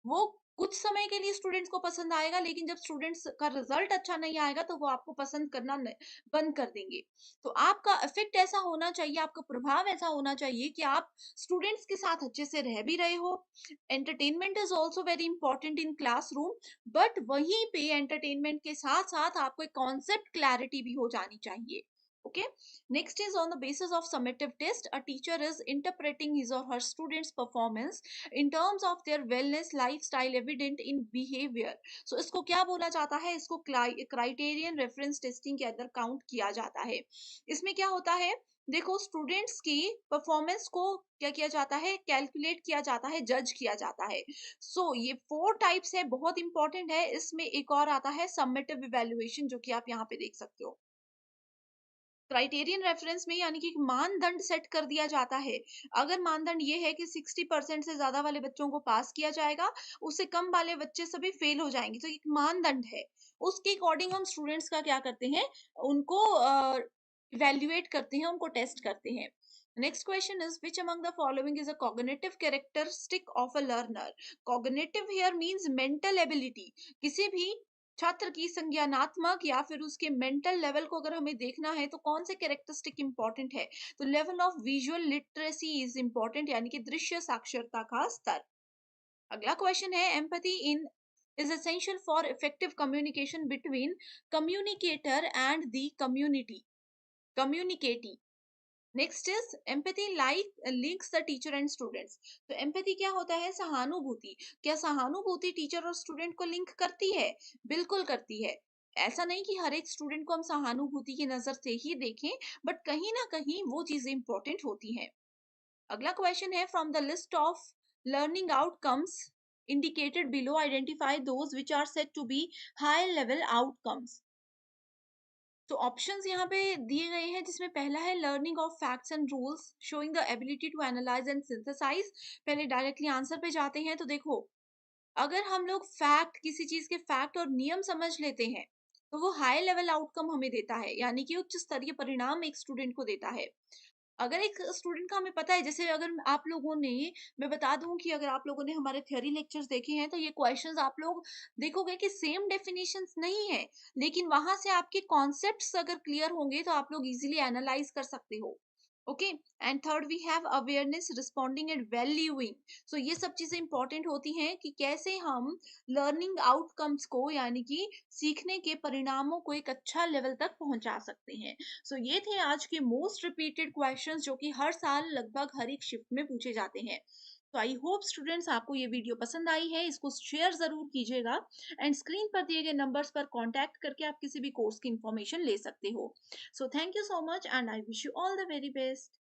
वो कुछ समय के लिए स्टूडेंट्स को पसंद आएगा, लेकिन जब स्टूडेंट्स का रिजल्ट अच्छा नहीं आएगा तो वो आपको पसंद करना बंद कर देंगे। तो आपका इफेक्ट ऐसा होना चाहिए, आपका प्रभाव ऐसा होना चाहिए कि आप स्टूडेंट्स के साथ अच्छे से रह भी रहे हो। Entertainment is also very important in classroom, but वहीं पे एंटरटेनमेंट के साथ साथ आपको एक कॉन्सेप्ट क्लैरिटी भी हो जानी चाहिए। Okay, next is on the basis of summative test, a teacher is interpreting his or her students performance in terms of their wellness lifestyle evident in behavior. So इसको क्या बोला जाता है, इसको क्राइटेरियन रेफरेंस टेस्टिंग के अंदर count किया जाता है। इसमें क्या होता है, देखो स्टूडेंट्स की परफॉर्मेंस को क्या किया जाता है, कैलकुलेट किया जाता है, जज किया जाता है। सो ये 4 टाइप्स है, बहुत इंपॉर्टेंट है। इसमें एक और आता है समेटिव इवेल्युएशन, जो कि आप यहाँ पे देख सकते हो। क्राइटेरियन रेफरेंस में यानी कि मानदंड सेट कर दिया जाता है। अगर मानदंड ये है कि 60% से ज्यादा वाले बच्चों को पास किया जाएगा, उससे कम वाले बच्चे सभी फेल हो जाएंगे, तो एक मानदंड है। उसके अकॉर्डिंग हम स्टूडेंट्स का क्या करते हैं, उनको इवेल्युएट करते हैं, उनको टेस्ट करते हैं। Next question is which among the following is a cognitive characteristic of a learner. Cognitive here means mental ability. किसी भी छात्र की संज्ञानात्मक या फिर उसके मेंटल लेवल को अगर हमें देखना है तो कौन से कैरेक्टरिस्टिक इंपॉर्टेंट है, तो level of visual literacy is important, यानी कि दृश्य साक्षरता का स्तर। अगला क्वेश्चन है empathy in is essential for effective communication between communicator and the community. Next is empathy like links the teacher and students. तो एम्पैथी क्या होता है, सहानुभूति। क्या सहानुभूति टीचर और स्टूडेंट को लिंक करती है? बिल्कुल करती है। ऐसा नहीं कि हर एक स्टूडेंट को हम सहानुभूति की नजर से ही देखें, बट कहीं ना कहीं वो चीजें इंपॉर्टेंट होती हैं। अगला क्वेश्चन है from the list of learning outcomes indicated below identify those which are said to be high level outcomes. तो ऑप्शंस यहाँ पे दिए गए हैं, जिसमें पहला है learning of facts and rules showing the ability to analyse and synthesise. पहले डायरेक्टली आंसर पे जाते हैं, तो देखो अगर हम लोग फैक्ट, किसी चीज के फैक्ट और नियम समझ लेते हैं तो वो हाई लेवल आउटकम हमें देता है, यानी कि उच्च स्तरीय परिणाम एक स्टूडेंट को देता है। अगर एक स्टूडेंट का हमें पता है, जैसे अगर आप लोगों ने, मैं बता दूं कि अगर आप लोगों ने हमारे थ्योरी लेक्चर्स देखे हैं तो ये क्वेश्चंस आप लोग देखोगे कि सेम डेफिनेशंस नहीं है, लेकिन वहां से आपके कॉन्सेप्ट्स अगर क्लियर होंगे तो आप लोग इजीली एनालाइज कर सकते हो। Okay, and third we have awareness responding and valuing. So ये सब चीजें इंपॉर्टेंट होती हैं कि कैसे हम लर्निंग आउटकम्स को, यानी कि सीखने के परिणामों को एक अच्छा लेवल तक पहुंचा सकते हैं। सो ये थे आज के मोस्ट रिपीटेड क्वेश्चंस, जो कि हर साल लगभग हर एक शिफ्ट में पूछे जाते हैं। तो आई होप स्टूडेंट्स आपको ये वीडियो पसंद आई है, इसको शेयर जरूर कीजिएगा एंड स्क्रीन पर दिए गए नंबर्स पर कांटेक्ट करके आप किसी भी कोर्स की इंफॉर्मेशन ले सकते हो। So thank you so much and I wish you all the very best.